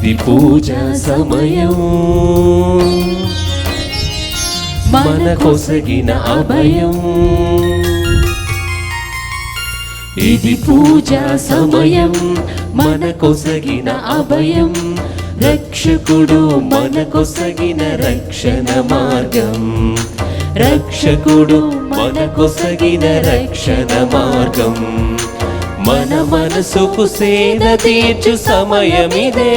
ఇది పూజా సమయం, మనకొసగిన అభయం. ఇది పూజా సమయం, మనకొసగిన అభయం. రక్షకుడు మనకొసగిన రక్షణ మార్గం, రక్షకుడు మనకొసగిన రక్షణ మార్గం. మన మనసుకు సేద తీర్చు సమయమిదే,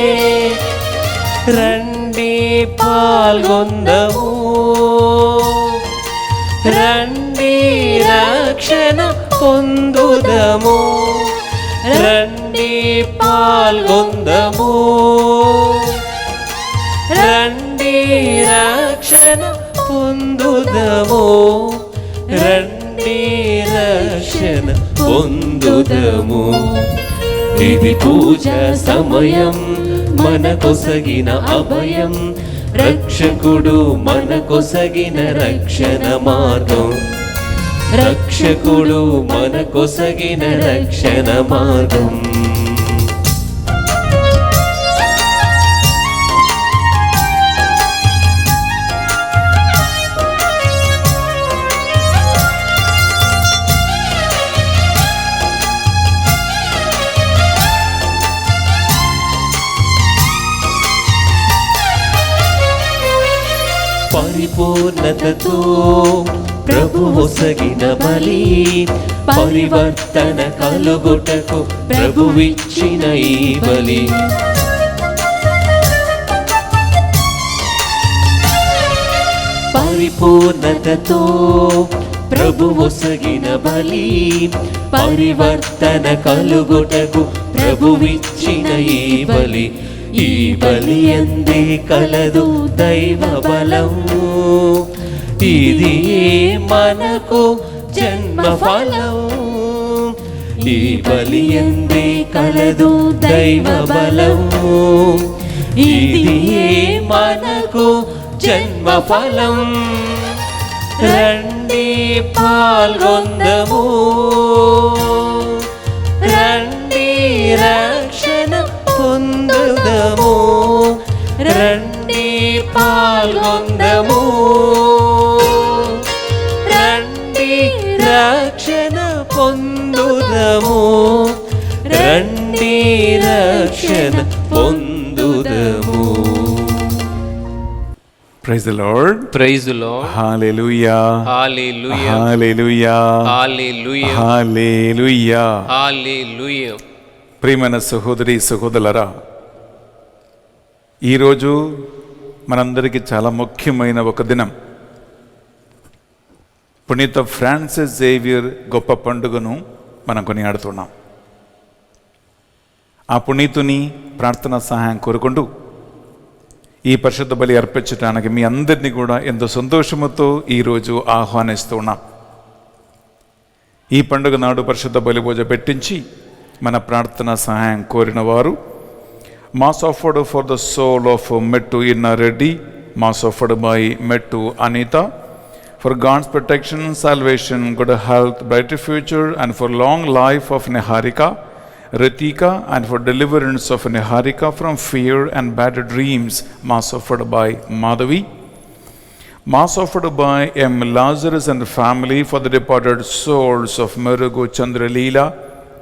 రండి పాల్గొందము, రండి రక్షణ పొందుదము, రండి పాల్గొందము, రండి రక్షణ పొందుదము, రండి రక్షణ పొందుదము. ఇది పూజా సమయం, మనకొసగిన అభయం. రక్షకుడు మనకొసగిన రక్షణ మార్గం, రక్షకుడు మనకొసగిన రక్షణ మార్గం. పరిపూర్ణతతో ప్రభు ఒసగిన బలి, పరివర్తన కలుగుటకు ప్రభువిచ్చిన ఈ బలి. పరిపూర్ణతతో ప్రభు ఒసగిన బలి, పరివర్తన కలుగుటకు ప్రభువిచ్చిన ఈ బలి. ఈ బలి యందే కలదు దైవ బలము, ఇది మనకు జన్మ ఫలం. ఈ బలి యందే కలదు దైవ బలము, ఇది మనకు జన్మ ఫలం. రండి పాల్గొందము, రండి రక్షణ పొందుదము, రండి పాల్గొందము, రండి రక్షణ పొందుదము, రండి రక్షణ పొందుదము. Praise the Lord. Praise the Lord. Hallelujah. Hallelujah. Hallelujah. Hallelujah. Hallelujah. Hallelujah. ప్రియమైన సహోదరి సహోదరులారా, ఈరోజు మనందరికీ చాలా ముఖ్యమైన ఒక దినం. పునీత ఫ్రాన్సిస్ జేవియర్ గొప్ప పండుగను మనం కొనియాడుతున్నాం. ఆ పునీతుని ప్రార్థనా సహాయం కోరుకుంటూ ఈ పరిశుద్ధ బలి అర్పించడానికి మీ అందరినీ కూడా ఎంతో సంతోషముతో ఈరోజు ఆహ్వానిస్తున్నాం. ఈ పండుగ నాడు పరిశుద్ధ బలి పూజ పెట్టించి మన ప్రార్థనా సహాయం కోరిన వారు mass offered for the soul of Mettu Innareddy, mass offered by Mettu Anitha, for God's protection, salvation, good health, brighter future and for long life of Niharika, Ritika, and for deliverance of Niharika from fear and bad dreams, mass offered by Madhavi. Mass offered by M. Lazarus and family for the departed souls of Merugu Chandraleela,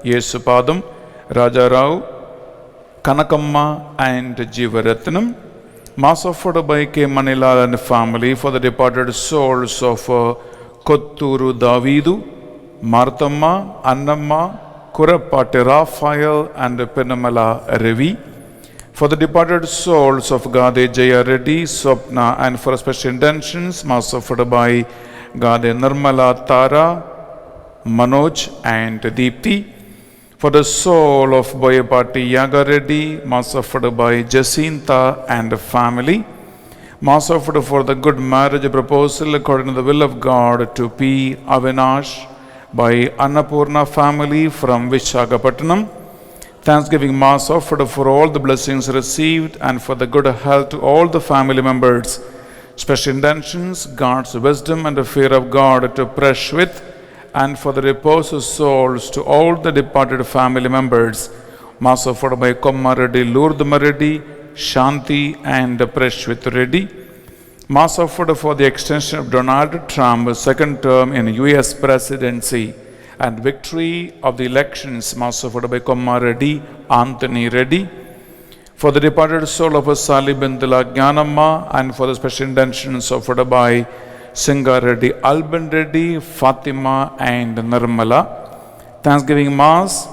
Yesupadam, Raja Rao, Kanakamma and Jivaratnam. Mass offered by K. Manilal and family for the departed souls of Kotturu Davidu, Marthamma, Annamma, Kurapati Raphael and Penamala Ravi, for the departed souls of Gade Jaya Reddy, Swapna, and for special intentions, mass offered by Gade Nirmala Tara, Manoj and Deepthi, for the soul of Boyapati Yaga Reddy, mass offered by Jacinta and family, mass offered for the good marriage proposal according to the will of God to P. Avinash by Annapurna family from Visakhapatnam. Thanksgiving mass offered for all the blessings received and for the good health to all the family members. Special intentions, God's wisdom and the fear of God to perish with, and for the repose of souls to all the departed family members. Mass offered by Komma Reddy, Lourdes Reddy, Shanti and Prashwit Reddy. Mass offered for the extension of Donald Trump's second term in US presidency and victory of the elections. Mass offered by Komma Reddy, Anthony Reddy. For the departed soul of Sali Bindula Jnanamma and for the special intentions offered by Singa Reddy, Alban Reddy, Fatima and Nirmala. Thanksgiving Mass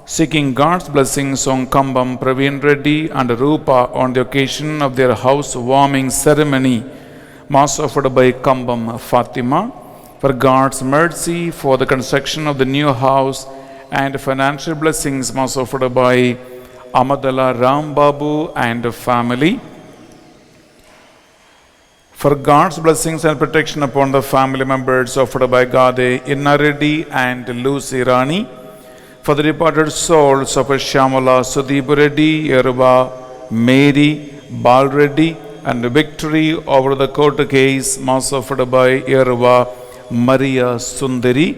seeking God's blessings on Kambam Praveen Reddy and Rupa on the occasion of their housewarming ceremony. Mass offered by Kambam Fatima for God's mercy for the construction of the new house and financial blessings. Mass offered by Amadala Rambabu and family. For God's blessings and protection upon the family members offered by Gade Inna Reddy and Lucy Rani. For the departed souls of Shyamala Sudeep Reddy, Yerba Mary Bal Reddy and victory over the court case. Mass offered by Yerba Maria Sundari.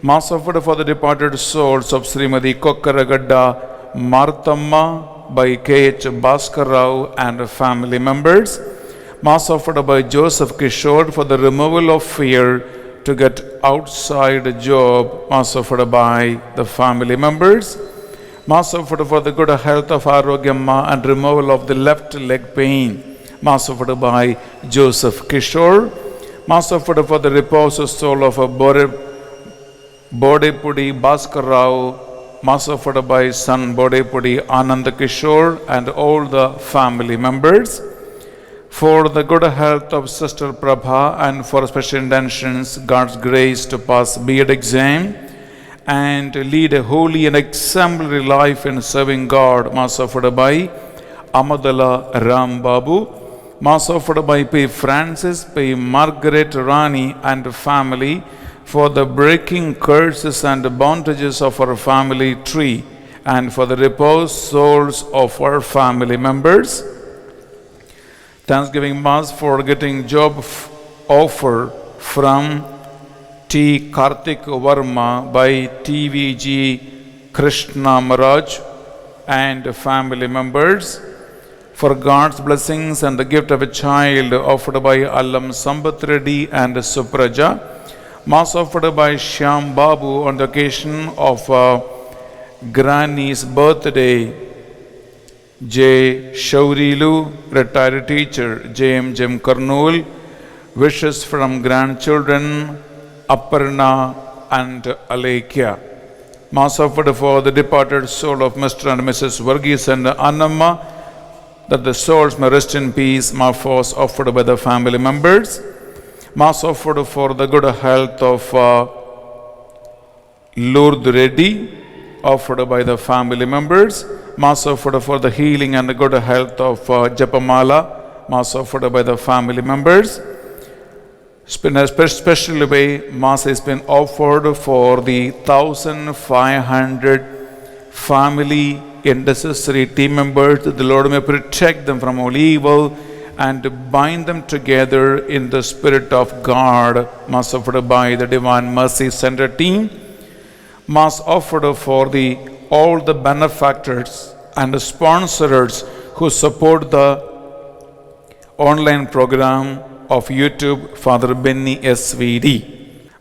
Mass offered for the departed souls of Srimati Kokkaragadda Marthamma by K.H. Bhaskar Rao and family members. Mass offered by Joseph Kishore for the removal of fear to get outside job. Mass offered by the family members. Mass offered for the good health of Arogyamma and removal of the left leg pain. Mass offered by Joseph Kishore. Mass offered for the repose soul of Bodepudi Bhaskar Rao. Mass offered by son Bodepudi Anand Kishore and all the family members. For the good health of Sister Prabha and for special intentions, God's grace to pass B.Ed exam and lead a holy and exemplary life in serving God. Mass offered by Amadala Rambabu. Mass offered by P. Francis, P. Margaret Rani and family for the breaking curses and bondages of our family tree and for the repose souls of our family members. Thanksgiving Mass for getting job offer from T. Karthik Verma by TVG Krishna Maraj and family members. For God's blessings and the gift of a child offered by Allam Sambat Reddy and Supraja. Mass offered by Shyam Babu on the occasion of Granny's birthday. J. Shaurilu, retired teacher, J.M. Karnool. Wishes from grandchildren Aparna and Alekia. Mass offered for the departed soul of Mr. and Mrs. Varghese and Annamma, that the souls may rest in peace. Mass offered by the family members. Mass offered for the good health of Lourdes Reddy, offered by the family members. Mass offered for the healing and the good health of Japamala. Mass offered by the family members. In a special way, Mass has been offered for the 1,500 family intercessory team members. The Lord may protect them from all evil and bind them together in the Spirit of God. Mass offered by the Divine Mercy Center team. Mass offered for all the benefactors and the sponsors who support the online program of YouTube, Father Benny SVD.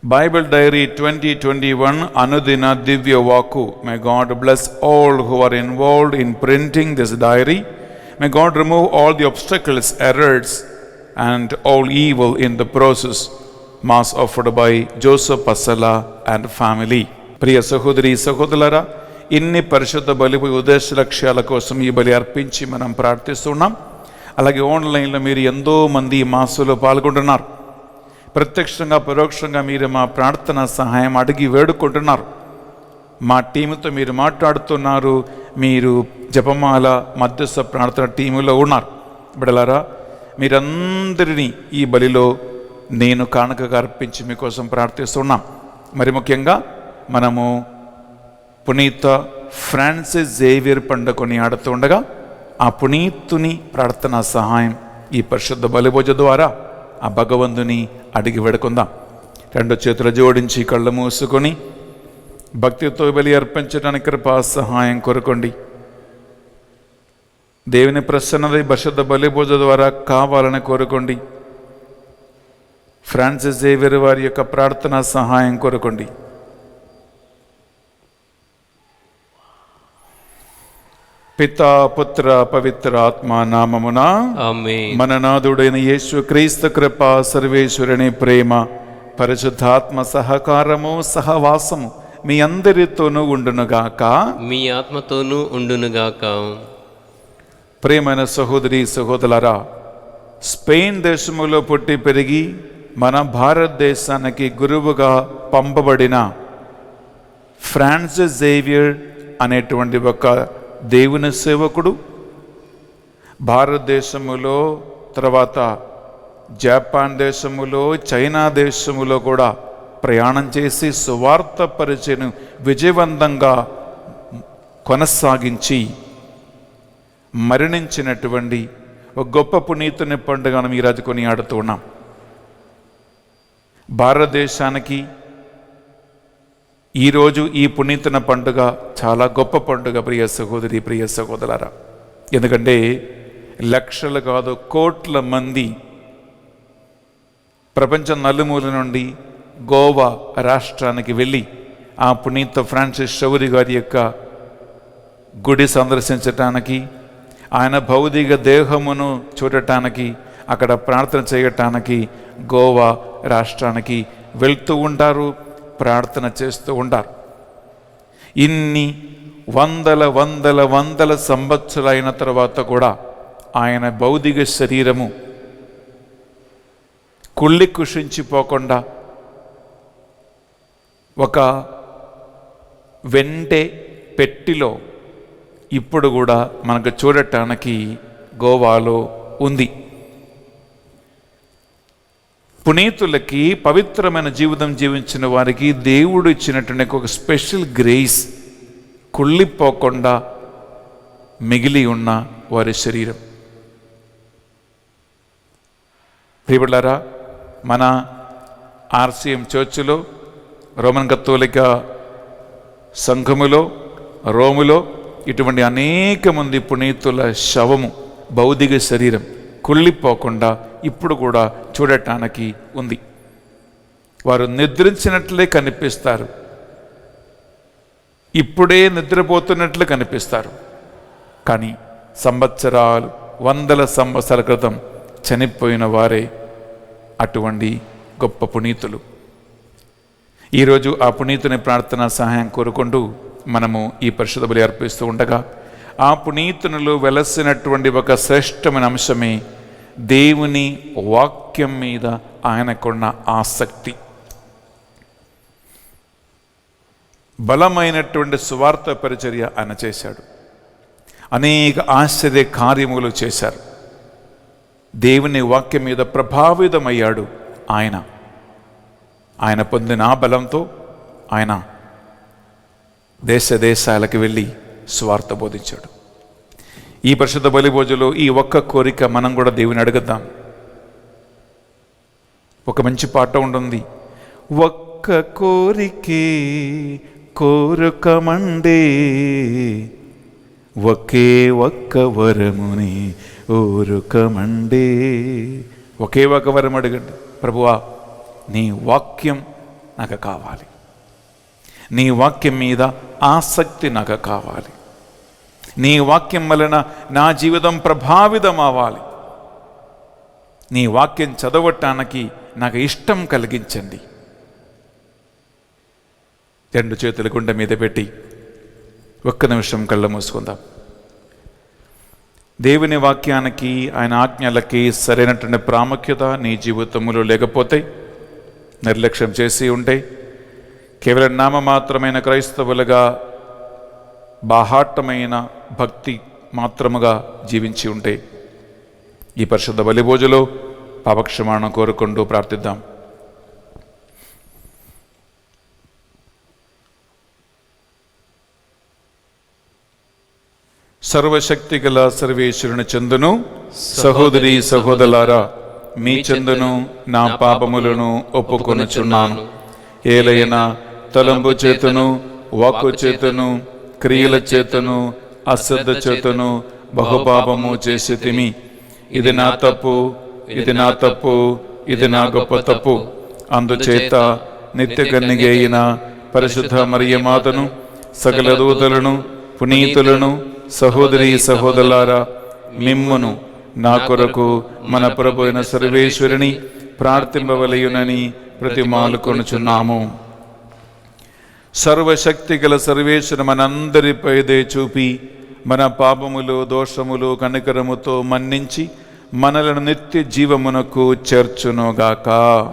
Bible Diary 2021 Anudina Divya Vaku. May God bless all who are involved in printing this diary. May God remove all the obstacles, errors and all evil in the process. Mass offered by Joseph Pasala and family. Priya Sahodri Sahodlara, ఇన్ని పరిశుద్ధ బలి ఉద్దేశ లక్ష్యాల కోసం ఈ బలి అర్పించి మనం ప్రార్థిస్తున్నాం. అలాగే ఆన్లైన్లో మీరు ఎంతో మంది మాసులో పాల్గొంటున్నారు. ప్రత్యక్షంగా పరోక్షంగా మీరు మా ప్రార్థన సహాయం అడిగి వేడుకుంటున్నారు. మా టీముతో మీరు మాట్లాడుతున్నారు. మీరు జపమాల మధ్యస్థ ప్రార్థన టీములో ఉన్నారు. బిడ్డలారా, మీరందరినీ ఈ బలిలో నేను కానుకగా అర్పించి మీకోసం ప్రార్థిస్తున్నాం. మరి ముఖ్యంగా మనము పునీత ఫ్రాన్సిస్ జేవియర్ పండుగని ఆడుతుండగా ఆ పునీతుని ప్రార్థనా సహాయం ఈ పరిశుద్ధ బలిభోజ ద్వారా ఆ భగవంతుని అడిగి వేడుకుందాం. రెండు చేతులు జోడించి కళ్ళు మూసుకొని భక్తితో బలి అర్పించడానికి కృపా సహాయం కోరుకోండి. దేవుని ప్రసన్నత ఈ పరిశుద్ధ బలి పూజ ద్వారా కావాలని కోరుకోండి. ఫ్రాన్సిస్ జేవియర్ వారి యొక్క ప్రార్థనా సహాయం కోరుకోండి. పితా పుత్ర పవిత్ర ఆత్మ నామమున ఆమేన్. మన నాథుడైన యేసు క్రీస్తు కృప, సర్వేశ్వరుని ప్రేమ, పరిశుద్ధాత్మ సహకారము సహవాసము మీ అందరితోనూ ఉండునుగాక. మీ ఆత్మతోనూ ఉండునుగాక. ప్రియమైన సహోదరి సహోదరులారా, స్పెయిన్ దేశములో పుట్టి పెరిగి మన భారతదేశానికి గురువుగా పంపబడిన ఫ్రాన్సిస్ జేవియర్ అనేటువంటి ఒక దేవుని సేవకుడు భారతదేశములో, తర్వాత జపాన్ దేశములో, చైనా దేశములో కూడా ప్రయాణం చేసి సువార్త పరిచయం విజయవంతంగా కొనసాగించి మరణించినటువంటి ఒక గొప్ప పునీతుని పండుగను ఈరోజు కొనియాడుతూ ఉన్నాం. భారతదేశానికి ఈరోజు ఈ పునీతుని పండుగ చాలా గొప్ప పండుగ ప్రియ సహోదరి, ప్రియ సహోదరులారా. ఎందుకంటే లక్షలు కాదు, కోట్ల మంది ప్రపంచం నలుమూల నుండి గోవా రాష్ట్రానికి వెళ్ళి ఆ పునీత ఫ్రాన్సిస్ జేవియర్ గారి యొక్క గుడి సందర్శించటానికి, ఆయన భౌతిక దేహమును చూడటానికి, అక్కడ ప్రార్థన చేయటానికి గోవా రాష్ట్రానికి వెళ్తూ ఉంటారు, ప్రార్థన చేస్తూ ఉంటారు. ఇన్ని వందల వందల వందల సంవత్సరాలైన తర్వాత కూడా ఆయన భౌతిక శరీరము కుళ్ళి కుషించిపోకుండా ఒక వెంటే పెట్టిలో ఇప్పుడు కూడా మనకు చూడటానికి గోవాలో ఉంది. పునీతులకి, పవిత్రమైన జీవితం జీవించిన వారికి దేవుడు ఇచ్చినటువంటి ఒక స్పెషల్ గ్రేస్, కుళ్ళిపోకుండా మిగిలి ఉన్న వారి శరీరం. ప్రియబిడ్డలారా, మన ఆర్సిఎం చర్చిలో, రోమన్ కథోలిక సంఘములో, రోములో ఇటువంటి అనేక మంది పునీతుల శవము, భౌతిక శరీరం కుళ్ళిపోకుండా ఇప్పుడు కూడా చూడటానికి ఉంది. వారు నిద్రించినట్లే కనిపిస్తారు, ఇప్పుడే నిద్రపోతున్నట్లు కనిపిస్తారు. కానీ సంవత్సరాలు, వందల సంవత్సరాల క్రితం చనిపోయిన వారే అటువంటి గొప్ప పునీతులు. ఈరోజు ఆ పునీతుని ప్రార్థనా సహాయం కోరుకుంటూ మనము ఈ పరిశుద్ధ బలి అర్పిస్తూ ఉండగా, ఆ పునీతునిలో వెలసినటువంటి ఒక శ్రేష్టమైన అంశమే దేవుని వాక్యం మీద ఆయనకున్న ఆసక్తి. బలమైనటువంటి సువార్త పరిచర్య ఆయన చేశాడు. అనేక ఆశ్చర్య కార్యములు చేశారు. దేవుని వాక్యం మీద ప్రభావితమయ్యాడు ఆయన. ఆయన పొందిన ఆ బలంతో ఆయన దేశ దేశాలకు వెళ్ళి సువార్త బోధించాడు. ఈ పరిశుద్ధ బలి పూజలో ఈ ఒక్క కోరిక మనం కూడా దేవుని అడుగుదాం. ఒక మంచి పాట ఉంటుంది, ఒక్క కోరికే కోరుకమండే, ఒకే ఒక్క వరముని ఊరుకమండే. ఒకే ఒక వరం అడగండి, ప్రభువా నీ వాక్యం నాకు కావాలి, నీ వాక్యం మీద ఆసక్తి నాకు కావాలి, నీ వాక్యం వలన నా జీవితం ప్రభావితం అవ్వాలి, నీ వాక్యం చదవటానికి నాకు ఇష్టం కలిగించండి. రెండు చేతుల గుండె మీద పెట్టి ఒక్క నిమిషం కళ్ళ మూసుకుందాం. దేవుని వాక్యానికి, ఆయన ఆజ్ఞలకి సరైనటువంటి ప్రాముఖ్యత నీ జీవితంలో లేకపోతే, నిర్లక్ష్యం చేసి ఉంటే, కేవలం నామమాత్రమైన క్రైస్తవులుగా బాహాటమైన భక్తి మాత్రముగా జీవించి ఉంటే, ఈ పరిశుద్ధ బలిభోజులో పాపక్షమాణం కోరుకుంటూ ప్రార్థిద్దాం. సర్వశక్తి గల సర్వేశ్వరుని చందును, సహోదరి సహోదరులారా మీ చందును నా పాపములను ఒప్పుకొనుచున్నాను. ఏలైనా తలంపు చేతను, వాక్కు చేతను, క్రియల చేతను, అశ్రద్ధ చేతను, బహుపాపము చేసితిమి. ఇది నా తప్పు, ఇది నా తప్పు, ఇది నా గొప్ప తప్పు. అందుచేత నిత్య కన్నిక అయిన పరిశుద్ధ మరియమాతను, సకల దూతలను, పునీతులను, సహోదరి సహోదరులారా, మిమ్మును నా కొరకు మన ప్రభు అయిన సర్వేశ్వరుని ప్రార్థింపవలయునని ప్రతిమాలు కొనుచున్నాము. సర్వశక్తి గల సర్వేశ్వరు మనందరిపై దయ చూపి మన పాపములు, దోషములు కనికరముతో మన్నించి మనలను నిత్య జీవమునకు చేర్చునుగాక.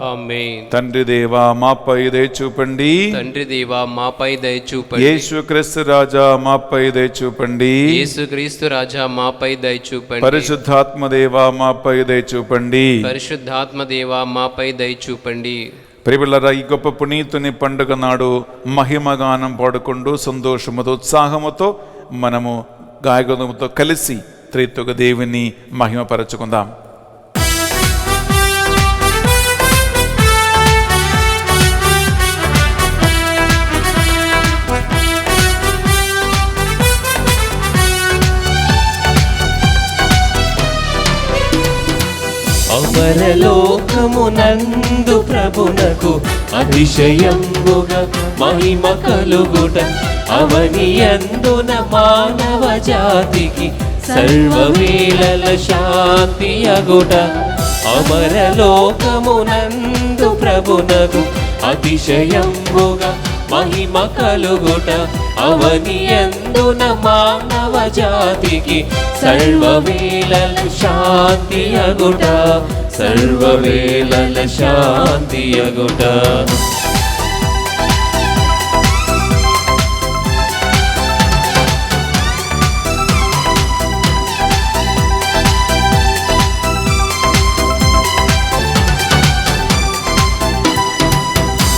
ఆమేన్. తండ్రి దేవా మాపై దయ చూపండి. తండ్రి దేవా మాపై దయ చూపండి. యేసుక్రీస్తు రాజా మాపై దయ చూపండి. యేసుక్రీస్తు రాజా మాపై దయ చూపండి. పరిశుద్ధాత్మ దేవా మాపై దయ చూపండి. పరిశుద్ధాత్మ దేవా మాపై దయ చూపండి. ప్రియబిళ్ళారా, ఈ గొప్ప పునీతుని పండుగ నాడు మహిమగానం పాడుకుంటూ సంతోషముతో ఉత్సాహముతో మనము గాయకులతో కలిసి త్రిత్వక దేవుని మహిమపరచుకుందాం. అమరలోకమునందు ప్రభునకు అతిశయంబుగా మహిమ కలుగుట, అవనియందున మానవ జాతికి సర్వవేళల శాంతి అగుట. అమరలోకమునందు ప్రభునకు అతిశయంబుగా మహిమ కలుగుట, అవనియందున మానవ జాతికి సర్వవేళల శాంతి అగుట, సర్వవేళల శాంతి అగుట.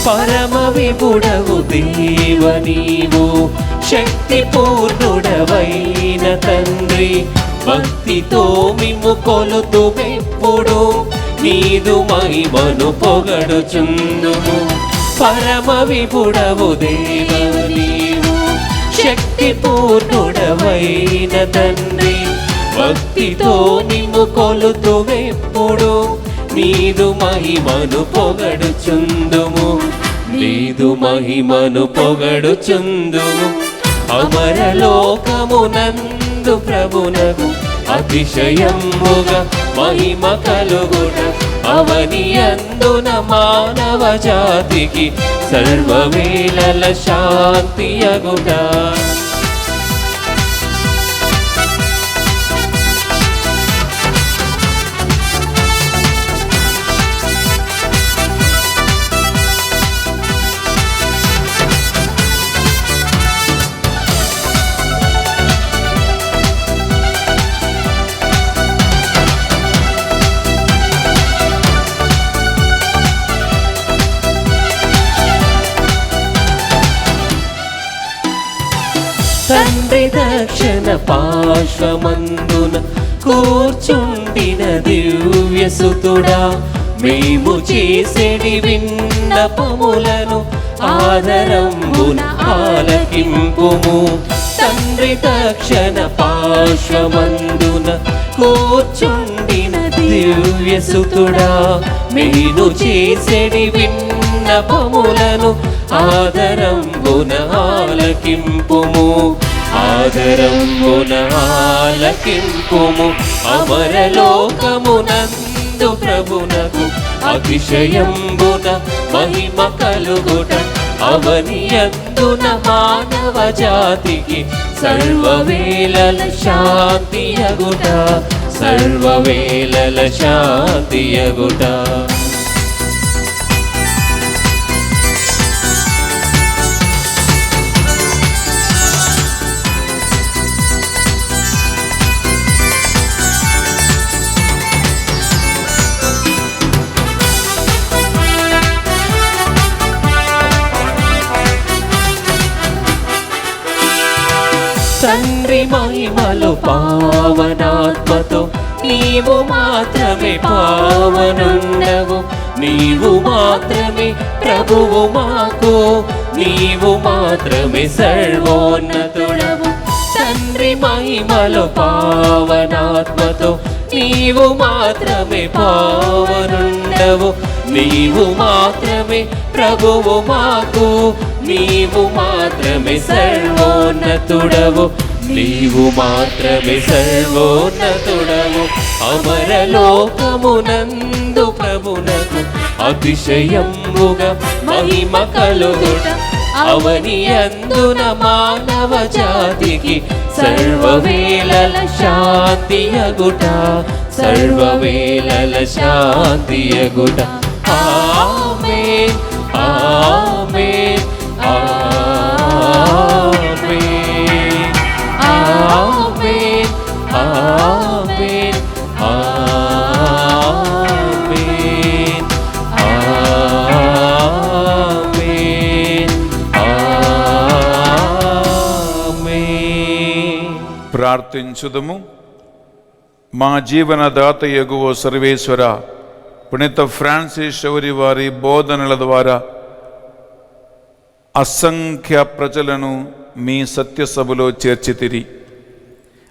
పరమ విభుడవు దేవ నీవు, శక్తి పూర్ణుడవైన తండ్రి, భక్తితో మిమ్ము కొలుతుమెప్పుడు, నీదు మహిమను పొగడుచుందుము. పరమ విభుడవు దేవ నీవు, శక్తి పూర్ణుడవైన తండ్రి, భక్తితో నిమ్ము కొలుతుమెప్పుడు, నీదు మహిమను పొగడుచుందుము, నీదు మహిమను పొగడుచుందుము. అమరలోకమునందు ప్రభునకు అతిశయముగా మహిమ కలుగుట, అవనియందున మానవ జాతికి సర్వవేళల శాంతి అగుట. తండ్రి దక్షిణ పార్శ్వమందున కూర్చుండిన దివ్యసుతుడా, మేము చేసేడి విన్నపములను ఆదరంబున ఆలకింపుము. తండ్రి దక్షిణ పార్శ్వమందున కూర్చుండిన దివ్యసుతుడా, మేము చేసేడి విన్నపములను ఆదరంబున ఆలకింపుము, ఆదరంబున ఆలకింపుము. అమరలోకమునందు ప్రభునకు అతిశయంబున మహిమ కలుగుట, అవనియందున మానవ జాతికి సర్వవేళల శాంతి అగుట, సర్వవేళల శాంతి అగుట. తండ్రి మహిమలో పావనాత్మతో నీవు మాత్రమే పావనుండవు, నీవు మాత్రమే ప్రభువు మాకు, నీవు మాత్రమే సర్వోన్నతుడవు. తండ్రి మహిమలో పావనాత్మతో నీవు మాత్రమే పావనుండవు, నీవు మాత్రమే ప్రభువు మాకు, నీవు మాత్రమే సర్వోన్నతుడవు, నీవు మాత్రమే సర్వోన్నతుడవు. అమరలోకమునందు ప్రభునకు అతిశయముగా మహిమ కలుగుట, అవని అందున మానవ జాతికి సర్వవేళల శాంతియగుట, సర్వవేళల శాంతియగుట. ఆమేన్ ఆమేన్ ఆమేన్ ఆమేన్ ఆమేన్ ఆమేన్ ఆమేన్ ఆమేన్. ప్రార్థించుదము. మా జీవనదాత యెహోవా సర్వేశ్వర, పునీత ఫ్రాన్సిస్ శౌరి వారి బోధనల ద్వారా అసంఖ్య ప్రజలను మీ సత్యసభలో చేర్చితిరి.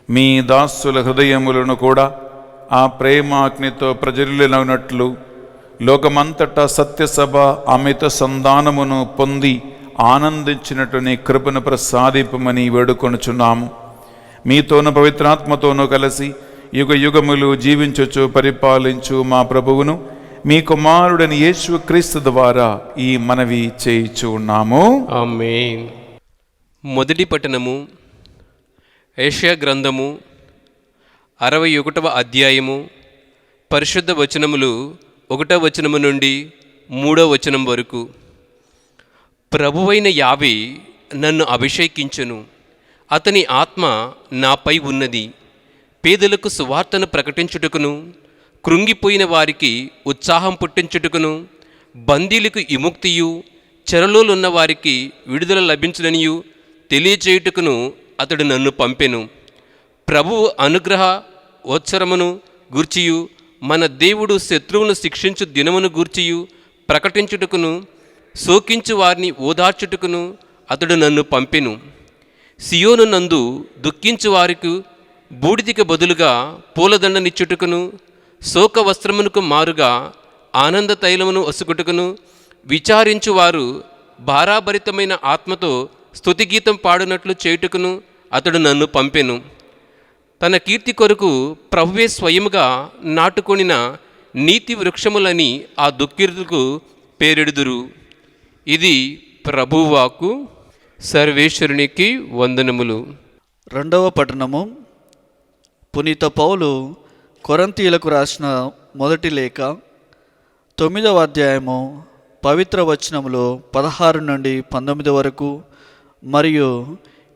మీ దాసుల హృదయములను కూడా ఆ ప్రేమాగ్నితో ప్రజ్వలిల్లినట్లు లోకమంతటా సత్యసభ అమిత సంధానమును పొంది ఆనందించినట్టు నీ కృపను ప్రసాదింపమని వేడుకొనుచున్నాము. మీతోను పవిత్రాత్మతోనూ కలిసి యుగ యుగములు జీవించుచు పరిపాలించు మా ప్రభువును మీ కుమారుడని యేసు క్రీస్తు ద్వారా ఈ మనవి చేయిచు ఉన్నాము. ఆమేన్. మొదటి పట్టణము యెషయా గ్రంథము 61వ అధ్యాయము పరిశుద్ధ వచనములు 1వ వచనము నుండి 3వ వచనం వరకు. ప్రభువైన యావే నన్ను అభిషేకించును, అతని ఆత్మ నాపై ఉన్నది, పేదలకు సువార్తను ప్రకటించుటకును, కృంగిపోయిన వారికి ఉత్సాహం పుట్టించుటకును, బందీలకు విముక్తియు, చెరలోనున్న వారికి విడుదల లభించుననియు తెలియచేయుటకును అతడు నన్ను పంపెను. ప్రభువు అనుగ్రహ ఓత్సరమును గూర్చియు, మన దేవుడు శత్రువును శిక్షించు దినమును గూర్చియు ప్రకటించుటకును, శోకించు వారిని ఓదార్చుటకును అతడు నన్ను పంపెను. సియోను నందు దుఃఖించు వారికి బూడిదికి బదులుగా పూలదండనిచ్చుటకును, శోక వస్త్రమునకు మారుగా ఆనంద తైలమును ఒసుకుటకును, విచారించువారు భారాభరితమైన ఆత్మతో స్తుతిగీతం పాడినట్లు చేయుటకును అతడు నన్ను పంపెను. తన కీర్తి కొరకు ప్రభువే స్వయముగా నాటుకొనిన నీతి వృక్షములని ఆ దుఃఖీర్తులకు పేరెడుదురు. ఇది ప్రభువాకు. సర్వేశ్వరునికి వందనములు. రెండవ పట్టణము. పునీత పౌలు కొరింథీయులకు రాసిన మొదటి లేఖ 9వ అధ్యాయము పవిత్ర వచనములు 16 నుండి 19 వరకు మరియు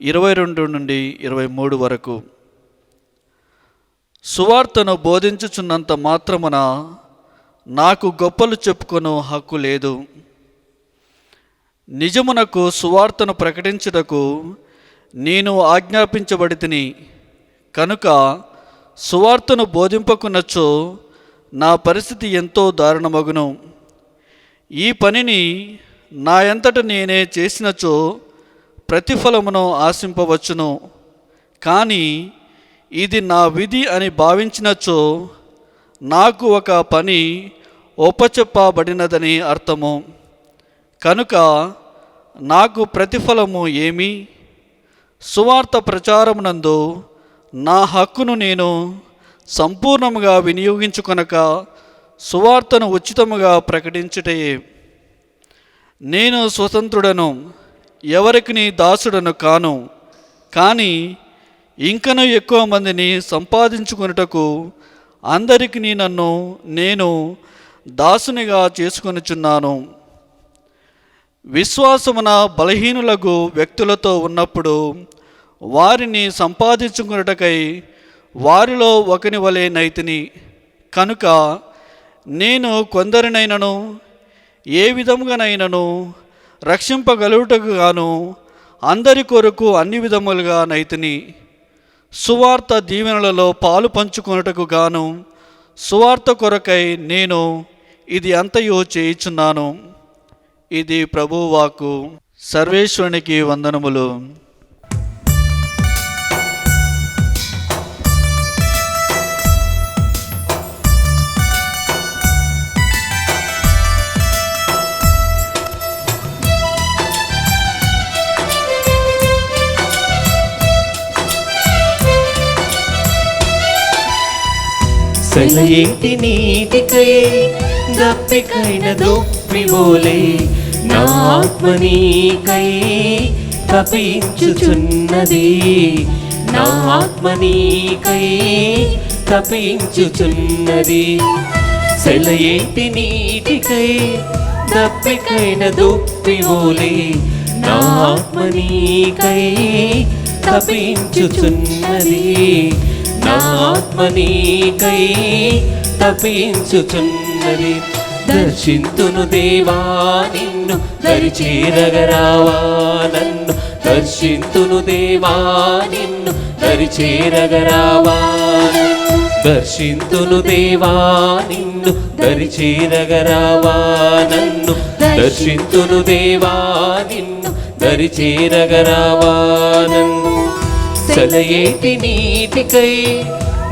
22 నుండి 23 వరకు. సువార్తను బోధించుచున్నంత మాత్రమున నాకు గొప్పలు చెప్పుకొను హక్కు లేదు. నిజమునకు సువార్తను ప్రకటించుటకు నేను ఆజ్ఞాపించబడితిని కనుక సువార్తను బోధింపకున్నచో నా పరిస్థితి ఎంతో దారుణమగును. ఈ పనిని నా ఎంతట నేనే చేసినచో ప్రతిఫలమును ఆశింపవచ్చును. కానీ ఇది నా విధి అని భావించినచో నాకు ఒక పని ఒప్పచెప్పబడినదని అర్థము. కనుక నాకు ప్రతిఫలము ఏమి? సువార్త ప్రచారమునందు నా హక్కును నేను సంపూర్ణముగా వినియోగించుకొనక సువార్తను ఉచితముగా ప్రకటించుటయే. నేను స్వతంత్రుడను, ఎవరికి దాసుడను కాను. కానీ ఇంకనూ ఎక్కువ మందిని సంపాదించుకొనుటకు అందరికీ నన్ను నేను దాసునిగా చేసుకొనుచున్నాను. విశ్వాసమున బలహీనులకు వ్యక్తులతో ఉన్నప్పుడు వారిని సంపాదించుకొనుటకై వారిలో ఒకని వలె నైతిని. కనుక నేను కొందరినైనను ఏ విధముగానైనను రక్షింపగలుగుటకు గాను అందరి కొరకు అన్ని విధములుగా నైతిని. సువార్త దీవెనలలో పాలు పంచుకొనుటకు గాను సువార్త కొరకై నేను ఇది అంతయు చేయుచున్నాను. ఇది ప్రభువాకు. సర్వేశ్వరునికి వందనములు. సెలయేటి నీటికై దప్పికైన దొప్పివోలే నా ఆత్మ నీకై తపించుచున్నది, నా ఆత్మ నీకై తపించుచున్నది. సెలయేటి నీటికై దప్పికైన దొప్పివోలే నా ఆత్మ నీకై తపించుచున్నది, నా ఆత్మ నీకై తపించుచున్నది. దర్శింతును దేవా నిన్ను దరిచేరగరావా, నన్ను దర్శింతును దేవా నిన్ను దరిచేరగరావా, దర్శింతును దేవా నిన్ను దరిచేరగరావా, నన్ను దర్శింతును దేవా నిన్ను దరిచేరగరావా, నన్ను. సెలయేటి నీటికై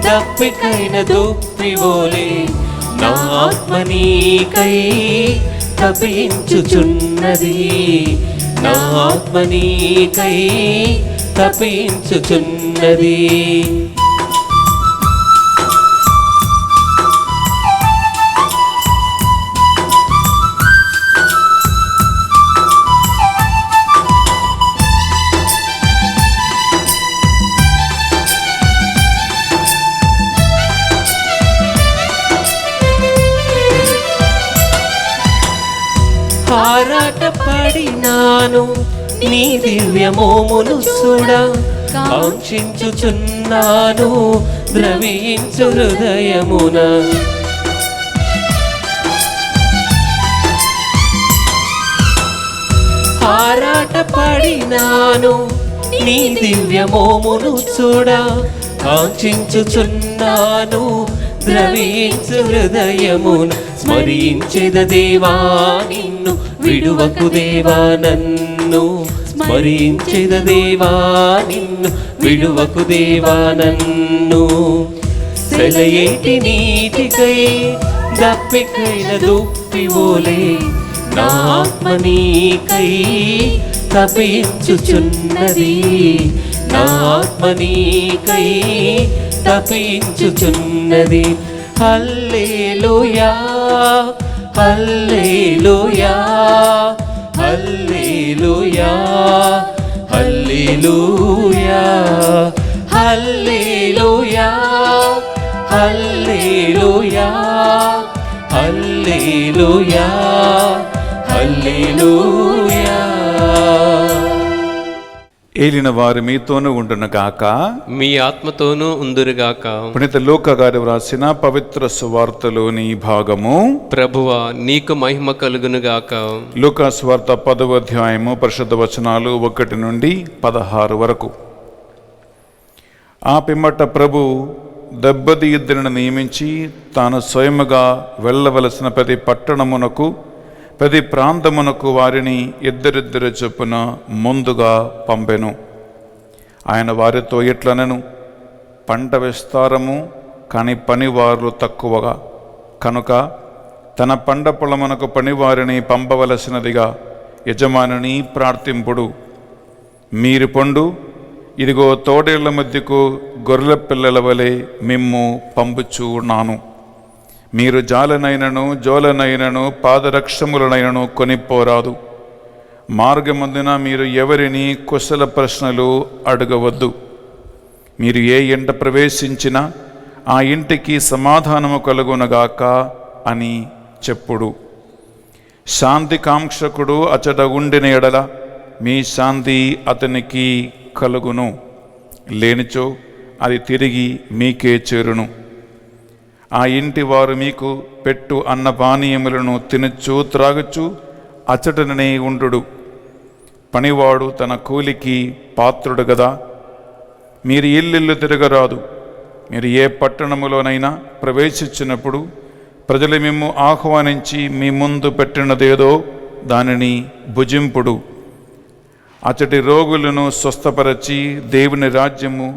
దప్పికైన దొప్పివోలే నా ఆత్మ నీకై తపించుచున్నది, నా ఆత్మ నీకై తపించుచున్నది. ఆరాటపడినాను నీ దివ్యమోమును చూడ, కాంక్షించుచున్నాను ద్రవించు హృదయమున. ఆరాటపడినాను నీ దివ్యమోమును చూడ, కాంక్షించుచున్నాను ద్రవించు హృదయమున. స్మరించెద దేవా నిన్ను విడువకు దేవా నన్ను, స్మరించెద దేవా నిన్ను విడువకు దేవా నన్ను. సెలయేటి నీటికై దప్పికైన దొప్పివోలే నా ఆత్మ నీకై తపించుచున్నది, నా ఆత్మ నీకై తపించుచున్నది. హల్లెలూయా హల్లెలూయా హల్లెలూయా హల్లెలూయా హల్లెలూయా హల్లెలూయా హల్లెలూయా హల్లెలూయా. ఏలిన వారు మీతోనూ ఉండును గాక, మీ ఆత్మతోనూ ఉందురుగాక. పునీత లూకా గారు వ్రాసిన పవిత్ర సువార్తలోని భాగము. ప్రభువా నీకు మహిమ కలుగునుగాక. లూకా సువార్త 10వ అధ్యాయము పరిశుద్ధ వచనాలు 1 నుండి 16 వరకు. ఆ పిమ్మట ప్రభు దెబ్బది ఇద్దరిని నియమించి తాను స్వయముగా వెళ్ళవలసిన ప్రతి పట్టణమునకు ప్రతి ప్రాంతమునకు వారిని ఇద్దరిద్దరు చొప్పున ముందుగా పంపెను. ఆయన వారితో ఇట్లనెను, పంట విస్తారము కానీ పనివారు తక్కువగా, కనుక తన పంట పొలమునకు పనివారిని పంపవలసినదిగా యజమానిని ప్రార్థింపుడు. మీరు పొండు, ఇదిగో తోడేళ్ల మధ్యకు గొర్రెల పిల్లల వలె మిమ్ము పంపుచూ ఉన్నాను. మీరు జాలనైనను జోలనైనను పాదరక్షములనైనను కొనిపోరాదు. మార్గమందున మీరు ఎవరిని కుశల ప్రశ్నలు అడగవద్దు. మీరు ఏ ఇంట ప్రవేశించినా ఆ ఇంటికి సమాధానము కలుగునగాక అని చెప్పుడు. శాంతి కాంక్షకుడు అచట ఉండిన ఎడల మీ శాంతి అతనికి కలుగును, లేనిచో అది తిరిగి మీకే చేరును. ఆ ఇంటి వారు మీకు పెట్టు అన్నపానీయములను తినచ్చు త్రాగచ్చు అచటనే ఉండు. పనివాడు తన కూలికి పాత్రుడు గదా. మీరు ఇల్లు తిరగరాదు. మీరు ఏ పట్టణములోనైనా ప్రవేశించినప్పుడు ప్రజలు మిమ్ము ఆహ్వానించి మీ ముందు పెట్టినదేదో దానిని భుజింపుడు. అచటి రోగులను స్వస్థపరచి దేవుని రాజ్యము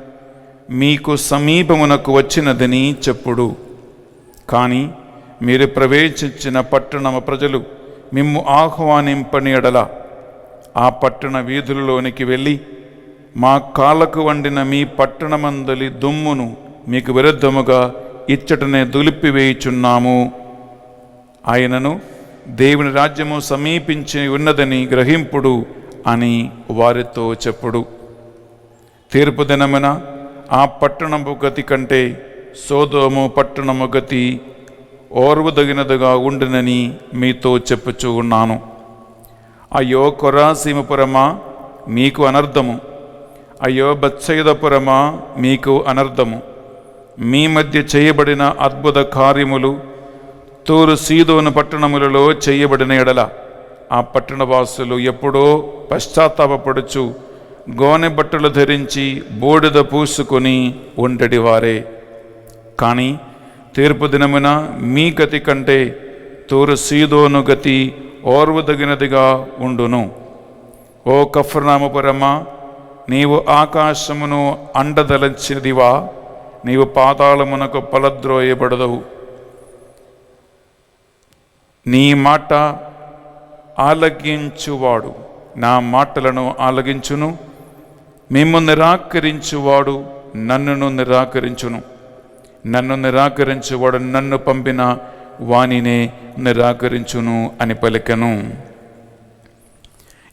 మీకు సమీపమునకు వచ్చినదని చెప్పుడు. కానీ మీరు ప్రవేశించిన పట్టణము ప్రజలు మిమ్ము ఆహ్వానింపని ఎడల ఆ పట్టణ వీధులలోనికి వెళ్ళి మా కాళ్ళకు వండిన మీ పట్టణమందలి దుమ్మును మీకు విరుద్ధముగా ఇచ్చటనే దులిపివేయుచున్నాము. ఆయనను దేవుని రాజ్యము సమీపించి ఉన్నదని గ్రహింపుడు అని వారితో చెప్పుడు. తీర్పు దినమున ఆ పట్టణము గతి కంటే సోదోము పట్టణము గతి ఓర్వదగినదిగా ఉండునని మీతో చెప్పుచూ ఉన్నాను. అయ్యో కొరాసీమపురమా మీకు అనర్థము, అయ్యో బత్సయిదపురమా మీకు అనర్థము. మీ మధ్య చేయబడిన అద్భుత కార్యములు తూరు సీదోను పట్టణములలో చేయబడిన ఎడల ఆ పట్టణవాసులు ఎప్పుడో పశ్చాత్తాపపడుచు గోనె బట్టలు ధరించి బూడిద పూసుకొని ఉండేవారే. కానీ తీర్పు దినమున మీ గతి కంటే తూరు సీదోను గతి ఓర్వదగినదిగా ఉండును. ఓ కఫర్నామపురమా, నీవు ఆకాశమును అండదలంచినదివా, నీవు పాతాళమునకు పలద్రోయబడదవు. నీ మాట ఆలగించువాడు నా మాటలను ఆలగించును, మేము నిరాకరించువాడు నన్నును నిరాకరించును, నన్ను నిరాకరించువాడు నన్ను పంపిన వానినే నిరాకరించును అని పలికెను.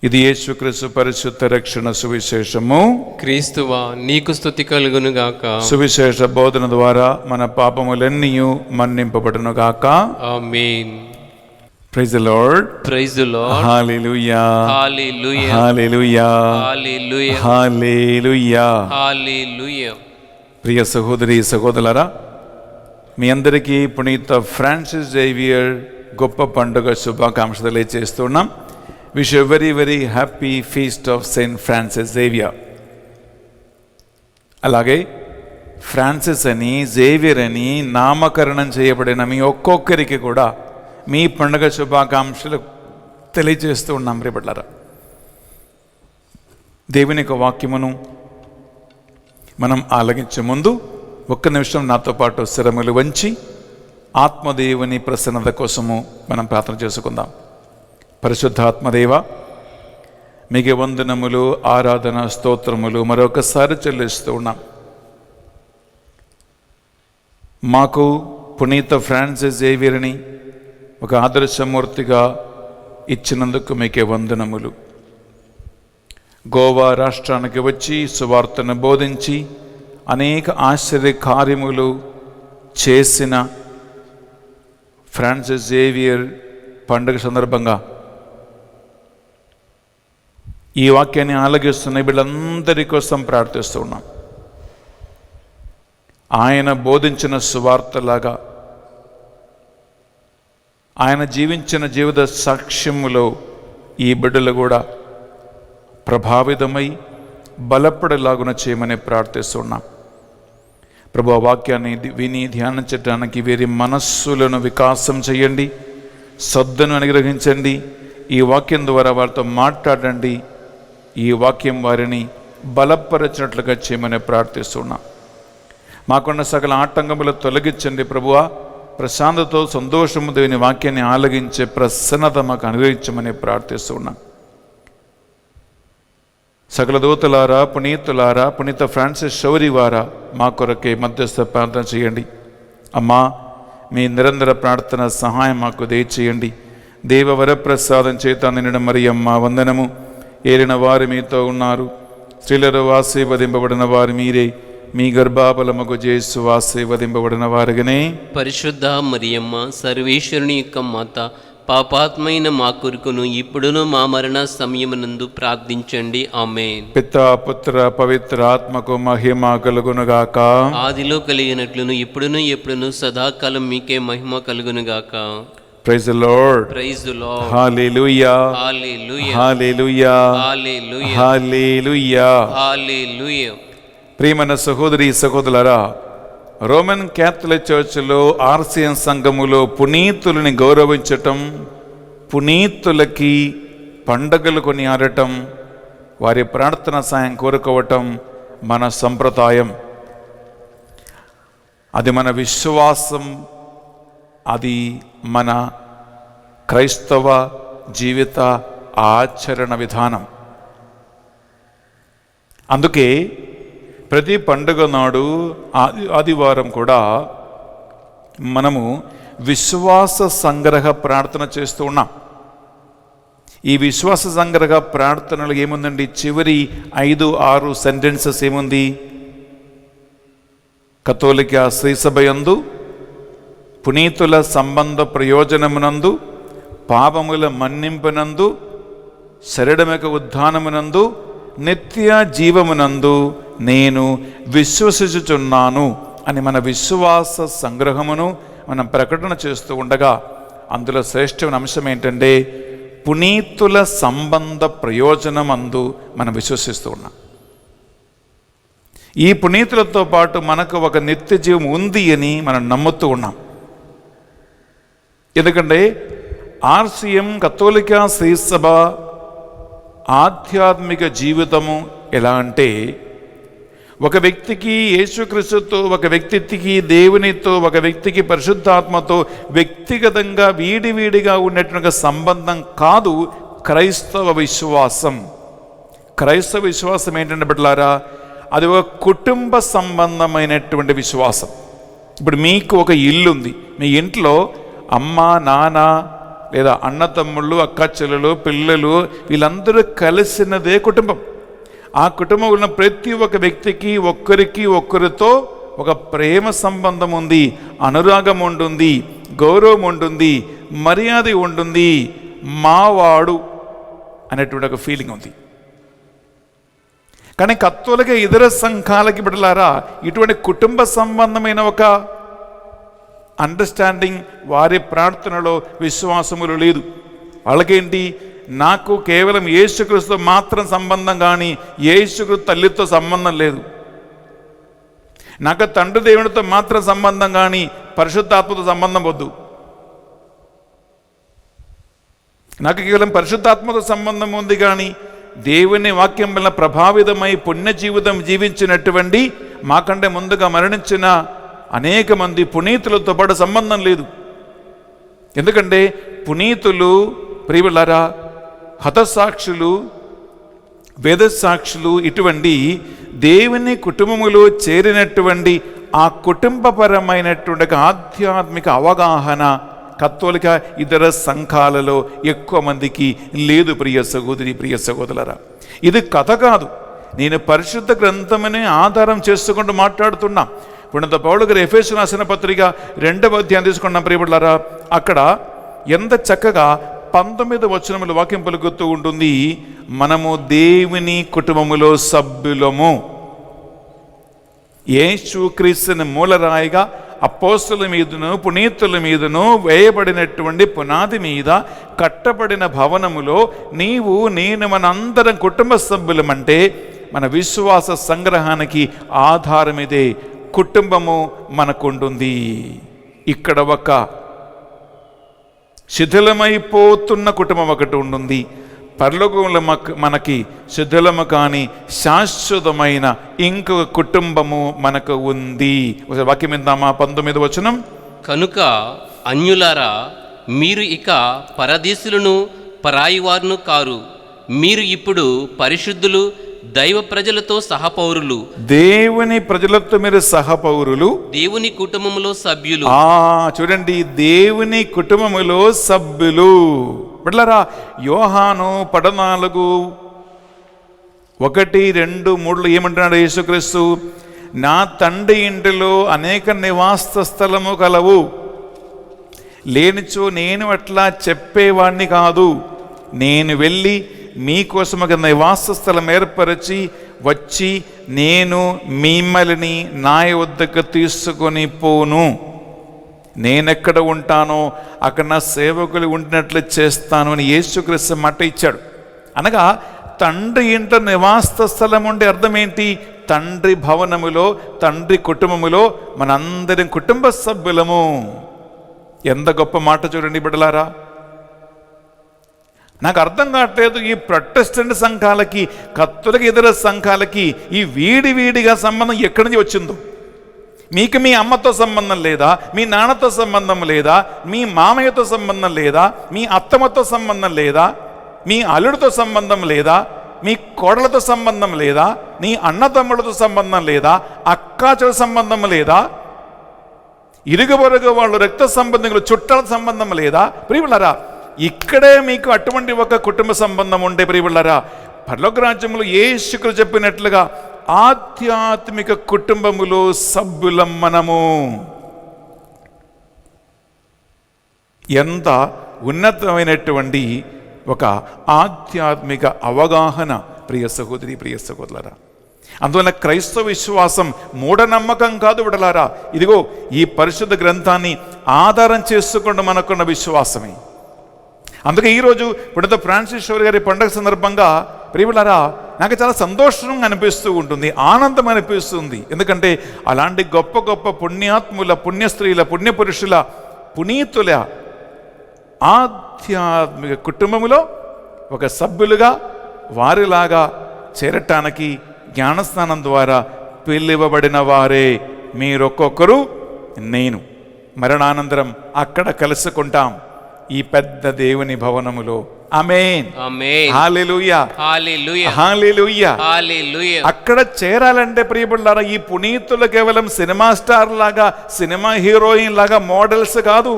ఇది యేసుక్రీస్తు పరిశుద్ధ రక్షణ సువిశేషము. క్రీస్తువా నీకు స్తుతి కలుగునుగాక. సువిశేష బోధన ద్వారా మన పాపములన్నీ మన్నింపబడునుగాక. ఆమేన్. Praise the lord. Praise the lord. హల్లెలూయా. హల్లెలూయా. హల్లెలూయా. హల్లెలూయా. హల్లెలూయా. హల్లెలూయా. ప్రియ సహోదరి సహోదరులారా, మీ అందరికీ పునీత ఫ్రాన్సిస్ జేవియర్ గొప్ప పండుగ శుభాకాంక్షలు తెలియజేస్తున్నాం. Wish a very very happy feast of Saint Francis Xavier. అలాగే ఫ్రాన్సిస్ అని జేవియర్ అని నామకరణం చేయబడిన మీ ఒక్కొక్కరికి కూడా మీ పండుగ శుభాకాంక్షలు తెలియజేస్తూ ఉన్నాం. రేపట్లారా దేవుని యొక్క వాక్యమును మనం ఆలగించే ముందు ఒక్క నిమిషం నాతో పాటు శిరములు వంచి ఆత్మదేవుని ప్రసన్నత కోసము మనం ప్రార్థన చేసుకుందాం. పరిశుద్ధ ఆత్మదేవ, మీకు వందనములు, ఆరాధన, స్తోత్రములు మరొకసారి చెల్లిస్తూ ఉన్నాం. మాకు పునీత ఫ్రాన్సిస్ జేవియర్ని ఒక ఆదర్శమూర్తిగా ఇచ్చినందుకు మీకే వందనములు. గోవా రాష్ట్రానికి వచ్చి సువార్తను బోధించి అనేక ఆశ్చర్య కార్యములు చేసిన ఫ్రాన్సిస్ జేవియర్ పండుగ సందర్భంగా ఈ వాక్యాన్ని ఆలగిస్తున్న వీళ్ళందరి కోసం ప్రార్థిస్తూ ఉన్నాం. ఆయన బోధించిన సువార్తలాగా ఆయన జీవించిన జీవిత సాక్ష్యములో ఈ బిడ్డలు కూడా ప్రభావితమై బలపడేలాగున చేయమని ప్రార్థిస్తున్నాం. ప్రభు, ఆ వాక్యాన్ని విని ధ్యానించడానికి వీరి మనస్సులను వికాసం చేయండి, శ్రద్ధను అనుగ్రహించండి. ఈ వాక్యం ద్వారా వారితో మాట్లాడండి. ఈ వాక్యం వారిని బలపరచినట్లుగా చేయమని ప్రార్థిస్తున్నాం. మాకున్న సకల ఆటంకములు తొలగించండి ప్రభువా. ప్రశాంతతో సంతోషము దేవుని వాక్యాన్ని ఆలగించే ప్రసన్నత మాకు అనుగ్రహించమని ప్రార్థిస్తున్నాం. సకల దూతలారా, పునీతులారా, పునీత ఫ్రాన్సిస్ శౌరి వారా మా కొరకే మధ్యస్థ ప్రార్థన చేయండి. అమ్మా, మీ నిరంతర ప్రార్థన సహాయం మాకు దయచేయండి. దేవ వరప్రసాదం చేత నిండిన మరియమ్మ వందనము. ఏలిన వారు మీతో ఉన్నారు, స్త్రీలలో ఆశీర్వదింపబడిన వారు మీరే. మీ గర్భాఫలముకు యేసు ఆశీర్వదింపబడిన వారుగానే. పరిశుద్ధ మరియమ్మ సర్వేశ్వరుని యొక్క మాత, పాపాత్మైన మా కొరకును ఇప్పుడును మా మరణ సమయమునందు ప్రార్థించండి. ఆమేన్. పితా పుత్ర పవిత్ర ఆత్మకు మహిమ కలుగునుగాక. ఆదిలో కలిగినట్లును ఇప్పుడును ఎప్పుడును సదాకాలం మీకే మహిమ కలుగునుగాక. Praise the lord. Praise the lord. హల్లెలూయా. హల్లెలూయా. హల్లెలూయా. హల్లెలూయా. హల్లెలూయా. హల్లెలూయా. ప్రియమైన సహోదరి సహోదరులారా, రోమన్ క్యాథలిక్ చర్చిలో ఆర్సిఎన్ సంఘములో పునీతులని గౌరవించటం, పునీతులకి పండగలు కొని ఆడటం, వారి ప్రార్థన సాయం కోరుకోవటం మన సంప్రదాయం. అది మన విశ్వాసం, అది మన క్రైస్తవ జీవిత ఆచరణ విధానం. అందుకే ప్రతి పండుగ నాడు ఆదివారం కూడా మనము విశ్వాస సంగ్రహ ప్రార్థన చేస్తూ ఉన్నాం. ఈ విశ్వాస సంగ్రహ ప్రార్థనలు ఏముందండి? చివరి 5-6 సెంటెన్సెస్ ఏముంది? కథోలిక శ్రీసభయందు పునీతుల సంబంధ ప్రయోజనమునందు, పాపముల మన్నింపునందు, శరీరముక ఉద్ధానమునందు, నిత్య జీవమునందు నేను విశ్వసించుచున్నాను అని మన విశ్వాస సంగ్రహమును మనం ప్రకటన చేస్తూ ఉండగా అందులో శ్రేష్టమైన అంశం ఏంటంటే పునీతుల సంబంధ ప్రయోజనం అందు మనం విశ్వసిస్తూ ఉన్నాం. ఈ పునీతులతో పాటు మనకు ఒక నిత్య జీవం ఉంది అని మనం నమ్ముతూ ఉన్నాం. ఎందుకంటే ఆర్సిఎం కథోలిక శ్రీసభ ఆధ్యాత్మిక జీవితము ఎలా అంటే ఒక వ్యక్తికి యేసుక్రీస్తుతో, ఒక వ్యక్తికి దేవునితో, ఒక వ్యక్తికి పరిశుద్ధాత్మతో వ్యక్తిగతంగా వీడిగా ఉన్నటువంటి సంబంధం కాదు క్రైస్తవ విశ్వాసం. క్రైస్తవ విశ్వాసం ఏంటంటే బిడ్డలారా, అది ఒక కుటుంబ సంబంధమైనటువంటి విశ్వాసం. ఇప్పుడు మీకు ఒక ఇల్లు ఉంది. మీ ఇంట్లో అమ్మ, నాన్న, లేదా అన్న తమ్ముళ్ళు, అక్క చెల్లెలు, పిల్లలు వీళ్ళందరూ కలిసినదే కుటుంబం. ఆ కుటుంబంలో ఉన్న ప్రతి ఒక్క వ్యక్తికి ఒక్కరితో ఒక ప్రేమ సంబంధం ఉంది, అనురాగం ఉంటుంది, గౌరవం ఉంటుంది, మర్యాద ఉంటుంది, మావాడు అనేటువంటి ఒక ఫీలింగ్ ఉంది. కానీ కథోలిక ఇతర సంఘాలకి బిడ్డలారా ఇటువంటి కుటుంబ సంబంధమైన ఒక అండర్స్టాండింగ్ వారి ప్రార్థనలో, విశ్వాసములు లేదు. వాళ్ళకేంటి? నాకు కేవలం యేసుక్రీస్తుతో మాత్రం సంబంధం, కానీ యేసుక్రీస్తు తల్లితో సంబంధం లేదు. నాకు తండ్రి దేవునితో మాత్రం సంబంధం, కానీ పరిశుద్ధాత్మతో సంబంధం వద్దు. నాకు కేవలం పరిశుద్ధాత్మతో సంబంధం ఉంది, కానీ దేవుని వాక్యం వల్ల ప్రభావితమై పుణ్య జీవితం జీవించినటువంటి మాకంటే ముందుగా మరణించిన అనేక మంది పునీతులతో పాటు సంబంధం లేదు. ఎందుకంటే పునీతులు ప్రియులారా, హతసాక్షులు, వేదసాక్షులు ఇటువంటి దేవుని కుటుంబములో చేరినటువంటి ఆ కుటుంబపరమైనటువంటి ఆధ్యాత్మిక అవగాహన కథోలిక ఇతర సంఘాలలో ఎక్కువ మందికి లేదు. ప్రియ సహోదరి, ప్రియ సహోదరులారా, ఇది కథ కాదు. నేను పరిశుద్ధ గ్రంథమని ఆధారం చేసుకుంటూ మాట్లాడుతున్నా. పునీత పౌలు గారు ఎఫెసు రాసిన పత్రిక 2వ అధ్యాయం తీసుకున్నాం ప్రియబిడ్డలారా. అక్కడ ఎంత చక్కగా 19వ వచనములు వాక్యం పలుకుతూ ఉంటుంది, మనము దేవుని కుటుంబములో సభ్యులము. యేసుక్రీస్తుని మూలరాయిగా అపోస్తలుల మీదను పునీతుల మీదను వేయబడినటువంటి పునాది మీద కట్టబడిన భవనములో నీవు నేను మనందరం కుటుంబ సభ్యులమంటే మన విశ్వాస సంగ్రహానికి ఆధారం ఇదే. కుటుంబము మనకుంటుంది. ఇక్కడ ఒక శిథిలమైపోతున్న కుటుంబం ఒకటి ఉంటుంది. పరలోకంలో మనకి శిథిలము కాని శాశ్వతమైన ఇంకొక కుటుంబము మనకు ఉంది. ఒకసారి వాక్యం విందామా? 19వ వచనం. కనుక అన్యులారా, మీరు ఇక పరదేశులను పరాయివారును కారు. మీరు ఇప్పుడు పరిశుద్ధులు, దైవ ప్రజలతో సహపౌరులు. దేవుని ప్రజలతో మీరు సహపౌరులు, దేవుని కుటుంబములో సభ్యులు. చూడండి, దేవుని కుటుంబములో సభ్యులు. బిడ్డలారా, యోహాను 14:1-2-3 ఏమంటున్నాడు యేసుక్రీస్తు? నా తండ్రి ఇంటిలో అనేక నివాస స్థలము కలవు, లేనిచో నేను అట్లా చెప్పేవాణ్ణి కాదు. నేను వెళ్ళి మీకోసం ఒక నివాస స్థలం ఏర్పరిచి వచ్చి నేను మిమ్మల్ని నా వద్దకు తీసుకొని పోను. నేనెక్కడ ఉంటానో అక్కడ నా సేవకులు ఉండినట్లు చేస్తాను అని యేసుక్రీస్తు మాట ఇచ్చాడు. అనగా తండ్రి ఇంట నివాస స్థలం ఉండే అర్థం ఏంటి? తండ్రి భవనములో, తండ్రి కుటుంబములో మనందరం కుటుంబ సభ్యులము. ఎంత గొప్ప మాట చూడండి బిడ్డలారా. నాకు అర్థం కావట్లేదు, ఈ ప్రొటెస్టెంట్ సంఘాలకి, కత్తులకి, ఇతర సంఘాలకి ఈ వీడిగా సంబంధం ఎక్కడి నుంచి వచ్చిందో. మీకు మీ అమ్మతో సంబంధం లేదా? మీ నాన్నతో సంబంధం లేదా? మీ మామయ్యతో సంబంధం లేదా? మీ అత్తమ్మతో సంబంధం లేదా? మీ అల్లుడితో సంబంధం లేదా? మీ కోడలతో సంబంధం లేదా? నీ అన్నతమ్ముడితో సంబంధం లేదా? అక్కాచెల సంబంధం లేదా? ఇరుగు పొరుగు వాళ్ళు, రక్త సంబంధికులు, చుట్టాల సంబంధం లేదా ప్రియులారా? ఇక్కడే మీకు అటువంటి ఒక కుటుంబ సంబంధం ఉండే ప్రియులారా, పరలోక రాజ్యములో యేసుక్రీస్తు చెప్పినట్లుగా ఆధ్యాత్మిక కుటుంబములో సభ్యులం మనము. ఎంత ఉన్నతమైనటువంటి ఒక ఆధ్యాత్మిక అవగాహన ప్రియ సహోదరి, ప్రియ సహోదరులారా. అందువల్ల క్రైస్తవ విశ్వాసం మూఢనమ్మకం కాదు విడలారా. ఇదిగో ఈ పరిశుద్ధ గ్రంథాన్ని ఆధారం చేసుకున్న మనకున్న విశ్వాసమే. అందుకే ఈరోజు పునీత ఫ్రాన్సిస్ గారి పండుగ సందర్భంగా ప్రియులారా నాకు చాలా సంతోషంగా అనిపిస్తూ ఉంటుంది, ఆనందం అనిపిస్తుంది. ఎందుకంటే అలాంటి గొప్ప గొప్ప పుణ్యాత్ముల, పుణ్యస్త్రీల, పుణ్యపురుషుల, పునీతుల ఆధ్యాత్మిక కుటుంబములో ఒక సభ్యులుగా వారిలాగా చేరటానికి జ్ఞానస్నానం ద్వారా పిలువబడిన వారే మీరొక్కొక్కరు. నేను మరణానంతరం అక్కడ కలుసుకుంటాం ఈ పెద్ద దేవుని భవనములో. ఆమేన్, ఆమేన్, హల్లెలూయా, హల్లెలూయా, హల్లెలూయా. హల్లెలూయా. అక్కడ చేరాలంటే ప్రియబులారా, ఈ పునీతులు కేవలం సినిమా స్టార్ లాగా, సినిమా హీరోయిన్ లాగా మోడల్స్ కాదు.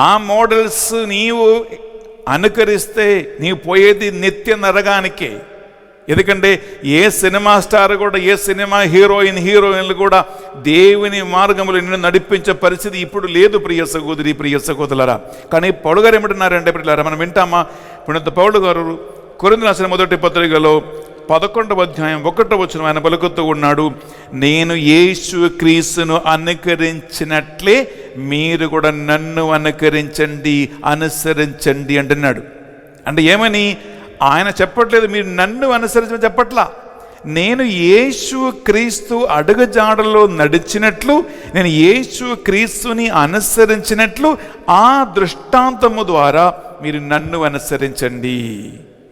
ఆ మోడల్స్ నీవు అనుకరిస్తే నీవు పోయేది నిత్య నరకానికే. ఎందుకంటే ఏ సినిమా స్టార్ కూడా, ఏ సినిమా హీరోయిన్లు కూడా దేవుని మార్గములు నిన్ను నడిపించే పరిస్థితి ఇప్పుడు లేదు ప్రియ సహోదరి, ప్రియ సహోదరులారా. కానీ పౌలు గారు ఏమంటున్నారంటే ప్రియులారా, మనం వింటామా? పునీత పౌలు గారు కొరింథీయులకు రాసిన మొదటి పత్రికలో 11వ అధ్యాయం 1వ వచనం ఆయన పలుకుతూ ఉన్నాడు, నేను యేసు క్రీస్తును అనుకరించినట్లే మీరు కూడా నన్ను అనుకరించండి, అనుసరించండి అంటున్నాడు. అంటే ఏమని ఆయన చెప్పట్లేదు మీరు నన్ను అనుసరించమని చెప్పట్లా. నేను యేసు క్రీస్తు అడుగుజాడలో నడిచినట్లు, నేను యేసు క్రీస్తుని అనుసరించినట్లు ఆ దృష్టాంతము ద్వారా మీరు నన్ను అనుసరించండి.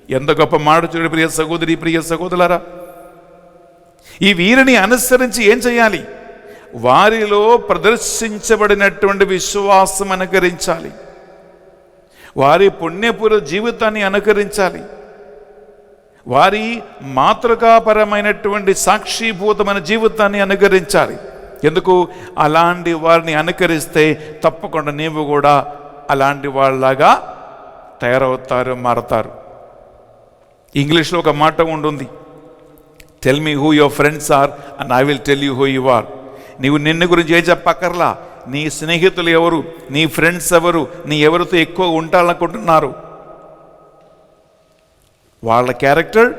ఎంత గొప్ప మాట చూడండి ప్రియ సహోదరి, ప్రియ సహోదరులారా. ఈ వీరిని అనుసరించి ఏం చేయాలి? వారిలో ప్రదర్శించబడినటువంటి విశ్వాసం అనుకరించాలి, వారి పుణ్యపుర జీవితాన్ని అనుకరించాలి, వారి మాతృకాపరమైనటువంటి సాక్షిభూతమైన జీవితాన్ని అనుకరించాలి. ఎందుకు? అలాంటి వారిని అనుకరిస్తే తప్పకుండా నీవు కూడా అలాంటి వాళ్ళలాగా తయారవుతారు, మారతారు. ఇంగ్లీష్లో ఒక మాట ఉంటుంది, tell me who your friends are and I will tell you who you are. నీవు నిన్ను గురించి ఏం చెప్పక్కర్లా, నీ స్నేహితులు ఎవరు, నీ ఫ్రెండ్స్ ఎవరు, నీ ఎవరితో ఎక్కువ ఉంటాలనుకుంటున్నారు, వాళ్ళ క్యారెక్టర్,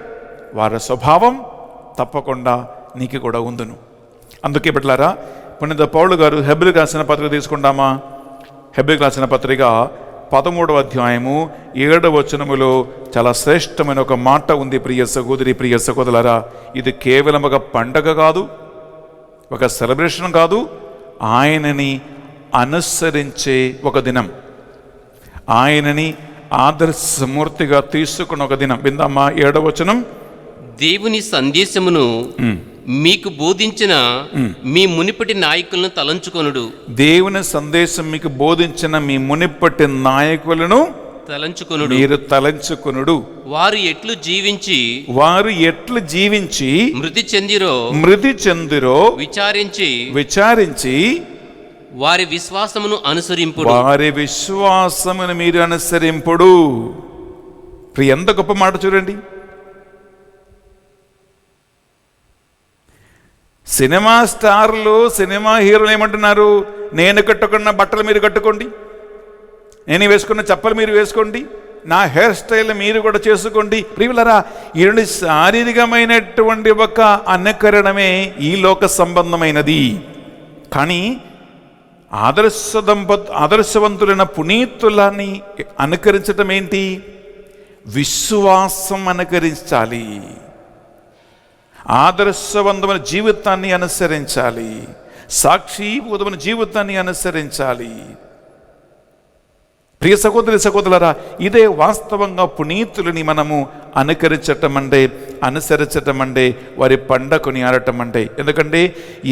వాళ్ళ స్వభావం తప్పకుండా నీకు కూడా ఉందును. అందుకే బిడ్డలారా, పునీత పౌలు గారు హెబ్రీయులకు రాసిన పత్రిక తీసుకుంటామా? హెబ్రీయులకు రాసిన పత్రిక 13వ అధ్యాయము 7వ వచనములో చాలా శ్రేష్టమైన ఒక మాట ఉంది ప్రియ సహోదరి, ప్రియ సహోదరులారా. ఇది కేవలం ఒక పండగ కాదు, ఒక సెలబ్రేషన్ కాదు, ఆయనని అనుసరించే ఒక దినం, ఆయనని ఆదర్శమూర్తిగా తీసుకున్న ఒక దినం. విందామా 7వ వచనం? దేవుని సందేశమును మీకు బోధించిన మీ మునిపటి నాయకులను తలంచుకొనుడు. దేవుని సందేశం మీకు బోధించిన మీ మునిపటి నాయకులను తలంచుకొనుడు, మీరు తలంచుకొనుడు. వారు ఎట్లు జీవించి మృతి చెందిరో విచారించి వారి విశ్వాసమును అనుసరింపుడు. వారి విశ్వాసమును మీరు అనుసరింపుడు. ఎంత గొప్ప మాట చూడండి. సినిమా స్టార్లు, సినిమా హీరోలు ఏమంటున్నారు? నేను కట్టుకున్న బట్టలు మీరు కట్టుకోండి, నేను వేసుకున్న చెప్పలు మీరు వేసుకోండి, నా హెయిర్ స్టైల్ మీరు కూడా చేసుకోండి. ప్రియులరా, ఈ రెండు శారీరకమైనటువంటి ఒక అనుకరణమే ఈ లోక సంబంధమైనది. కానీ ఆదర్శవంతులైన పునీతులని అనుకరించటం ఏంటి? విశ్వాసం అనుకరించాలి, ఆదర్శవంతమైన జీవితాన్ని అనుసరించాలి, సాక్షిభూతమైన జీవితాన్ని అనుసరించాలి. ప్రియ సహోదరి సహోదరులారా, ఇదే వాస్తవంగా పునీతులని మనము అనుసరించటం అంటే వారి పండగని ఆడటం అంటే. ఎందుకంటే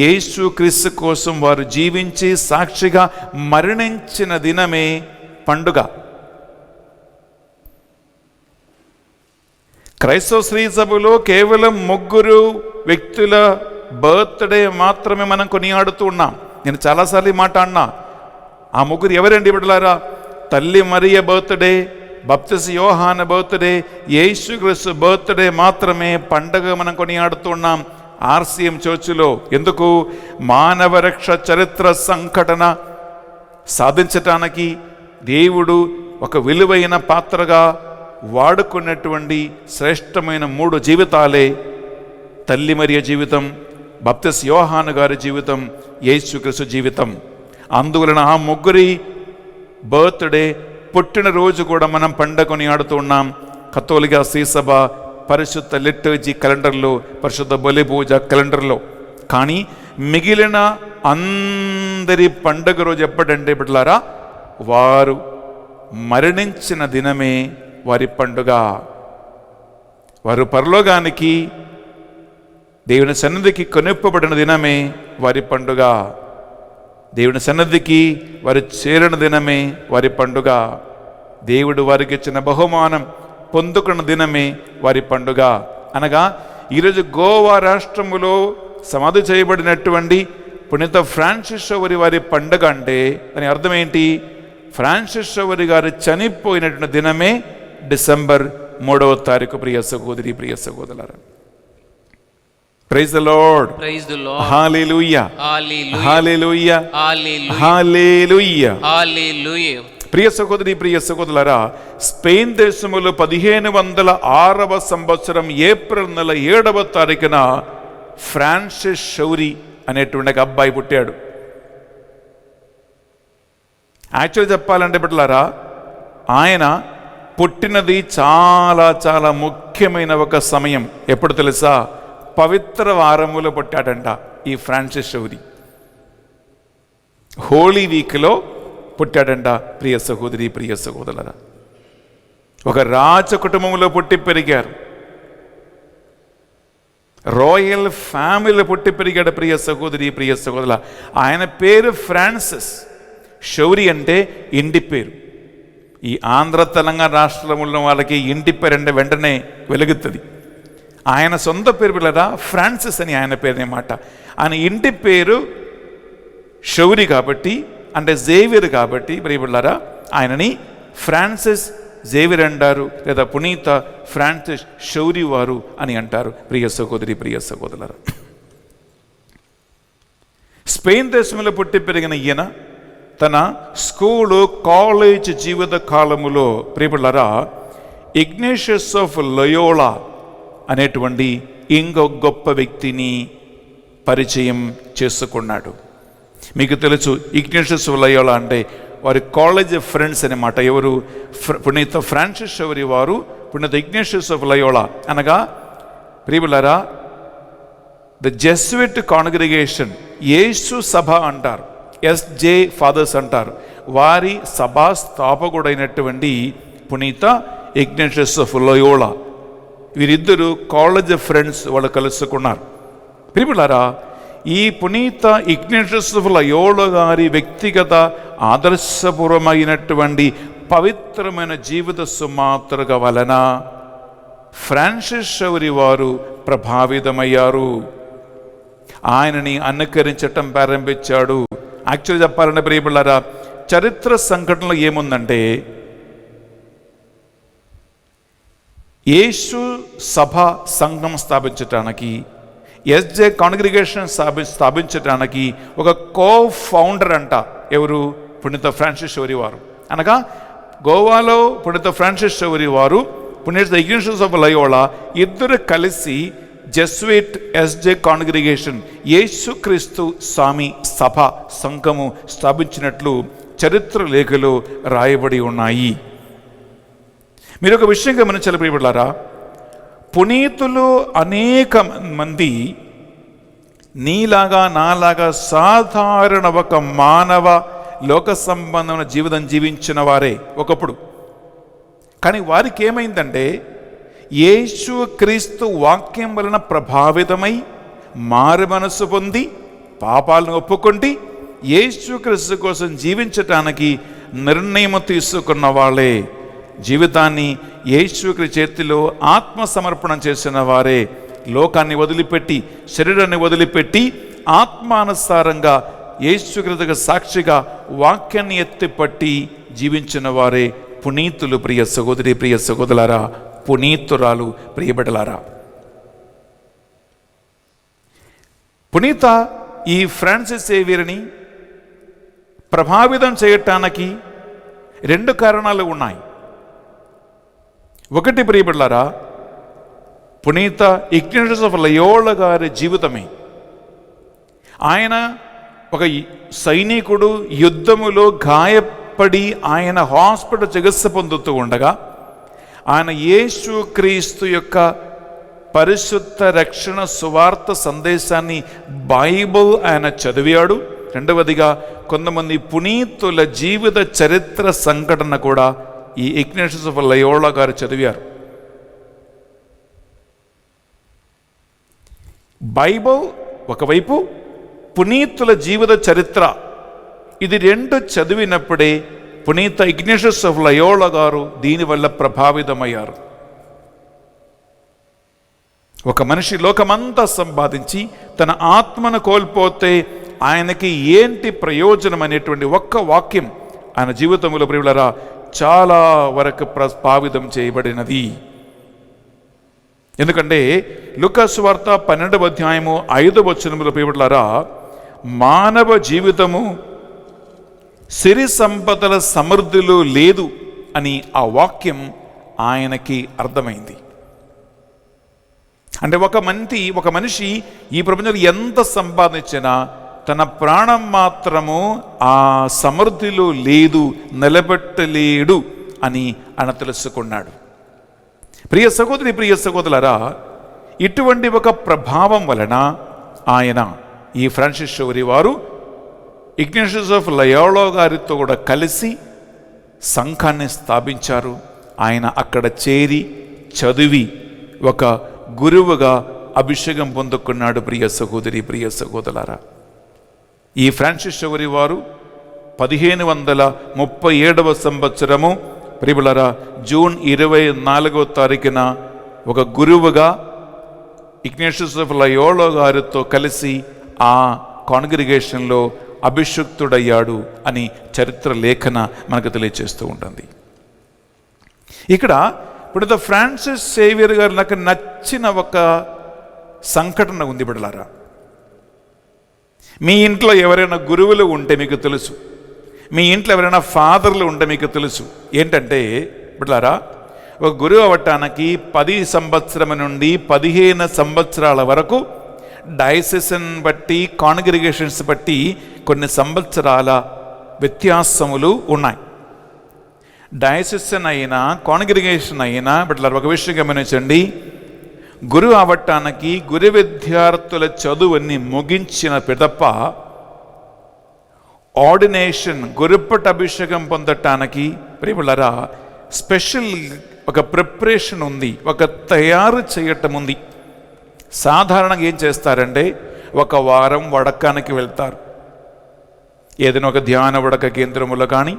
యేసు క్రీస్తు కోసం వారు జీవించి సాక్షిగా మరణించిన దినమే పండుగ. క్రైస్తవ శ్రీ సభలో కేవలం 3 వ్యక్తుల బర్త్డే మాత్రమే మనం కొనియాడుతూ ఉన్నాం. నేను చాలాసార్లు ఈ మాట అన్నా. ఆ ముగ్గురు ఎవరండి బిడ్డలారా? తల్లి మరియ బర్త్డే, బాప్తిస్మ యోహాను బర్త్డే, యేసుక్రీస్తు బర్త్డే మాత్రమే పండగ మనం కొనియాడుతున్నాం ఆర్సీఎం చర్చిలో. ఎందుకు? మానవ రక్ష చరిత్ర సంఘటన సాధించటానికి దేవుడు ఒక విలువైన పాత్రగా వాడుకున్నటువంటి శ్రేష్టమైన 3 జీవితాలే తల్లి మరియ జీవితం, బాప్తిస్మ యోహాను గారి జీవితం, యేసుక్రీస్తు జీవితం. అందువలన ఆ ముగ్గురి బర్త్డే పుట్టినరోజు కూడా మనం పండగని ఆడుతూ ఉన్నాం. కథోలిక శ్రీసభ పరిశుద్ధ లిటర్జీ క్యాలెండర్లో, పరిశుద్ధ బలి పూజ క్యాలెండర్లో. కానీ మిగిలిన అందరి పండగ రోజు ఎప్పుడంటే బిడ్డలారా, వారు మరణించిన దినమే వారి పండుగ. వారు పరలోకానికి దేవుని సన్నిధికి కొనిప్పబడిన దినమే వారి పండుగ. దేవుని సన్నిధికి వారు చేరిన దినమే వారి పండుగ. దేవుడు వారికి ఇచ్చిన బహుమానం పొందుకున్న దినమే వారి పండుగ. అనగా ఈరోజు గోవా రాష్ట్రములో సమాధి చేయబడినటువంటి పునీత ఫ్రాన్సిస్ షవరి వారి పండుగ అంటే దాని అర్థం ఏంటి? ఫ్రాన్సిస్ షవరి గారు చనిపోయినటువంటి దినమే డిసెంబర్ 3వ తారీఖు. ప్రియ సహోదరి, ప్రియ సహోదరులారా, praise the lord, praise the lord, హల్లెలూయా, హల్లెలూయా, హల్లెలూయా, హల్లెలూయా, హల్లెలూయా, హల్లెలూయా. ప్రియ సహోదరి, ప్రియ సహోదరులారా, స్పెయిన్ దేశములో 1506వ సంవత్సరం ఏప్రిల్ నెల 7వ తారీఖున ఫ్రాన్సిస్ షౌరీ అనేటువంటి ఒక అబ్బాయి పుట్టాడు. యాక్చువల్ చెప్పాలంటే బిడ్డలారా, ఆయన పుట్టినది చాలా చాలా ముఖ్యమైన ఒక సమయం. ఎప్పుడు తెలుసా? పవిత్ర వారములో పుట్టాడంట ఈ ఫ్రాన్సిస్ షౌరీ. హోలీ వీక్లో పుట్టాడంట. ప్రియ సహోదరి, ప్రియ సహోదరులారా, ఒక రాజ కుటుంబంలో పుట్టి పెరిగారు. రాయల్ ఫ్యామిలీలో పుట్టి పెరిగాడు. ప్రియ సహోదరి, ప్రియ సహోదరుల, ఆయన పేరు ఫ్రాన్సిస్. షౌరీ అంటే ఇంటి పేరు. ఈ ఆంధ్ర తెలంగాణ రాష్ట్రంలో వాళ్ళకి ఇంటి పేరు అంటే వెంటనే వెలుగుతుంది. ఆయన సొంత పేరు పిల్లరా ఫ్రాన్సిస్ అని ఆయన పేరు అన్నమాట. ఆయన ఇంటి పేరు షౌరీ కాబట్టి, అంటే జేవియర్ కాబట్టి ప్రియబిళ్ళారా, ఆయనని ఫ్రాన్సిస్ జేవియర్ అంటారు, లేదా పునీత ఫ్రాన్సిస్ షౌరీ వారు అని అంటారు. ప్రియ సహోదరి, ప్రియ సహోదరులారా, స్పెయిన్ దేశంలో పుట్టి పెరిగిన ఈయన తన స్కూలు కాలేజ్ జీవిత కాలములో ప్రియబిళ్ళారా ఇగ్నేషియస్ ఆఫ్ లయోలా అనేటువంటి ఇంకొక గొప్ప వ్యక్తిని పరిచయం చేసుకున్నాడు. మీకు తెలుసు, ఇగ్నేషియస్ ఆఫ్ లయోలా అంటే వారి కాలేజ్ ఫ్రెండ్స్ అన్నమాట. ఎవరు? పునీత ఫ్రాన్సిస్ షౌరీ వారు, పునీత ఇగ్నేషియస్ ఆఫ్ లయోలా. అనగా ప్రియబిళ్ళారా, ద జెస్విట్ కాంగ్రిగేషన్, యేసు సభ అంటారు, ఎస్జే ఫాదర్స్ అంటారు. వారి సభా స్థాపకుడైనటువంటి పునీత ఇగ్నేషియస్ ఆఫ్ లయోలా, వీరిద్దరూ కాలేజ్ ఫ్రెండ్స్, వాళ్ళు కలుసుకున్నారు. ప్రియబిళ్ళారా, ఈ పునీత ఇగ్నేషియస్ ఆఫ్ లయోలా గారి వ్యక్తిగత ఆదర్శపూర్వమైనటువంటి పవిత్రమైన జీవిత సుమాత్రగ వలన ఫ్రాన్సిస్ షౌరీ వారు ప్రభావితమయ్యారు. ఆయనని అనుకరించటం ప్రారంభించాడు. యాక్చువల్గా చెప్పాలంటే ప్రియబిళ్ళారా, చరిత్ర సంఘటనలో ఏముందంటే, యేసు సభ సంఘం స్థాపించటానికి, ఎస్జే కాంగ్రిగేషన్ స్థాపించటానికి ఒక కో ఫౌండర్ అంట. ఎవరు? పునీత ఫ్రాన్సిస్ షౌరీ వారు. అనగా గోవాలో పునీత ఫ్రాన్సిస్ షౌరీ వారు, పునీత ఇగ్నేషియస్ ఆఫ్ లయోలా ఇద్దరు కలిసి జెస్విట్ ఎస్జే కాంగ్రిగేషన్, యేసుక్రీస్తు స్వామి సభ సంఘము స్థాపించినట్లు చరిత్ర లేఖలు రాయబడి ఉన్నాయి. మీరు ఒక విషయం గమనించాలి ప్రియబిళ్ళారా, పునీతులు అనేక మంది నీలాగా నాలాగా సాధారణ ఒక మానవ లోక సంబంధమైన జీవితం జీవించిన వారే ఒకప్పుడు. కానీ వారికి ఏమైందంటే, యేసు క్రీస్తు వాక్యం వలన ప్రభావితమై మారు మనసు పొంది పాపాలను ఒప్పుకొండి యేసు క్రీస్తు కోసం జీవించటానికి నిర్ణయం తీసుకున్న వాళ్ళే, జీవితాన్ని యేసు చేతిలో ఆత్మ సమర్పణం చేసిన వారే లోకాన్ని వదిలిపెట్టి, శరీరాన్ని వదిలిపెట్టి ఆత్మానుసారంగా యేసుక్రీస్తుకు సాక్షిగా వాక్యాన్ని ఎత్తిపట్టి జీవించిన వారే పునీతులు. ప్రియ సహోదరి, ప్రియ సహోదరులారా, పునీతురాలు, ప్రియబిడ్డలారా, పునీత ఈ ఫ్రాన్సిస్ సేవియర్ని ప్రభావితం చేయటానికి 2 కారణాలు ఉన్నాయి. ఒకటి, ప్రియబిడ్డలారా, పునీత ఇగ్నేషియస్ ఆఫ్ లయోలా గారి జీవితమే. ఆయన ఒక సైనికుడు, యుద్ధములో గాయపడి ఆయన హాస్పిటల్ చికిత్స పొందుతూ ఉండగా ఆయన యేసుక్రీస్తు యొక్క పరిశుద్ధ రక్షణ సువార్త సందేశాన్ని, బైబిల్ ఆయన చదివాడు. రెండవదిగా కొంతమంది పునీతుల జీవిత చరిత్ర సంఘటన కూడా ఈ ఇగ్నేషియస్ ఆఫ్ లయోలా గారు చదివారు. బైబిల్ ఒకవైపు, పునీతుల జీవిత చరిత్ర, ఇది 2 చదివినప్పుడే పునీత ఇగ్నేషియస్ ఆఫ్ లయోలా గారు దీనివల్ల ప్రభావితమయ్యారు. ఒక మనిషి లోకమంతా సంపాదించి తన ఆత్మను కోల్పోతే ఆయనకి ఏంటి ప్రయోజనం అనేటువంటి ఒక్క వాక్యం ఆయన జీవితంలో ప్రియులారా చాలా వరకు ప్రభావితం చేయబడినది. ఎందుకంటే లూకా సువార్త 12వ అధ్యాయము 5వ వచనములో ప్రియులారా, మానవ జీవితము సిరి సంపదల సమృద్ధిలో లేదు అని ఆ వాక్యం ఆయనకి అర్థమైంది. అంటే ఒక మనిషి ఈ ప్రపంచంలో ఎంత సంపాదించినా తన ప్రాణం మాత్రము ఆ సమృద్ధిలో లేదు, నిలబెట్టలేడు అని ఆయన తెలుసుకున్నాడు. ప్రియ సహోదరి, ప్రియ సహోదరులారా, ఇటువంటి ఒక ప్రభావం వలన ఆయన ఈ ఫ్రాన్సిస్ సేవియర్ వారు ఇగ్నేషియస్ ఆఫ్ లయోలా గారితో కూడా కలిసి సంఘాన్ని స్థాపించారు. ఆయన అక్కడ చేరి చదివి ఒక గురువుగా అభిషేకం పొందుకున్నాడు. ప్రియ సహోదరి, ప్రియ సహోదరులారా, ఈ ఫ్రాన్సిస్ సేవియర్ వారు 1537వ సంవత్సరము ప్రియులారా జూన్ 24వ తారీఖున ఒక గురువుగా ఇగ్నేషియస్ ఆఫ్ లయోలా గారితో కలిసి ఆ కాంగ్రిగేషన్లో అభిషిక్తుడయ్యాడు అని చరిత్ర లేఖన మనకు తెలియజేస్తూ ఉంటుంది. ఇక్కడ ఇప్పుడు ఫ్రాన్సిస్ సేవియర్ గారు నాకు నచ్చిన ఒక సంఘటన ఉంది. బిడ్డలారా, మీ ఇంట్లో ఎవరైనా గురువులు ఉంటే మీకు తెలుసు, మీ ఇంట్లో ఎవరైనా ఫాదర్లు ఉంటే మీకు తెలుసు. ఏంటంటే బిడ్డలారా, ఒక గురువు అవ్వటానికి 10 సంవత్సరం నుండి 15 సంవత్సరాల వరకు డయసిషన్ బట్టి, కాంగ్రిగేషన్స్ బట్టి కొన్ని సంవత్సరాల వ్యత్యాసములు ఉన్నాయి. డయసిషన్ అయినా కాంగ్రిగేషన్ అయినా బిడ్డలారా, ఒక విషయం గమనించండి, గురువు అవ్వటానికి గురు విద్యార్థుల చదువుని ముగించిన పిదప ఆర్డినేషన్, గురుపట అభిషేకం పొందటానికి ప్రియులారా స్పెషల్ ఒక ప్రిపరేషన్ ఉంది, ఒక తయారు చేయటం ఉంది. సాధారణంగా ఏం చేస్తారంటే 1 వారం వడకానికి వెళ్తారు. ఏదైనా ఒక ధ్యాన వడక కేంద్రములో కానీ,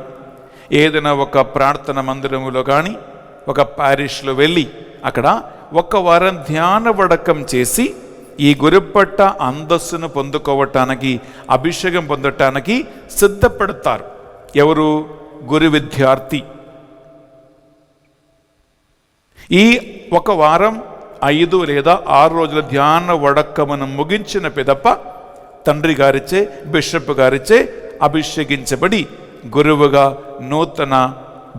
ఏదైనా ఒక ప్రార్థన మందిరములో కానీ, ఒక ప్యారిష్లో వెళ్ళి అక్కడ 1 వారం ధ్యాన వడకం చేసి ఈ గురుపట్ట అంతస్తును పొందుకోవటానికి, అభిషేకం పొందటానికి సిద్ధపడతారు. ఎవరు? గురు విద్యార్థి. ఈ 1 వారం 5 లేదా 6 రోజుల ధ్యాన వడకమును ముగించిన పిదప తండ్రి గారిచే, బిషప్ గారిచే అభిషేకించబడి గురువుగా నూతన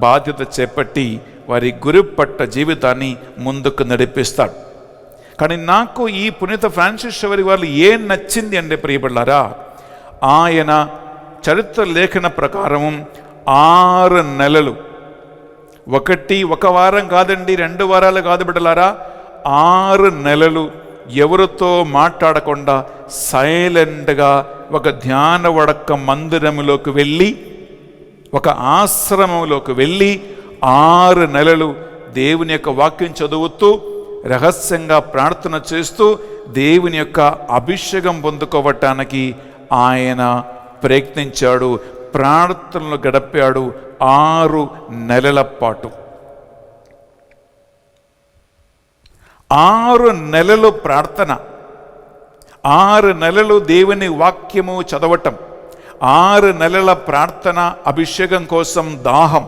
బాధ్యత చేపట్టి వారి గురుపట్ట జీవితాన్ని ముందుకు నడిపిస్తాడు. కానీ నాకు ఈ పునీత ఫ్రాన్సిస్ సేవియర్ వారు ఏం నచ్చింది అంటే ప్రియబిడ్డలారా, ఆయన చరిత్ర లేఖన ప్రకారం 6 నెలలు, 1 వారం కాదండి, 2 వారాలు కాదు బిడ్డలారా, 6 నెలలు ఎవరితో మాట్లాడకుండా సైలెంట్గా ఒక ధ్యాన వడక మందిరంలోకి వెళ్ళి, ఒక ఆశ్రమంలోకి వెళ్ళి 6 నెలలు దేవుని యొక్క వాక్యం చదువుతూ, రహస్యంగా ప్రార్థన చేస్తూ దేవుని యొక్క అభిషేకం పొందుకోవటానికి ఆయన ప్రయత్నించాడు. ప్రార్థనలు గడిపాడు 6 నెలల పాటు. 6 నెలలు ప్రార్థన, 6 నెలలు దేవుని వాక్యము చదవటం, 6 నెలల ప్రార్థన, అభిషేకం కోసం దాహం,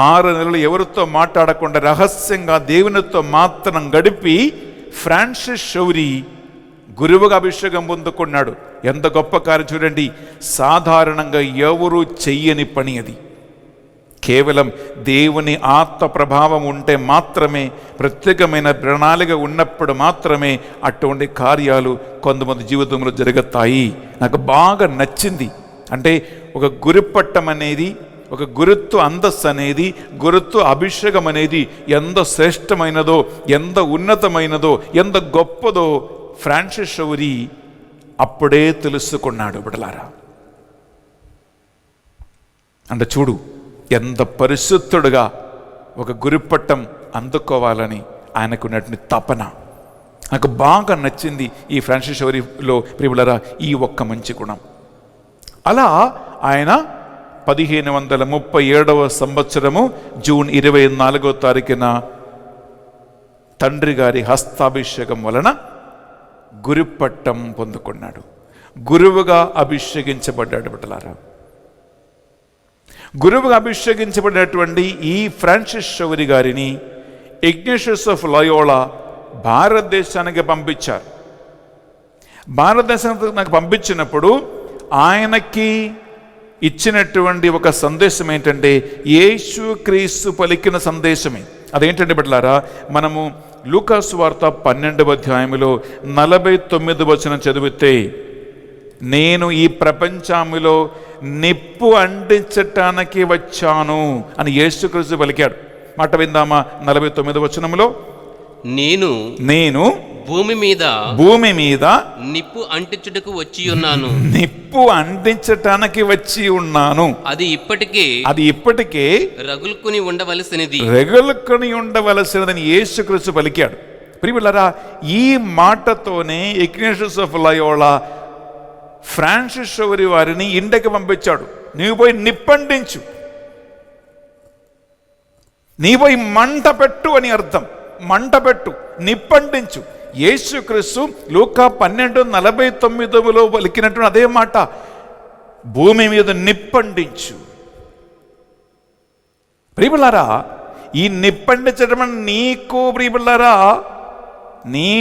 6 నెలలు ఎవరితో మాట్లాడకుండా రహస్యంగా దేవునితో మాత్రం గడిపి ఫ్రాన్సిస్ షౌరీ గురువుగా అభిషేకం పొందుకున్నాడు. ఎంత గొప్ప కార్యం చూడండి. సాధారణంగా ఎవరు చెయ్యని పని అది. కేవలం దేవుని ఆత్మ ప్రభావం ఉంటే మాత్రమే, ప్రత్యేకమైన ప్రణాళిక ఉన్నప్పుడు మాత్రమే అటువంటి కార్యాలు కొంతమంది జీవితంలో జరుగుతాయి. నాకు బాగా నచ్చింది. అంటే ఒక గురుపట్టం అనేది, ఒక గురుత్వ అంతస్తు అనేది, గురుత్వ అభిషేకం అనేది ఎంత శ్రేష్టమైనదో, ఎంత ఉన్నతమైనదో, ఎంత గొప్పదో ఫ్రాన్సిస్ షౌరీ అప్పుడే తెలుసుకున్నాడు. బిడ్డలారా, అంటే చూడు ఎంత పరిశుద్ధుడుగా ఒక గురుపట్టం అందుకోవాలని ఆయనకున్నటువంటి తపన. నాకు బాగా నచ్చింది ఈ ఫ్రాన్సిస్ షౌరీలో ప్రియులారా ఈ ఒక్క మంచి గుణం. అలా ఆయన 1537వ సంవత్సరము జూన్ 24వ తారీఖున తండ్రి గారి హస్తాభిషేకం వలన గురుపట్టం పొందుకున్నాడు. గురువుగా అభిషేకించబడ్డాడు. బిడ్డలారా, గురువుగా అభిషేకించబడినటువంటి ఈ ఫ్రాన్సిస్ షౌరీ గారిని ఇగ్నేషియస్ ఆఫ్ లయోలా భారతదేశానికి పంపించారు. భారతదేశానికి పంపించినప్పుడు ఆయనకి ఇచ్చినటువంటి ఒక సందేశం ఏంటంటే యేసుక్రీస్తు పలికిన సందేశమే. అదేంటంటే బిడ్డలారా, మనము లూకా సువార్త 12వ అధ్యాయములో 49వ వచనం చదివితే, నేను ఈ ప్రపంచములో నిప్పు అంటించటానికి వచ్చాను అని యేసుక్రీస్తు పలికాడు. మాట విందామా? 49వ వచనంలో, నేను భూమి మీద నిప్పు అంటించుటకు వచ్చి ఉన్నాను. నిప్పు అంటించటానికి వచ్చి ఉన్నాను. అది ఇప్పటికే రగులుకొని ఉండవలసినదని యేసుక్రీస్తు పలికాడు. ప్రియులారా, ఈ మాటతోనే Ignatius of Loyola Francis Shourie వారిని ఇండియాకి పంపించాడు. నీవు పోయి నిప్పంటించు, నీ పోయి మంట పెట్టు అని అర్థం. మంట పెట్టు, నిప్పంటించు. యేసుక్రీస్తు లూకా 12:49లో పలికినటువంటి అదే మాట, భూమి మీద నిప్పంటించు. ప్రియులారా, ఈ నిప్పండించడం నీకు ప్రియులారా నీ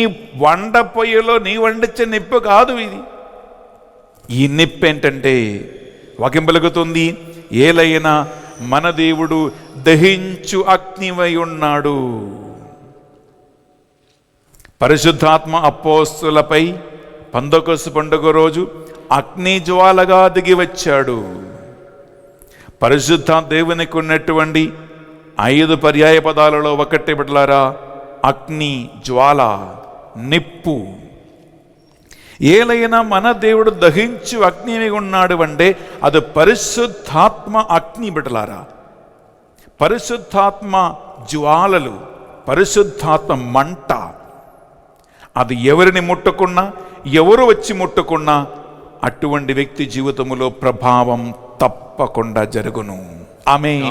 వంట పొయ్యిలో నీ వండించే నిప్పు కాదు ఇది. ఈ నిప్పు ఏంటంటే వాక్యం పలుకుతుంది, ఏలైనా మన దేవుడు దహించు అగ్నివై ఉన్నాడు. పరిశుద్ధాత్మ అపోస్తులపై పందకొస్తు పండుగ రోజు అగ్ని జ్వాలగా దిగి వచ్చాడు. పరిశుద్ధ దేవునికి ఉన్నటువంటి 5 పర్యాయ పదాలలో ఒకటి బిడ్డలారా, అగ్ని, జ్వాల, నిప్పు. ఏలైనా మన దేవుడు దహించు అగ్నిగా ఉన్నాడు అంటే అది పరిశుద్ధాత్మ అగ్ని బిడ్డలారా. పరిశుద్ధాత్మ జ్వాలలు, పరిశుద్ధాత్మ మంట. అది ఎవరిని ముట్టుకున్నా, ఎవరు వచ్చి ముట్టుకున్నా అటువంటి వ్యక్తి జీవితంలో ప్రభావం తప్పకుండా జరుగును. ఆమేన్.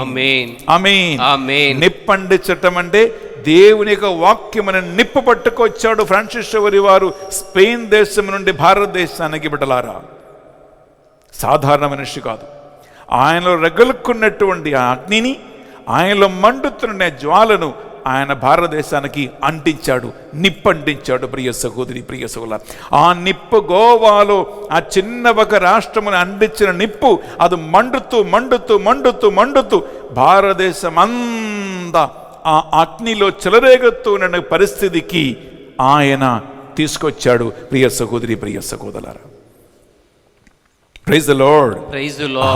నిప్పండించటం అంటే దేవుని యొక్క వాక్యమును నిప్పు పట్టుకొచ్చాడు ఫ్రాన్సిస్ షౌరీ వారు స్పెయిన్ దేశం నుండి భారతదేశానికి. బిడ్డలారా, సాధారణ మనిషి కాదు. ఆయనలో రగులుకున్నటువంటి ఆ అగ్నిని, ఆయనలో మండుతున్న జ్వాలను ఆయన భారతదేశానికి అంటించాడు, నిప్పంటించాడు. ప్రియ సహోదరి, ప్రియ సహోదరులారా, ఆ నిప్పు గోవాలో ఆ చిన్న ఒక రాష్ట్రమును అంటించిన నిప్పు అది మండుతూ మండుతూ మండుతూ మండుతూ భారతదేశం అంతా ఆ అగ్నిలో చెలరేగుతూ ఉన్న పరిస్థితికి ఆయన తీసుకొచ్చాడు. ప్రియ సహోదరి, ప్రియ సహోదరులారా, ప్రైజ్ ది లార్డ్.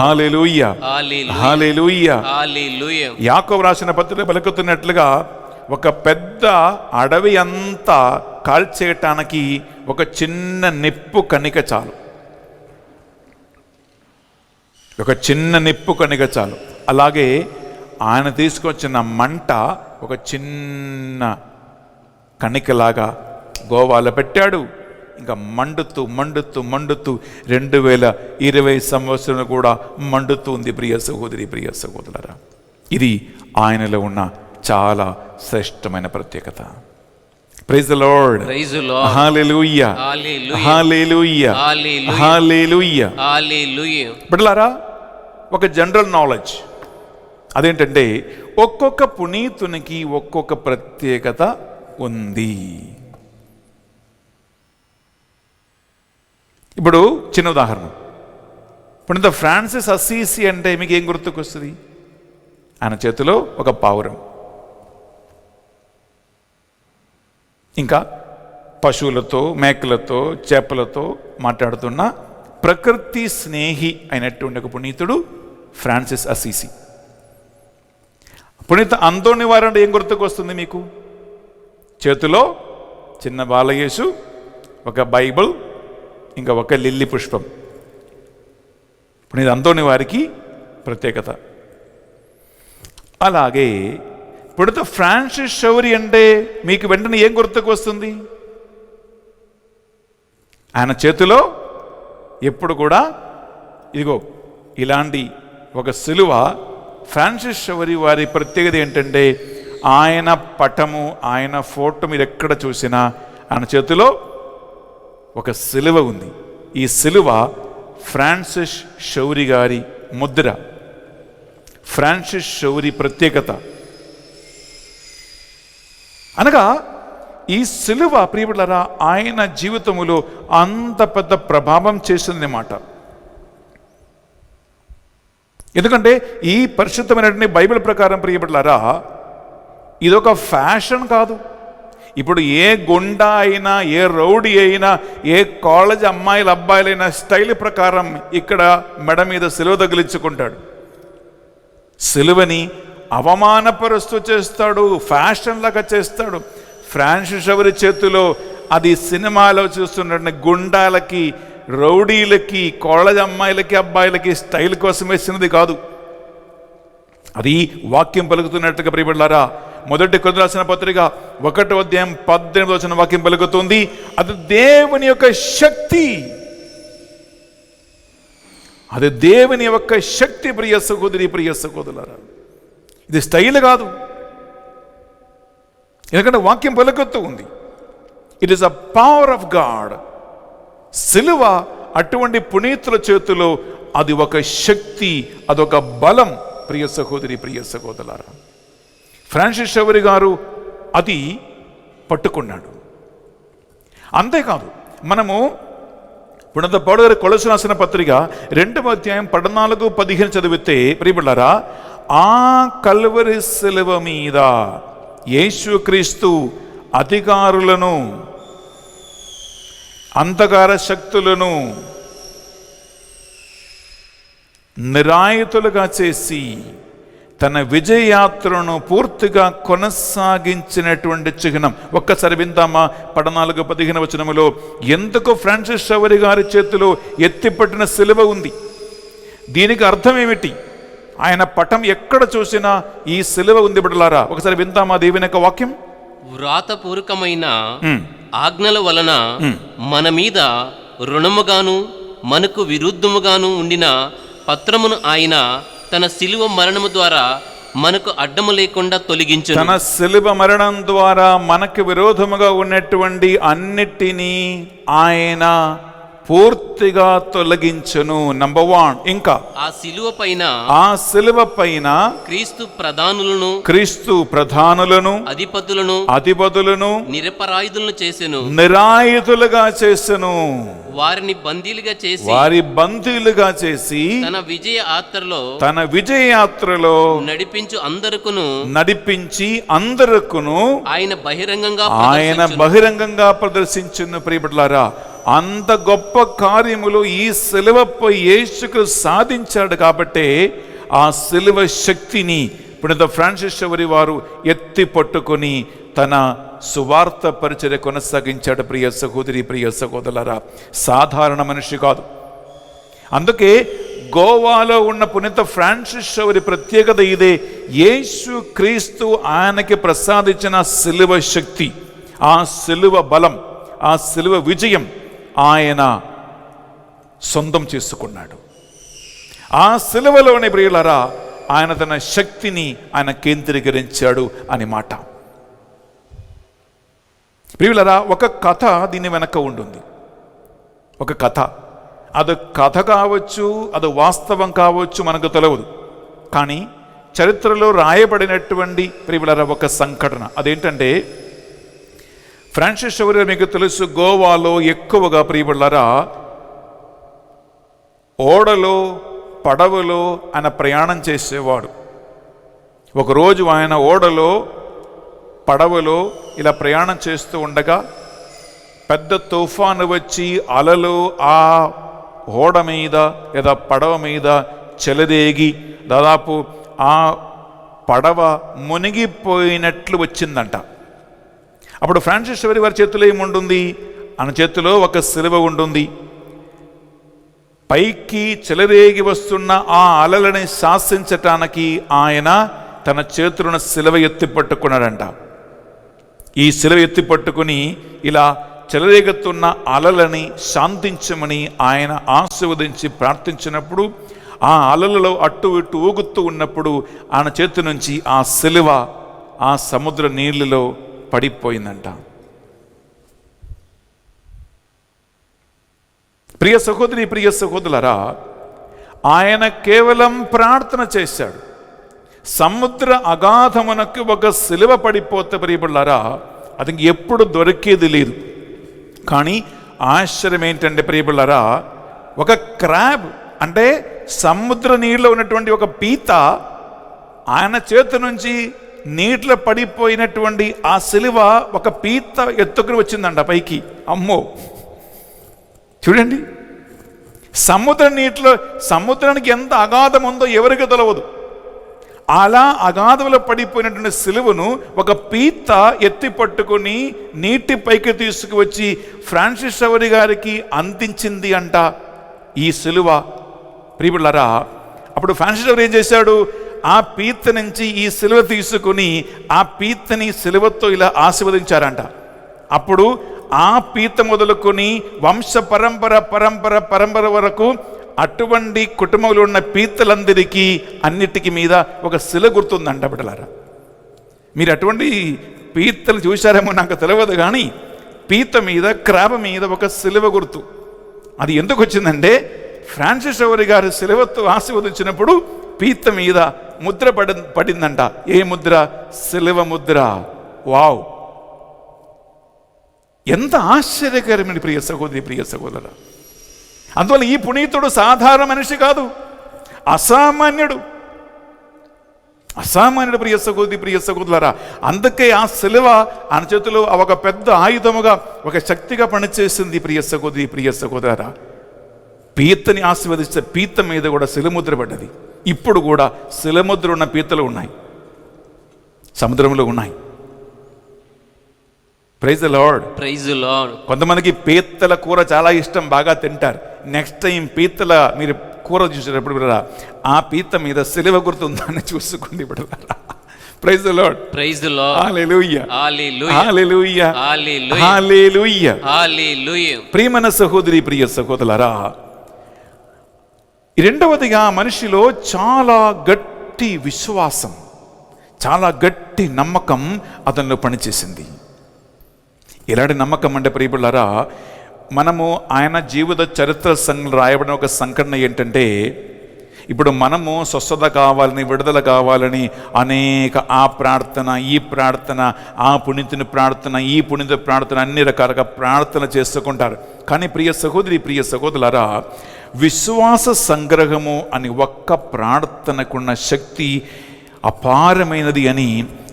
హల్లెలూయా, హల్లెలూయా. యాకోబు రాసిన పత్రిక పలుకుతున్నట్లుగా ఒక పెద్ద అడవి అంతా కాల్చేయటానికి ఒక చిన్న నిప్పు కణిక చాలు. ఒక చిన్న నిప్పు కణిక చాలు. అలాగే ఆయన తీసుకొచ్చిన మంట ఒక చిన్న కణికలాగా గోవాలో పెట్టాడు. ఇంకా మండుతూ మండుతూ మండుతూ 2020 సంవత్సరం కూడా మండుతుంది. ప్రియ సహోదరి, ప్రియ సహోదరులారా, ఇది ఆయనలో ఉన్న చాలా శ్రేష్టమైన ప్రత్యేకత. Praise the lord. Praise the Lord. Hallelujah. Hallelujah. Hallelujah. Hallelujah. Hallelujah. Hallelujah. బిడ్డలారా, ఒక జనరల్ నాలెడ్జ్ అదేంటంటే ఒక్కొక్క పునీతునికి ఒక్కొక్క ప్రత్యేకత ఉంది. ఇప్పుడు చిన్న ఉదాహరణ, పునీత ఫ్రాన్సిస్ అస్సీసి అంటే మీకు ఏం గుర్తుకొస్తుంది? ఆయన చేతిలో ఒక పావురం, ఇంకా పశువులతో మేకలతో చేపలతో మాట్లాడుతున్న ప్రకృతి స్నేహి అయినటువంటి ఒక పునీతుడు ఫ్రాన్సిస్ అస్సీసి. పునీత అంతోని వారంటే ఏం గుర్తుకొస్తుంది మీకు? చేతిలో చిన్న బాలయేసు, ఒక బైబిల్, ఇంకా ఒక లిల్లీ పుష్పం. పునీత అంతోని వారికి ప్రత్యేకత. అలాగే పునీత ఫ్రాన్సిస్ షౌరి అంటే మీకు వెంటనే ఏం గుర్తుకొస్తుంది? ఆయన చేతిలో ఎప్పుడు కూడా ఇదిగో ఇలాంటి ఒక సిలువ. ఫ్రాన్సిస్ షౌరి వారి ప్రత్యేకత ఏంటంటే ఆయన పటము, ఆయన ఫోటో మీరు ఎక్కడ చూసినా ఆయన చేతిలో ఒక సిలువ ఉంది. ఈ సిలువ ఫ్రాన్సిస్ షౌరి గారి ముద్ర, ఫ్రాన్సిస్ షౌరి ప్రత్యేకత. అనగా ఈ సిలువ ప్రియబిడ్డలారా ఆయన జీవితములో అంత పెద్ద ప్రభావం చేసిందన్నమాట. ఎందుకంటే ఈ పరిశుద్ధమైనటువంటి బైబిల్ ప్రకారం ప్రియబిడ్డలారా ఇదొక ఫ్యాషన్ కాదు. ఇప్పుడు ఏ గుండా అయినా, ఏ రౌడీ అయినా, ఏ కాలేజ్ అమ్మాయిల అబ్బాయిలైనా స్టైల్ ప్రకారం ఇక్కడ మెడ మీద సిలువ తగిలించుకుంటాడు. సిలువని అవమానపరుస్తూ చేస్తాడు, ఫ్యాషన్ లాగా చేస్తాడు. ఫ్రాన్సిస్ షౌరి చేతిలో అది సినిమాలో చూస్తున్న గుండాలకి, రౌడీలకి, కాలేజ్ అమ్మాయిలకి అబ్బాయిలకి స్టైల్ కోసం వేసినది కాదు. అది వాక్యం పలుకుతున్నట్టుగా ప్రియబిడ్డలారా మొదటి కొరింథీయులకు రాసిన పత్రిక 1:18 వాక్యం పలుకుతుంది. అది దేవుని యొక్క శక్తి, అది దేవుని యొక్క శక్తి ప్రియ సహోదరి, ప్రియ సహోదరులారా. ఇది స్టైల్ కాదు, ఎందుకంటే వాక్యం పలుకుతూ ఉంది. It is a power of God. సిలువ అటువంటి పునీతుల చేతిలో అది ఒక శక్తి, అదొక బలం ప్రియ సహోదరి, ప్రియ సహోదరులారా. ఫ్రాన్సిస్ షౌరి గారు అది పట్టుకున్నాడు. అంతేకాదు, మనము పునీత పౌలు గారి కొలస్సీయులకు రాసిన పత్రిక 2:14-15 చదివితే ప్రియబిడ్డలారా ఆ కల్వరి సిలువ మీద యేసుక్రీస్తు అధికారులను, అంధకార శక్తులను నిరాయుతులుగా చేసి తన విజయయాత్రను పూర్తిగా కొనసాగించినటువంటి చిహ్నం. ఒక్కసారి విందామా 14-15 ఎందుకు ఫ్రాన్సిస్ షౌరి గారి చేతిలో ఎత్తిపట్టిన సిలువ ఉంది? దీనికి అర్థం ఏమిటి? ఆయన పటం ఎక్కడ చూసినా ఈ సిలువ ఉంది బిడ్డలారా. ఒకసారి విందామా దేవుని యొక్క వాక్యం. వ్రాతపూర్వకమైన ఆజ్ఞల వలన మన మీద రుణముగాను మనకు విరుద్ధముగాను ఉండిన పత్రమును ఆయన తన సిలువ మరణము ద్వారా మనకు అడ్డము లేకుండా తొలగించును. తన సిలువ మరణం ద్వారా మనకు విరోధముగా ఉన్నటువంటి అన్నిటినీ ఆయన పూర్తిగా తొలగించును. నంబర్ 1. ఇంకా ఆ సిలువ పైన, ఆ సిలువ పైన క్రీస్తు ప్రధానులను అధిపతులను నిరపరాయుధులను చేసెను, నిరాయుధులుగా చేసెను, వారి బందీలుగా చేసి తన విజయ యాత్రలో నడిపించి అందరకును ఆయన బహిరంగంగా ప్రదర్శించును. ప్రియబిడ్డలారా, అంత గొప్ప కార్యములు ఈ సిలువపై యేసుకు సాధించాడు కాబట్టి ఆ సిలువ శక్తిని పునీత ఫ్రాన్సిస్ షౌరి వారు ఎత్తి పట్టుకొని తన సువార్త పరిచర్య కొనసాగించాడు. ప్రియ సహోదరి, ప్రియ సహోదరులారా, సాధారణ మనిషి కాదు. అందుకే గోవాలో ఉన్న పునీత ఫ్రాన్సిస్ షౌరి ప్రత్యేకత ఇదే. యేసు క్రీస్తు ఆయనకి ప్రసాదించిన సిలువ శక్తి, ఆ సిలువ బలం, ఆ సిలువ విజయం ఆయన సొంతం చేసుకున్నాడు. ఆ సిలువలోని ప్రియులారా ఆయన తన శక్తిని ఆయన కేంద్రీకరించాడు అని మాట. ప్రియులరా, ఒక కథ దీని వెనక ఉంటుంది. ఒక కథ, అది కథ కావచ్చు, అది వాస్తవం కావచ్చు, మనకు తెలియదు. కానీ చరిత్రలో రాయబడినటువంటి ప్రియులరా ఒక సంఘటన, అదేంటంటే ఫ్రాన్సిస్ జవేరియర్ మీకు తెలుసు, గోవాలో ఎక్కువగా ప్రియులరా ఓడలో పడవలో ఆయన ప్రయాణం చేసేవాడు. ఒకరోజు ఆయన ఓడలో పడవలో ఇలా ప్రయాణం చేస్తూ ఉండగా పెద్ద తుఫాను వచ్చి అలలు ఆ ఓడ మీద లేదా పడవ మీద చెలరేగి దాదాపు ఆ పడవ మునిగిపోయినట్లు వచ్చిందంట. అప్పుడు ఫ్రాన్సిస్ జవేరియర్ వారి చేతిలో ఏముంటుంది? ఆయన చేతిలో ఒక సిలువ ఉంటుంది. పైకి చెలరేగి వస్తున్న ఆ అలలని శాసించటానికి ఆయన తన చేతులను సిలువ ఎత్తి పట్టుకున్నాడంట. ఈ సిలువ ఎత్తి పట్టుకుని ఇలా చెలరేగుతున్న అలలని శాంతించమని ఆయన ఆశీర్వదించి ప్రార్థించినప్పుడు ఆ అలలలో అటు ఇటు ఊగుతూ ఉన్నప్పుడు ఆయన చేతి నుంచి ఆ సిలువ ఆ సముద్ర నీళ్ళలో పడిపోయిందంట. ప్రియ సహోదరి, ప్రియ సహోదరులారా, ఆయన కేవలం ప్రార్థన చేశాడు. సముద్ర అగాధమునకు ఒక సిలువ పడిపోతే ప్రియబులారా, అది ఎప్పుడు దొరికేది లేదు. కానీ ఆశ్చర్యం ఏంటంటే ప్రియబులారా, ఒక క్రాబ్ అంటే సముద్ర నీళ్ళలో ఉన్నటువంటి ఒక పీత ఆయన చేతి నుంచి నీటిలో పడిపోయినటువంటి ఆ సిలువ ఒక పీత ఎత్తుకుని వచ్చిందంట పైకి. అమ్మో, చూడండి, సముద్ర నీటిలో, సముద్రానికి ఎంత అగాధం ఉందో ఎవరికి తెలియదు. అలా అగాధంలో పడిపోయినటువంటి సిలువను ఒక పీత ఎత్తి పట్టుకొని నీటి పైకి తీసుకువచ్చి ఫ్రాన్సిస్ జవేరియర్ గారికి అందించింది అంట ఈ సిలువ. ప్రియులారా, అప్పుడు ఫ్రాన్సిస్ జవేరియర్ ఏం చేశాడు? ఆ పీత నుంచి ఈ సిలువ తీసుకుని ఆ పీతని సిలువతో ఇలా ఆశీర్వదించారంట. అప్పుడు ఆ పీత మొదలుకొని వంశ పరంపర వరకు అటువంటి కుటుంబంలో ఉన్న పీతలందరికీ అన్నిటికీ మీద ఒక శిల గుర్తుందంట బిడ్డలారా. మీరు అటువంటి పీతలు చూశారేమో నాకు తెలియదు, కానీ పీత మీద, క్రాబ్ మీద ఒక సిలువ గుర్తు. అది ఎందుకు వచ్చిందంటే ఫ్రాన్సిస్ జవేరియర్ గారు సిలువతో ఆశీర్వదించినప్పుడు పీత మీద ముద్ర పడిందంట. ఏ ముద్ర? సిలువ ముద్ర. వావ్, ఎంత ఆశ్చర్యకరమైన ప్రియ సహోదరి, ప్రియ సహోదరుడా. అందువల్ల ఈ పునీతుడు సాధారణ మనిషి కాదు, అసామాన్యుడు. ప్రియ సహోదరి, ప్రియ సహోదరులారా. అందుకే ఆ సిలువ ఆయన చేతిలో ఒక పెద్ద ఆయుధముగా, ఒక శక్తిగా పనిచేసింది. ప్రియ సహోదరి, ప్రియ సహోదరులారా, పీతని ఆశీర్వదిస్తే పీత మీద కూడా శిలముద్ర పడ్డది. ఇప్పుడు కూడా శిలముద్ర ఉన్న పీతలు ఉన్నాయి, సముద్రంలో ఉన్నాయి. Praise the lord, praise the lord. కొంతమందికి పీతల కూర చాలా ఇష్టం, బాగా తింటారు. నెక్స్ట్ టైం పీతల మీరు కూర చూసేటప్పుడు బిడ్డరా, ఆ పీత మీద సిలువ గుర్తుందా అని చూసుకోండి బిడ్డరా. Praise the lord, praise the lord. హల్లెలూయా, హల్లెలూయా, హల్లెలూయా, హల్లెలూయా, హల్లెలూయా. హల్లెలూయా. ప్రియమైన సహోదరి, ప్రియ సహోదరులారా, రెండవదిగా మనిషిలో చాలా గట్టి విశ్వాసం, చాలా గట్టి నమ్మకం అతనిలో పనిచేసింది. ఎలాంటి నమ్మకం అంటే ప్రియబులారా, మనము ఆయన జీవిత చరిత్ర రాయబడిన ఒక సంఘటన ఏంటంటే, ఇప్పుడు మనము స్వస్థత కావాలని, విడుదల కావాలని అనేక ఆ ప్రార్థన, ఈ ప్రార్థన, ఆ పునీతుని ప్రార్థన, ఈ పునీత ప్రార్థన, అన్ని రకాలుగా ప్రార్థన చేసుకుంటారు. కానీ ప్రియ సహోదరి, ప్రియ సహోదరులారా, విశ్వాస సంగ్రహము అని ఒక్క ప్రార్థనకున్న శక్తి అపారమైనది అని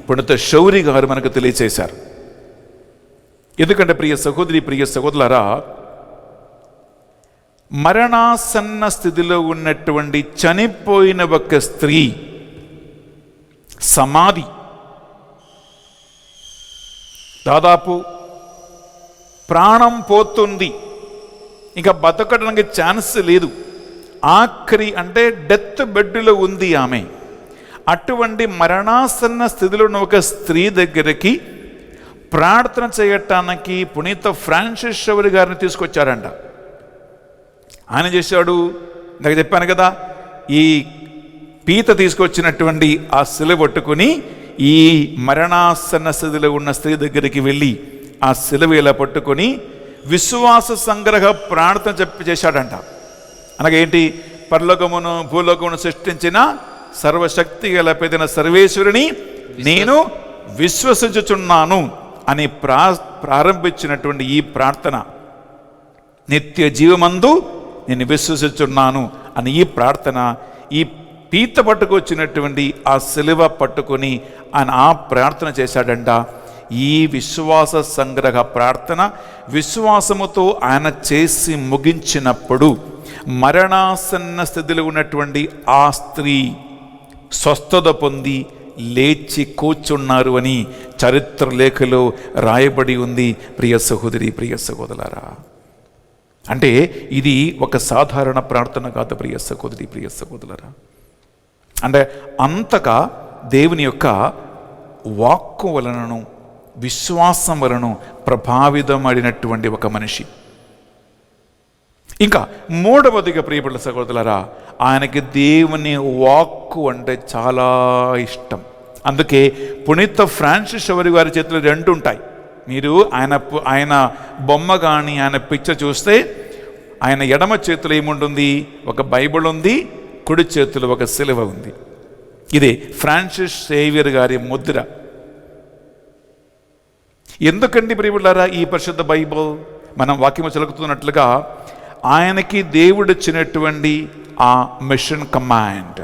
పునీత శౌరి గారు మనకు తెలియచేశారు. ఎందుకంటే ప్రియ సహోదరి, ప్రియ సహోదరులారా, మరణాసన్న స్థితిలో ఉన్నటువంటి చనిపోయిన ఒక స్త్రీ సమాధి దాదాపు ప్రాణం పోతుంది, ఇంకా బతకడానికి ఛాన్స్ లేదు, ఆఖరి అంటే డెత్ బెడ్లో ఉంది ఆమె. అటువంటి మరణాసన్న స్థితిలో ఉన్న ఒక స్త్రీ దగ్గరికి ప్రార్థన చేయటానికి పునీత ఫ్రాన్సిస్ జవేరియర్ గారిని తీసుకొచ్చారంట. ఆయన చేశాడు, నాకు చెప్పాను కదా, ఈ పీత తీసుకొచ్చినటువంటి ఆ శిల పట్టుకుని ఈ మరణాసన్న స్థితిలో ఉన్న స్త్రీ దగ్గరికి వెళ్ళి ఆ సిలువ ఇలా పట్టుకొని విశ్వాస సంగ్రహ ప్రార్థన చేశాడంట. అనగా ఏంటి? పరలోకమును భూలోకమును సృష్టించిన సర్వశక్తి గల పెదిన సర్వేశ్వరుని నేను విశ్వసించుచున్నాను అని ప్రారంభించినటువంటి ఈ ప్రార్థన, నిత్య జీవమందు నేను విశ్వసించున్నాను అని ఈ ప్రార్థన, ఈ పీత పట్టుకొచ్చినటువంటి ఆ సిలువ పట్టుకొని ఆయన ఆ ప్రార్థన చేశాడంట. ఈ విశ్వాస సంగ్రహ ప్రార్థన విశ్వాసముతో ఆయన చేసి ముగించినప్పుడు మరణాసన్న స్థితిలో ఉన్నటువంటి ఆ స్త్రీ స్వస్థత పొంది లేచి కూర్చున్నారు అని చరిత్ర లేఖలో రాయబడి ఉంది. ప్రియ సహోదరి, ప్రియ సహోదరులారా, అంటే ఇది ఒక సాధారణ ప్రార్థన కాదు ప్రియ సహోదరి, ప్రియ సహోదరులారా. అంటే అంతగా దేవుని యొక్క వాక్కు వలనను విశ్వాసం వలన ప్రభావితమడినటువంటి ఒక మనిషి. ఇంకా మూడవదిగా ప్రియపడ్డ సహోదరులారా, ఆయనకి దేవుని వాక్కు అంటే చాలా ఇష్టం. అందుకే పునీత ఫ్రాన్సిస్ ఎవరి వారి చేతిలో 2 ఉంటాయి. మీరు ఆయన బొమ్మ కానీ ఆయన పిక్చర్ చూస్తే ఆయన ఎడమ చేతిలో ఏముంటుంది? ఒక బైబిల్ ఉంది, కుడి చేతిలో ఒక సిలువ ఉంది. ఇదే ఫ్రాన్సిస్ సేవియర్ గారి ముద్ర. ఎందుకండి ప్రియపడ్డారా ఈ పరిశుద్ధ బైబిల్? మనం వాక్యము చదువుతున్నట్లుగా ఆయనకి దేవుడిచ్చినటువంటి ఆ మిషన్ కమాండ్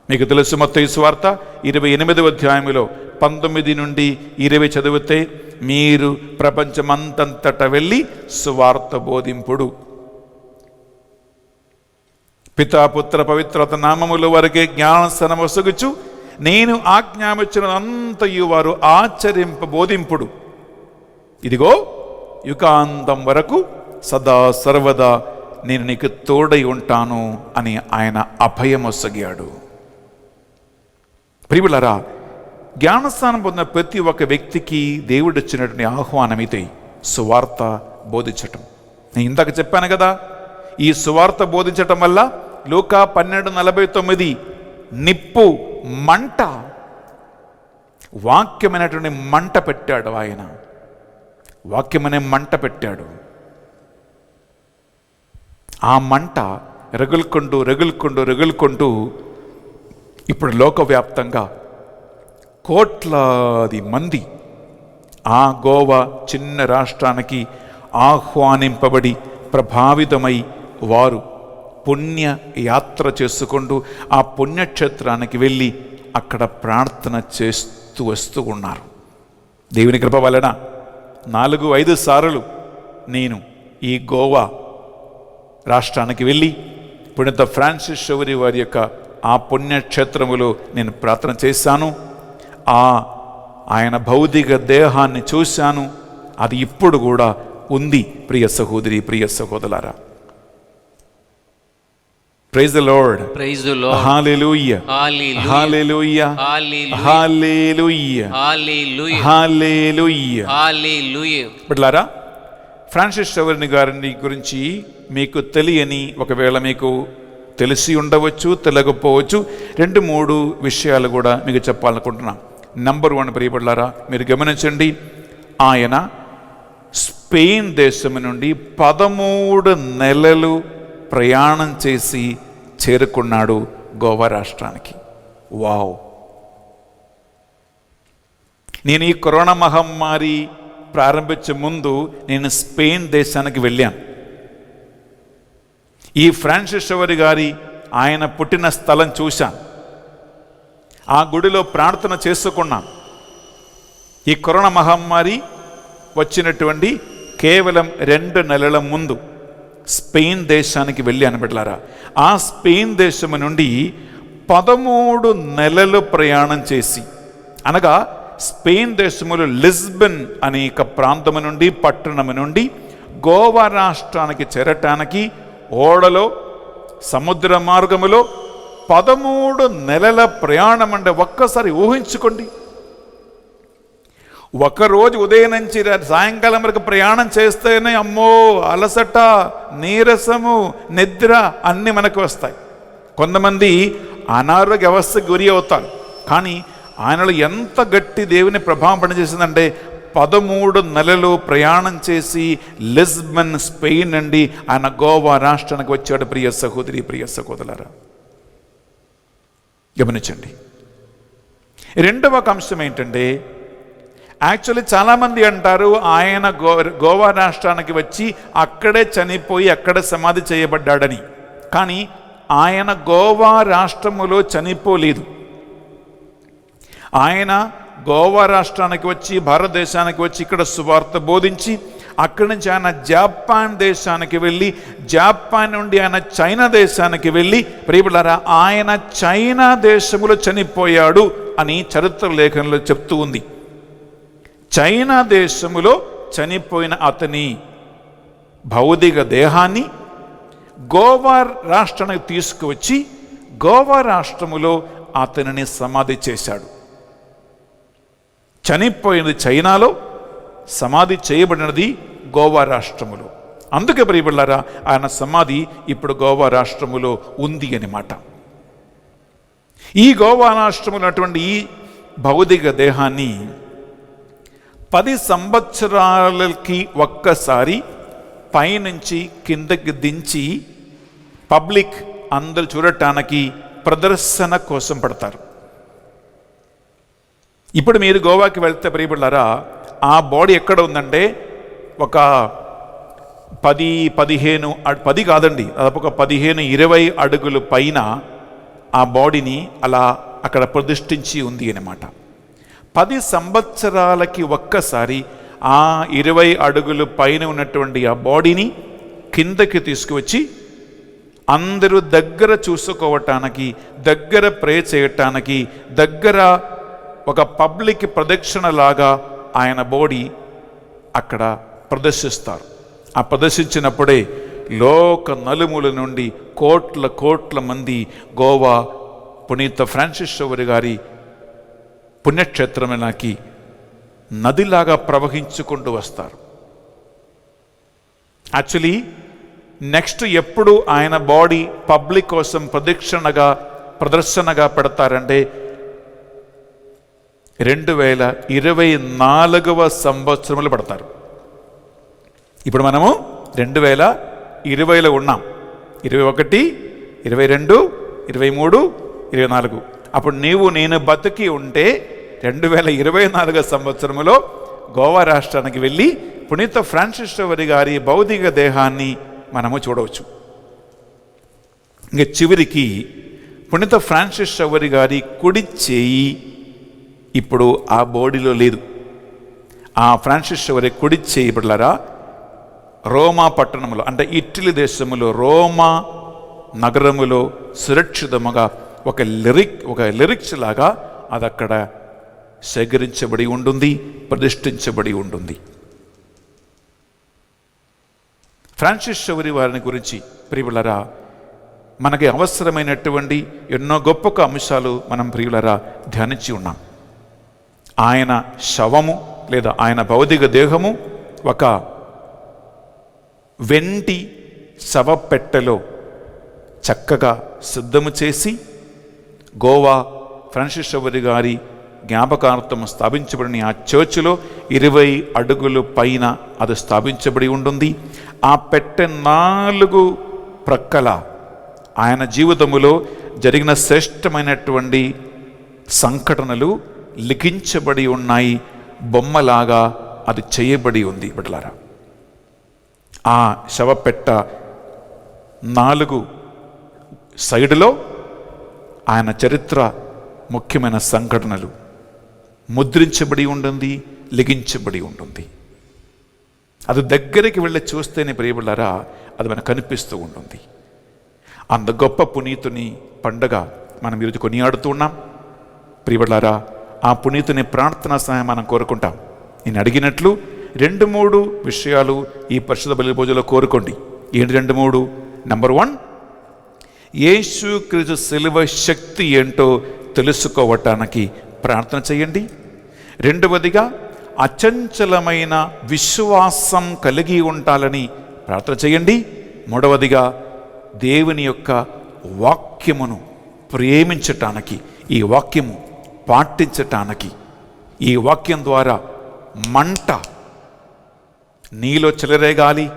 మీకు తెలుసు. మత్తయి సువార్త 28వ అధ్యాయంలో 19 నుండి 20 చదివితే, మీరు ప్రపంచమంతంతట వెళ్ళి సువార్త బోధింపుడు, పితాపుత్ర పవిత్రత నామముల వరకే జ్ఞానస్నానము వసగుచు నేను ఆజ్ఞాపించినంతయు వారు ఆచరింప బోధింపుడు, ఇదిగో యుగాంతం వరకు సదా సర్వదా నేను నీకు తోడై ఉంటాను అని ఆయన అభయమొసగాడు. ప్రియులారా, జ్ఞానస్థానం పొందిన ప్రతి ఒక్క వ్యక్తికి దేవుడు ఇచ్చినటువంటి ఆహ్వానం ఇది, సువార్త బోధించటం. నేను ఇందాక చెప్పాను కదా, ఈ సువార్త బోధించటం వల్ల లూకా 12:49 నిప్పు మంట, వాక్యమైనటువంటి మంట పెట్టాడు ఆయన. వాక్యమనే మంట పెట్టాడు. ఆ మంట రగులుకుంటూ ఇప్పుడు లోకవ్యాప్తంగా కోట్లాది మంది ఆ గోవా చిన్న రాష్ట్రానికి ఆహ్వానింపబడి ప్రభావితమై వారు పుణ్య యాత్ర చేసుకుంటూ ఆ పుణ్యక్షేత్రానికి వెళ్ళి అక్కడ ప్రార్థన చేస్తూ వస్తూ ఉన్నారు. దేవుని కృప వలన 4-5 సార్లు నేను ఈ గోవా రాష్ట్రానికి వెళ్ళి పునీత ఫ్రాన్సిస్ షవరి వారి యొక్క ఆ పుణ్యక్షేత్రములో నేను ప్రార్థన చేశాను. ఆయన భౌతిక దేహాన్ని చూశాను. అది ఇప్పుడు కూడా ఉంది. ప్రియ సహోదరి, ప్రియ సహోదరులారా, praise the lord, praise the lord, హల్లెలూయా, హల్లెలూయా, హల్లెలూయా, హల్లెలూయా, హల్లెలూయా, హల్లెలూయా. బిడ్డలారా, ఫ్రాన్సిస్ షవరి గారిని గురించి మీకు తెలియని, ఒకవేళ మీకు తెలిసి ఉండవచ్చు, తెలియకపోవచ్చు, 2-3 విషయాలు కూడా మీకు చెప్పాలనుకుంటున్నాను. నంబర్ 1 ప్రియపడ్డారా, మీరు గమనించండి. ఆయన స్పెయిన్ దేశం నుండి 13 నెలలు ప్రయాణం చేసి చేరుకున్నాడు గోవా రాష్ట్రానికి. వావ్! నేను ఈ కరోనా మహమ్మారి ప్రారంభించే ముందు నేను స్పెయిన్ దేశానికి వెళ్ళాను. ఈ ఫ్రాన్సిస్ షవరి గారి ఆయన పుట్టిన స్థలం చూశాను. ఆ గుడిలో ప్రార్థన చేసుకున్నాను. ఈ కరోనా మహమ్మారి వచ్చినటువంటి కేవలం 2 నెలల ముందు స్పెయిన్ దేశానికి వెళ్ళాను బిడ్డలారా. ఆ స్పెయిన్ దేశం నుండి 13 నెలలు ప్రయాణం చేసి, అనగా స్పెయిన్ దేశములో లిస్బన్ అనే ప్రాంతము నుండి, పట్టణము నుండి గోవా రాష్ట్రానికి చేరటానికి ఓడలో, సముద్ర మార్గములో 13 నెలల ప్రయాణం. అంటే ఒక్కసారి ఊహించుకోండి. ఒకరోజు ఉదయం నుంచి సాయంకాలం వరకు ప్రయాణం చేస్తేనే అమ్మో అలసట, నీరసము, నిద్ర అన్నీ మనకు వస్తాయి. కొంతమంది అనారోగ్య వ్యవస్థకు గురి అవుతారు. కానీ ఆయనలో ఎంత గట్టి దేవుని ప్రభావం పనిచేసిందంటే 13 నెలలు ప్రయాణం చేసి లిస్బన్, స్పెయిన్ నుండి ఆయన గోవా రాష్ట్రానికి వచ్చాడు. ప్రియ సహోదరి, ప్రియ సహోదరులారా, గమనించండి. రెండవ అంశం ఏంటంటే, యాక్చువల్లీ చాలామంది అంటారు ఆయన గోవా రాష్ట్రానికి వచ్చి అక్కడే చనిపోయి అక్కడే సమాధి చేయబడ్డాడని. కానీ ఆయన గోవా రాష్ట్రములో చనిపోలేదు. ఆయన గోవా రాష్ట్రానికి వచ్చి భారతదేశానికి వచ్చి ఇక్కడ సువార్త బోధించి అక్కడి నుంచి ఆయన జపాన్ దేశానికి వెళ్ళి, జపాన్ నుండి ఆయన చైనా దేశానికి వెళ్ళి, ప్రియబిడ్డలారా, ఆయన చైనా దేశంలో చనిపోయాడు అని చరిత్ర లేఖనంలో చెప్తూ ఉంది. చైనా దేశములో చనిపోయిన అతని భౌతిక దేహాన్ని గోవా రాష్ట్రానికి తీసుకువచ్చి గోవా రాష్ట్రములో అతనిని సమాధి చేశాడు. చనిపోయినది చైనాలో, సమాధి చేయబడినది గోవా రాష్ట్రములో. అందుకే ప్రియబిడ్డలారా, ఆయన సమాధి ఇప్పుడు గోవా రాష్ట్రములో ఉంది అన్నమాట. ఈ గోవా రాష్ట్రములో ఉన్నటువంటి ఈ భౌతిక దేహాన్ని 10 సంవత్సరాలకి ఒక్కసారి పైనుంచి కిందకి దించి పబ్లిక్ అందరూ చూడటానికి ప్రదర్శన కోసం పడతారు. ఇప్పుడు మీరు గోవాకి వెళ్తే ప్రియబిడ్డలారా, ఆ బాడీ ఎక్కడ ఉందంటే ఒక 10 కాదండి, ఒక 15-20 అడుగుల పైన ఆ బాడీని అలా అక్కడ ప్రతిష్ఠించి ఉంది అన్నమాట. 10 సంవత్సరాలకి ఒక్కసారి ఆ 20 అడుగుల పైన ఉన్నటువంటి ఆ బాడీని కిందకి తీసుకువచ్చి అందరూ దగ్గర చూసుకోవటానికి, దగ్గర ప్రే చేయటానికి, దగ్గర ఒక పబ్లిక్ ప్రదక్షిణలాగా ఆయన బాడీ అక్కడ ప్రదర్శిస్తారు. ఆ ప్రదర్శించినప్పుడే లోక నలుమూల నుండి కోట్ల మంది గోవా పునీత ఫ్రాన్సిస్ షవరి గారి పుణ్యక్షేత్రములకి నదిలాగా ప్రవహించుకుంటూ వస్తారు. యాక్చువల్లీ నెక్స్ట్ ఎప్పుడు ఆయన బాడీ పబ్లిక్ కోసం ప్రదర్శనగా పెడతారంటే 2024వ సంవత్సరంలో పడతారు. ఇప్పుడు మనము 2020లో ఉన్నాం. 21, 22, 23, 24. అప్పుడు నేను బతికి ఉంటే 2024 సంవత్సరంలో గోవా రాష్ట్రానికి వెళ్ళి పునీత ఫ్రాన్సిస్ షవరి గారి భౌతిక దేహాన్ని మనము చూడవచ్చు. ఇంక చివరికి పునీత ఫ్రాన్సిస్ షవరి గారి కుడి చేయి ఇప్పుడు ఆ బాడీలో లేదు. ఆ ఫ్రాన్సిస్ షవరి కుడి చేయి బిడ్డలారా, రోమా పట్టణంలో, అంటే ఇటలీ దేశములో రోమా నగరములో సురక్షితముగా ఒక లిరిక్స్ లాగా అది అక్కడ సేకరించబడి ఉంటుంది, ప్రతిష్ఠించబడి ఉంటుంది. ఫ్రాన్సిస్ షవరి వారిని గురించి ప్రియులరా మనకి అవసరమైనటువంటి ఎన్నో గొప్ప అంశాలు మనం ప్రియులరా ధ్యానించి ఉన్నాం. ఆయన శవము లేదా ఆయన భౌతిక దేహము ఒక వెండి శవపెట్టెలో చక్కగా సిద్ధము చేసి గోవా ఫ్రాన్సిస్ షవరి గారి జ్ఞాపకార్థం స్థాపించబడిన ఆ చర్చిలో 20 అడుగుల పైన అది స్థాపించబడి ఉంటుంది. ఆ పెట్టె 4 ప్రక్కల ఆయన జీవితములో జరిగిన శ్రేష్టమైనటువంటి సంఘటనలు లిఖించబడి ఉన్నాయి. బొమ్మలాగా అది చేయబడి ఉంది బిడ్డలారా. ఆ శవపెట్ట 4 సైడులో ఆయన చరిత్ర ముఖ్యమైన సంఘటనలు ముద్రించబడి ఉంటుంది, లిఖించబడి ఉంటుంది. అది దగ్గరికి వెళ్ళి చూస్తేనే ప్రియబిడ్డలారా అది మనకు కనిపిస్తూ ఉంటుంది. అంత గొప్ప పునీతుని పండగ మనం ఈరోజు కొనియాడుతూ ఉన్నాం. ప్రియబిడ్డలారా ఆ పునీతుని ప్రార్థనా సహాయం మనం కోరుకుంటాం. నేను అడిగినట్లు 2-3 విషయాలు ఈ పరిశుద్ధ బలి పూజలో కోరుకోండి. ఏంటి 2-3? నంబర్ 1, యేసుక్రీస్తు శిలువ శక్తి ఏంటో తెలుసుకోవటానికి ప్రార్థన చేయండి. 2వదిగా అచంచలమైన విశ్వాసం కలిగి ఉండాలని ప్రార్థన చేయండి. 3వదిగా దేవుని యొక్క వాక్యమును ప్రేమించటానికి, ఈ వాక్యము పాటించటానికి, ఈ వాక్యం ద్వారా మంట నీలో చెలరేగాలి,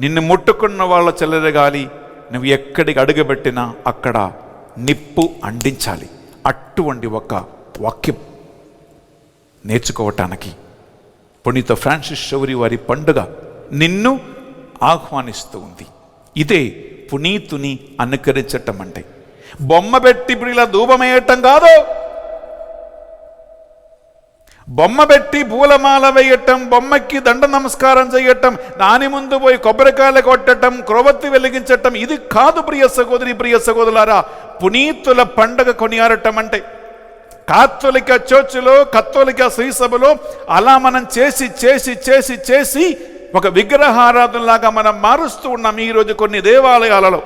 నిన్ను ముట్టుకున్న వాళ్ళ చెలరేగాలి, నువ్వు ఎక్కడికి అడుగుపెట్టినా అక్కడ నిప్పు అంటించాలి. అటువంటి ఒక వాక్యం నేర్చుకోవటానికి పునీత ఫ్రాన్సిస్ షవరి వారి పండుగ నిన్ను ఆహ్వానిస్తూ ఉంది. ఇదే పునీతుని అనుకరించటం అంటే. బొమ్మ పెట్టి ఇప్పుడు ఇలా ధూపమేయటం కాదు, బొమ్మ పెట్టి పూలమాల వేయటం, బొమ్మకి దండ నమస్కారం చేయటం, దాని ముందు పోయి కొబ్బరికాయలు కొట్టడం, క్రొవ్వొత్తి వెలిగించటం, ఇది కాదు ప్రియ సహోదరి ప్రియ సహోదరులారా. పునీతుల పండగ కొనియాడటం అంటే కాథోలిక చర్చిలో, కథోలిక శ్రీసభలో అలా మనం చేసి చేసి చేసి చేసి ఒక విగ్రహారాధనలాగా మనం మారుస్తూ ఉన్నాం ఈరోజు కొన్ని దేవాలయాలలో.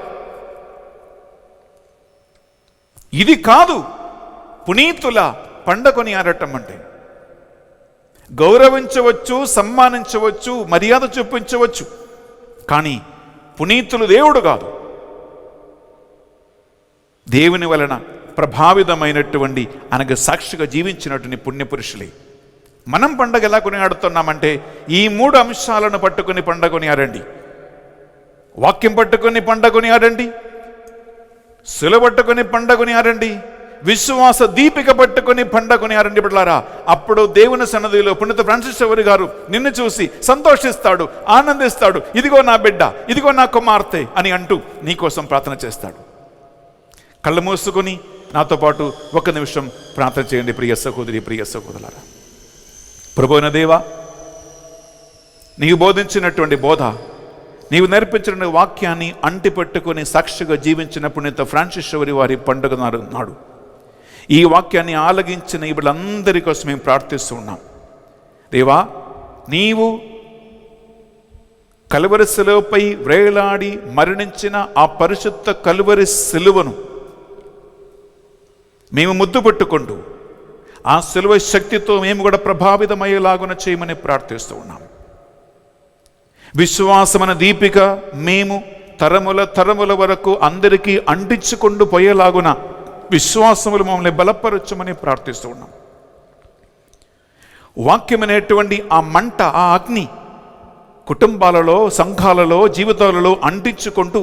ఇది కాదు పునీతుల పండగ కొనియాడటం అంటే. గౌరవించవచ్చు, సన్మానించవచ్చు, మర్యాద చూపించవచ్చు, కానీ పునీతులు దేవుడు కాదు. దేవుని వలన ప్రభావితమైనటువంటి అనగా సాక్షిగా జీవించినటువంటి పుణ్యపురుషులే. మనం పండగ ఎలా కొనియాడుతున్నామంటే ఈ 3 అంశాలను పట్టుకుని పండగ కొనియాడండి. వాక్యం పట్టుకుని పండగ కొనియాడండి, శిలువ పట్టుకుని పండగ కొనియాడండి, విశ్వాస దీపిక పట్టుకుని పండగ కొనియాడండి బిడ్డలారా. అప్పుడు దేవుని సన్నిధిలో పునీత ఫ్రాన్సిస్ షవరి గారు నిన్ను చూసి సంతోషిస్తాడు, ఆనందిస్తాడు. ఇదిగో నా బిడ్డ, ఇదిగో నా కుమార్తె అని అంటూ నీకోసం ప్రార్థన చేస్తాడు. కళ్ళు మూసుకొని నాతో పాటు 1 నిమిషం ప్రార్థన చేయండి ప్రియ సహోదరి ప్రియ సహోదరులారా. ప్రభువైన దేవా, నీవు బోధించినటువంటి బోధ, నీవు నేర్పించిన వాక్యాన్ని అంటిపెట్టుకుని సాక్షిగా జీవించిన పునీత ఫ్రాన్సిస్ షవరి వారి పండుగ నాడు ఈ వాక్యాన్ని ఆలగించిన వీళ్ళందరి కోసం మేము ప్రార్థిస్తూ ఉన్నాం. దేవా, నీవు కలువరి శిలువపై వ్రేలాడి మరణించిన ఆ పరిశుద్ధ కలువరి శిలువను మేము ముద్దు పెట్టుకుంటూ ఆ శిలువ శక్తితో మేము కూడా ప్రభావితమయ్యేలాగున చేయమని ప్రార్థిస్తూ ఉన్నాం. విశ్వాసమైన దీపిక మేము తరముల తరముల వరకు అందరికీ అంటించుకుంటూ పోయేలాగున విశ్వాసములు మమ్మల్ని బలపరచమని ప్రార్థిస్తూ ఉన్నాం. వాక్యమైనటువంటి ఆ మంట, ఆ అగ్ని కుటుంబాలలో, సంఘాలలో, జీవితాలలో అంటించుకుంటూ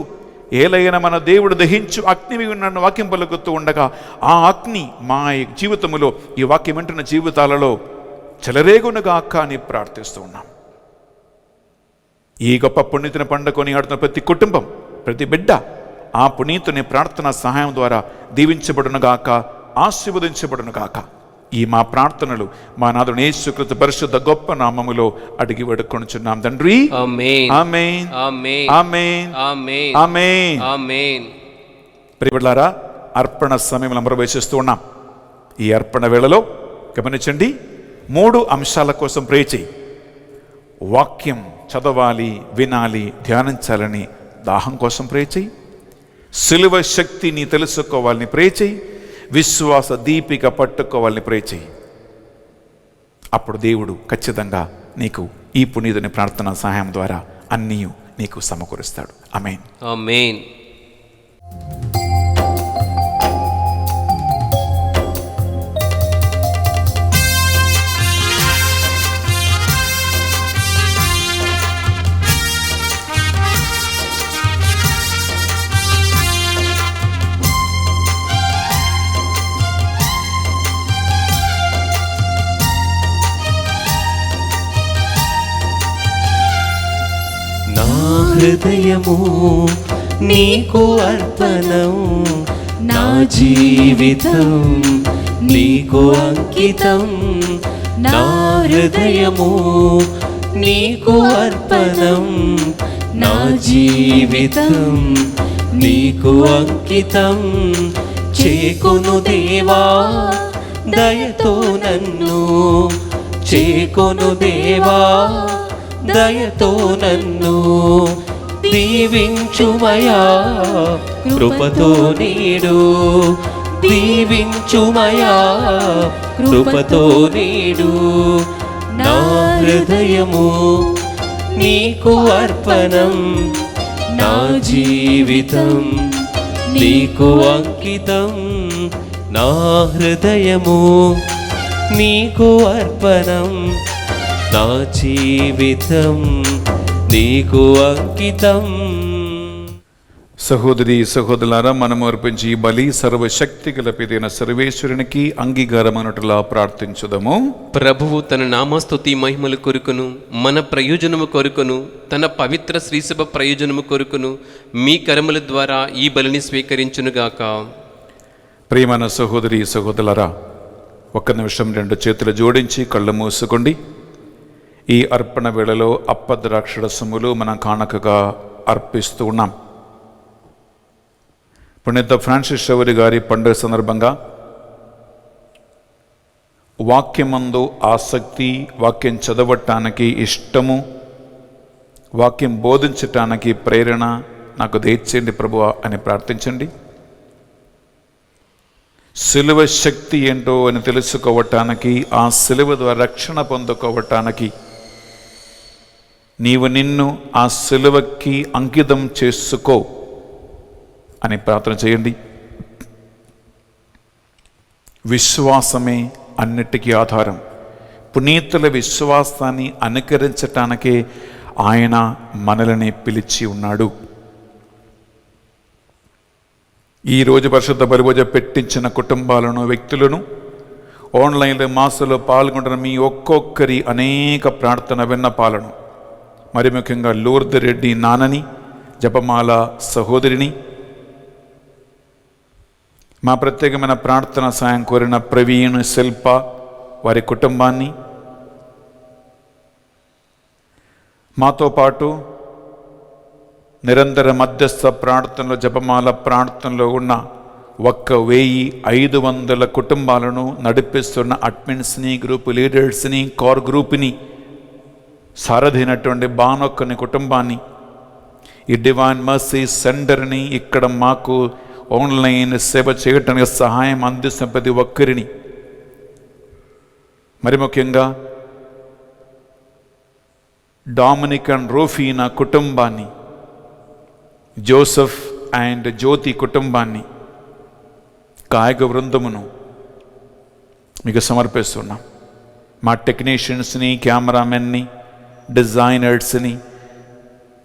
ఏలైన మన దేవుడు దహించు అగ్ని ఉన్న వాక్యం పలుకుతూ ఉండగా ఆ అగ్ని మా జీవితంలో, ఈ వాక్యం వింటున్న జీవితాలలో చెలరేగునుగాక అని ప్రార్థిస్తూ ఉన్నాం. ఈ గొప్ప పునీతుని పండుగ కొనియాడుతున్న ప్రతి కుటుంబం, ప్రతి బిడ్డ ఆ పునీతుని ప్రార్థన సహాయం ద్వారా దీవించబడునుగాక, ఆశీర్వదించబడునుగాక. ఈ మా ప్రార్థనలు మా నాథుడు యేసుక్రీస్తు పరిశుద్ధ గొప్ప నామములో అడిగి వేడుకొనుచున్నాం తండ్రి. ఆమేన్ ఆమేన్ ఆమేన్ ఆమేన్ ఆమేన్ ఆమేన్ ఆమేన్. ప్రియబిడ్డలారా, అర్పణ సమయంలో ప్రవేశిస్తూ ఉన్నాం. ఈ అర్పణ వేళలో గమనించండి, 3 అంశాల కోసం ప్రే చేయి. వాక్యం చదవాలి, వినాలి, ధ్యానించాలని దాహం కోసం ప్రే చేయి. సిలువ శక్తిని తెలుసుకోవాలని ప్రే చేయి. విశ్వాస దీపిక పట్టుకోవాలని ప్రే చేయి. అప్పుడు దేవుడు ఖచ్చితంగా నీకు ఈ పునీతుని ప్రార్థన సహాయం ద్వారా అన్నీ నీకు సమకూరుస్తాడు. ఆమేన్ ఆమేన్. హృదయము నీకు అర్పణం, నా జీవితం నీకు అంకితం. నా హృదయము నీకు అర్పణం, నా జీవితం నీకు అంకితం. చేకొను దేవా దయతో నన్ను, చేకొను దేవా దయతో నన్ను. దీవించుమయా కృపతో నీడు, దీవించుమయా కృపతో నీడు. నా హృదయము నీకు అర్పణం, నా జీవితం నీకు అంకితం. నా హృదయము నీకు అర్పణం, నా జీవితం నీకు అంకితం. సహోదరి సహోదరులారా, మనము అర్పించి ఈ బలి సర్వశక్తి గల పిదైన సర్వేశ్వరునికి అంగీకారమనుటలా ప్రార్థించుదము. ప్రభువు తన నామస్తుతి మహిమల కొరుకును, మన ప్రయోజనము కొరుకును, తన పవిత్ర శ్రీసభ ప్రయోజనము కొరుకును మీ కర్మల ద్వారా ఈ బలిని స్వీకరించునుగాక. ప్రియమైన సహోదరి సహోదరులారా, ఒక్క నిమిషం రెండు చేతులు జోడించి కళ్ళు మూసుకోండి. ఈ అర్పణ వేళలో అప్పద్రాక్షరసములు మన కానుకగా అర్పిస్తూ ఉన్నాం. పుణ్యత ఫ్రాన్సిస్ షవరి గారి పండుగ సందర్భంగా వాక్యమందు ఆసక్తి, వాక్యం చదవటానికి ఇష్టము, వాక్యం బోధించటానికి ప్రేరణ నాకు దయచేయండి ప్రభువా అని ప్రార్థించండి. సిలువ శక్తి ఏంటో అని తెలుసుకోవటానికి, ఆ సిలువ ద్వారా రక్షణ పొందుకోవటానికి నీవు నిన్ను ఆ సిలువకి అంకితం చేసుకో అని ప్రార్థన చేయండి. విశ్వాసమే అన్నిటికీ ఆధారం. పునీతుల విశ్వాసాన్ని అనుకరించటానికే ఆయన మనల్ని పిలిచి ఉన్నాడు. ఈరోజు పరిశుద్ధ బలిభోజ పెట్టించిన కుటుంబాలను, వ్యక్తులను, ఆన్లైన్లో మాసలో పాల్గొంటున్న మీ ఒక్కొక్కరి అనేక ప్రార్థన విన్నపాలను, మరి ముఖ్యంగా లూర్ద్ రెడ్డి నాన్నని, జపమాల సహోదరిని, మా ప్రత్యేకమైన ప్రార్థన సాయం కోరిన ప్రవీణ్, శిల్ప వారి కుటుంబాన్ని, మాతో పాటు నిరంతర మధ్యస్థ ప్రార్థనలో, జపమాల ప్రార్థనలో ఉన్న 1500 కుటుంబాలను నడిపిస్తున్న అడ్మిన్స్ని, గ్రూప్ లీడర్స్ని, కోర్ గ్రూప్ని, సారథైనటువంటి బానొక్కని కుటుంబాన్ని, ఈ డివైన్ మర్సీ సెంటర్ని, ఇక్కడ మాకు ఆన్లైన్ సేవ చేయటానికి సహాయం అందిస్తున్న ప్రతి ఒక్కరిని, మరి ముఖ్యంగా డామినిక్ అండ్ రోఫీనా కుటుంబాన్ని, జోసెఫ్ అండ్ జ్యోతి కుటుంబాన్ని, గాయక బృందమును మీకు సమర్పిస్తున్నాం. మా టెక్నీషియన్స్ని, కెమెరామెన్ని, డిజైనర్స్ని,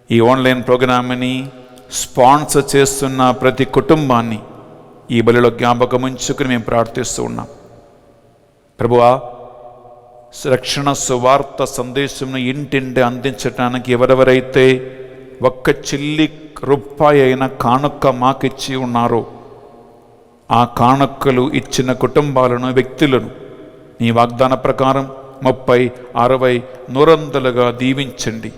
ఈ ఆన్లైన్ ప్రోగ్రామ్ని స్పాన్సర్ చేస్తున్న ప్రతి కుటుంబాన్ని ఈ బలిలో జ్ఞాపకం ఉంచుకుని మేము ప్రార్థిస్తూ ఉన్నాం. ప్రభువా, రక్షణ సువార్త సందేశంను ఇంటింటి అందించడానికి ఎవరెవరైతే ఒక్క చిల్లి రూపాయి అయిన కానుక మాకిచ్చి ఉన్నారో, ఆ కానుకలు ఇచ్చిన కుటుంబాలను, వ్యక్తులను నీ వాగ్దాన ప్రకారం 30, 60, 100 దీవించండి.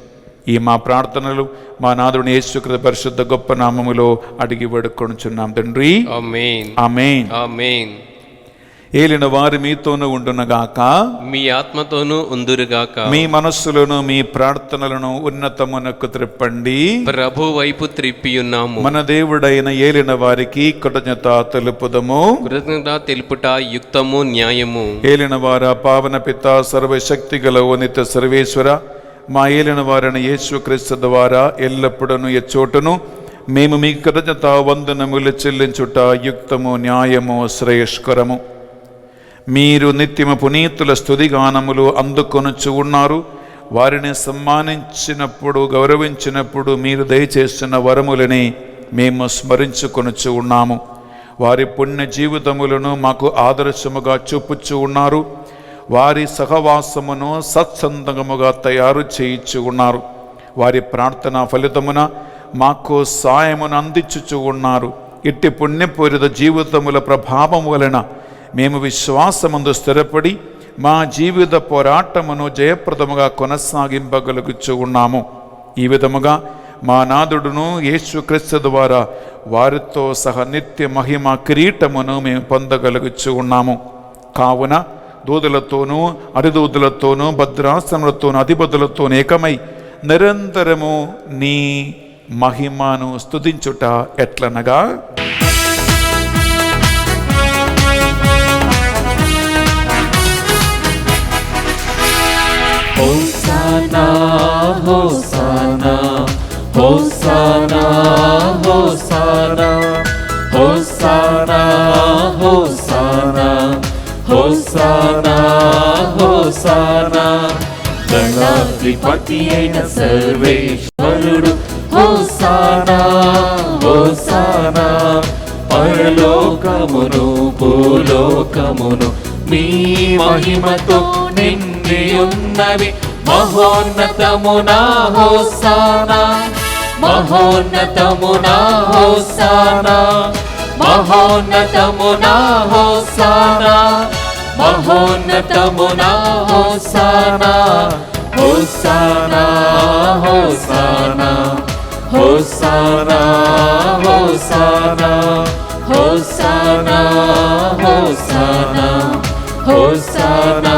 ఈ మా ప్రార్థనలు మా నాథుని యేసుక్రీస్తు పరిశుద్ధ గొప్ప నామములో అడిగి వేడుకొనుచున్నాం తండ్రి. ఆమేన్. ఆమేన్. ఆమేన్. ఏలిన వారి మీతోనూ ఉండునగాక, మీ ఆత్మతోనూ ఉందురుగాక. మీ మనస్సులను, మీ ప్రార్థనలను ఉన్నతమునకు త్రిప్పండి. ప్రభు వైపు త్రిప్పియున్నాము. మన దేవుడైన ఏలిన వారికి కృతజ్ఞత తెలుపుదము. కృతజ్ఞత తెలుపుట యుక్తము, న్యాయము. ఏలిన వార పావన పిత సర్వశక్తి గల ఓ నిత్య సర్వేశ్వర, మా ఏలిన వారిని యేసుక్రీస్తు ద్వారా ఎల్లప్పుడూ ఎచ్చోటను మేము మీ కృతజ్ఞత వందనములు చెల్లించుట యుక్తము, న్యాయము, శ్రేయస్కరము. మీరు నిత్యము పునీతుల స్తుతిగానములు అందుకొనుచు ఉన్నారు. వారిని సన్మానించినప్పుడు, గౌరవించినప్పుడు మీరు దయచేస్తున్న వరములని మేము స్మరించుకొనుచు ఉన్నాము. వారి పుణ్య జీవితములను మాకు ఆదర్శముగా చూపుచు ఉన్నారు. వారి సహవాసమును సత్సంగముగా తయారు చేయించు ఉన్నారు. వారి ప్రార్థన ఫలితమున మాకు సాయమును అందించుచు ఉన్నారు. ఇట్టి పుణ్యపూరిత జీవితముల ప్రభావం వలన మేము విశ్వాసమందు స్థిరపడి మా జీవిత పోరాటమును జయప్రదముగా కొనసాగింపగలుగుచు ఉన్నాము. ఈ విధముగా మా నాథుడును యేసుక్రీస్తు ద్వారా వారితో సహా నిత్య మహిమ కిరీటమును మేము పొందగలుగుచు ఉన్నాము. కావున దూదులతోనూ, అరిదూదులతోనూ, భద్రాసనములతోనూ, అధిపతులతోనూ ఏకమై నిరంతరము నీ మహిమను స్తుతించుట ఎట్లనగా, హోసానా హోసానా హోసానా హోసానా హోసానా హోసానా హోసానా హోసానా అధిపతి అయిన సర్వేశ్వరుడు హోసానా హోసానా. పరలోకమును భూలోకమును మీ మహిమతో నిండి ఉన్నవి. మహోన్నతమునా హోసానా మహోన్నతమునా హోసానా మహోన్నతమునా హోసానా మహోన్నతమునా హోసానా. హోసానా హోసానా హోసానా హోసానా హోసానా హోసానా హోసానా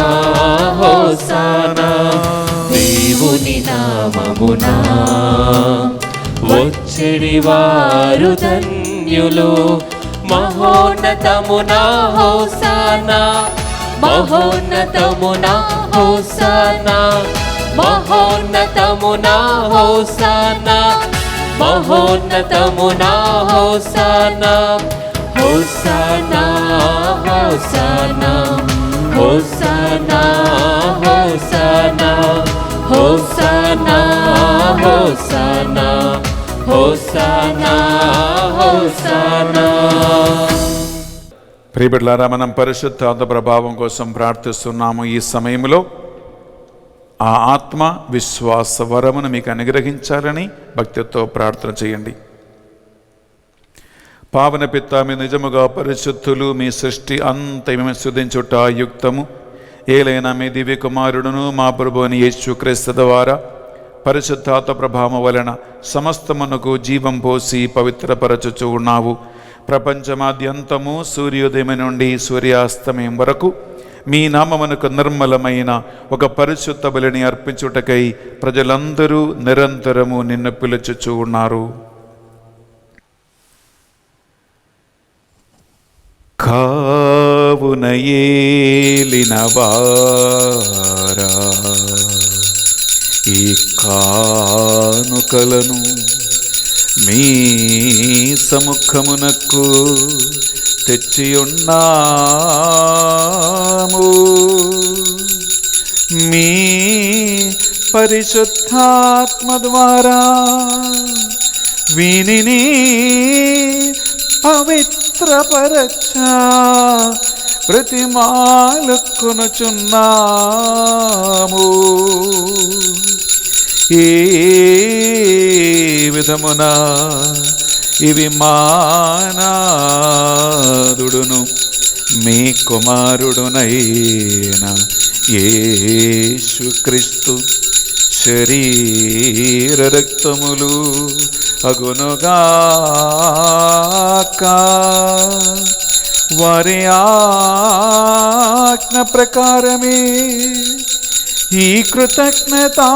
హోసానా. దేవుని నామమునా వచ్చెడి వారు ధన్యులు. మహోన్నతమునా హోసానా మహోన్నతమునా హోసానా మహోన్నతమునా హోసానా మహోన్నతమునా హోసానా. హోసానా హోసానా హోసానా హోసానా హోసానా హోసానా హోసానా హోసానా. ప్రియబిడ్డలారా, మనం పరిశుద్ధాత్మ ప్రభావం కోసం ప్రార్థిస్తున్నాము. ఈ సమయంలో ఆ ఆత్మ విశ్వాస వరమును మీకు అనుగ్రహించాలని భక్తితో ప్రార్థన చేయండి. పావన పిత, మీ నిజముగా పరిశుద్ధులు, మీ సృష్టి అంత మేము స్తుతించుట యుక్తము. ఏలైనా మీ దివ్య కుమారుడును మా ప్రభువుని యేసుక్రీస్తు ద్వారా పరిశుద్ధాత్మ ప్రభావం వలన సమస్తమునకు జీవం పోసి పవిత్రపరచుచు ఉన్నావు. ప్రపంచమాద్యంతము సూర్యోదయం నుండి సూర్యాస్తమయం వరకు మీ నామమునకు నిర్మలమైన ఒక పరిశుద్ధ బలిని అర్పించుటకై ప్రజలందరూ నిరంతరము నిన్ను పిలుచుచూ ఉన్నారు. కావున ఏలినవారా, ఈ కానుకలను మీ సముఖమునకు తెచ్చియున్నాము. మీ పరిశుద్ధాత్మ ద్వారా వీనిని పవిత్రపరచా ప్రతిమాలుకొనుచున్నాము. ఏ విధమున ఇవి మానాదుడును మీ కుమారుడునైన యేసుక్రీస్తు శరీర రక్తములు అగునుగాక. వారి ఆజ్ఞ ప్రకారమే ఈ కృతజ్ఞతార్చలను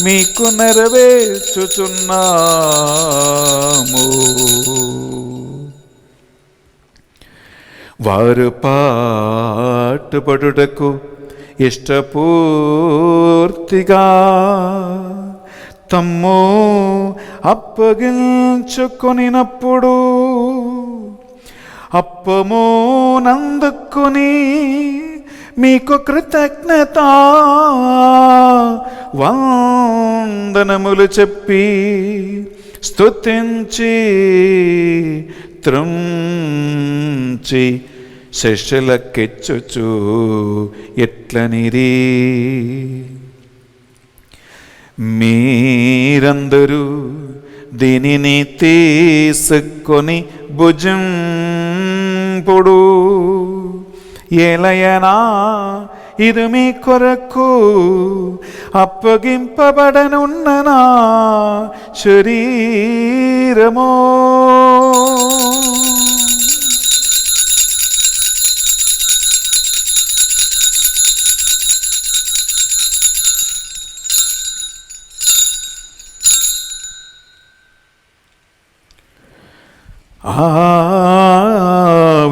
మీకు నెరవేర్చుచున్నాము. వారు పాటుపడుటకు ఇష్టపూర్తిగా తమ్ము అప్పగించుకొనినప్పుడు అప్పము నందుకొని మీకు కృతజ్ఞత వందనములు చెప్పి స్తుతించి త్రుంచి శిష్యులకెచ్చుచు ఎట్లనిరి, మీరందరూ దీనిని తీసుకొని భుజింపుడు. ఏలయనా ఇది మీ కొరకు అప్పగింపబడనున్న నా శరీరమో. ఆ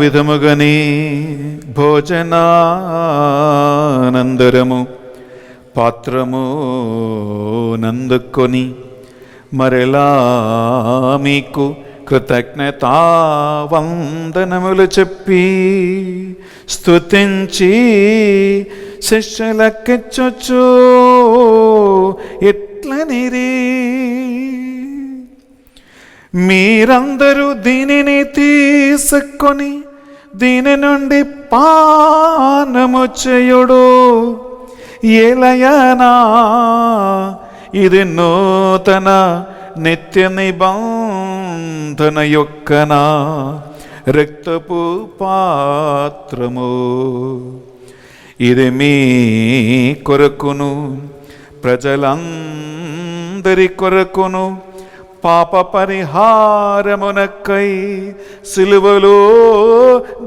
విధముగని భోజనానందరము పాత్రము నందుకొని మరలా మీకు కృతజ్ఞతా వందనములు చెప్పి స్తుతించి శిష్యులకెచ్చొచ్చు ఎట్లనిరి, మీరందరూ దీనిని తీసుకొని దీని నుండి పానము చేయుడు, ఏలయనా ఇది నూతన నిత్య నిబంధన యొక్క నా రక్తపు పాత్రము, ఇది మీ కొరకును ప్రజలందరి కొరకును పాప పరిహారమునకై సిలువలో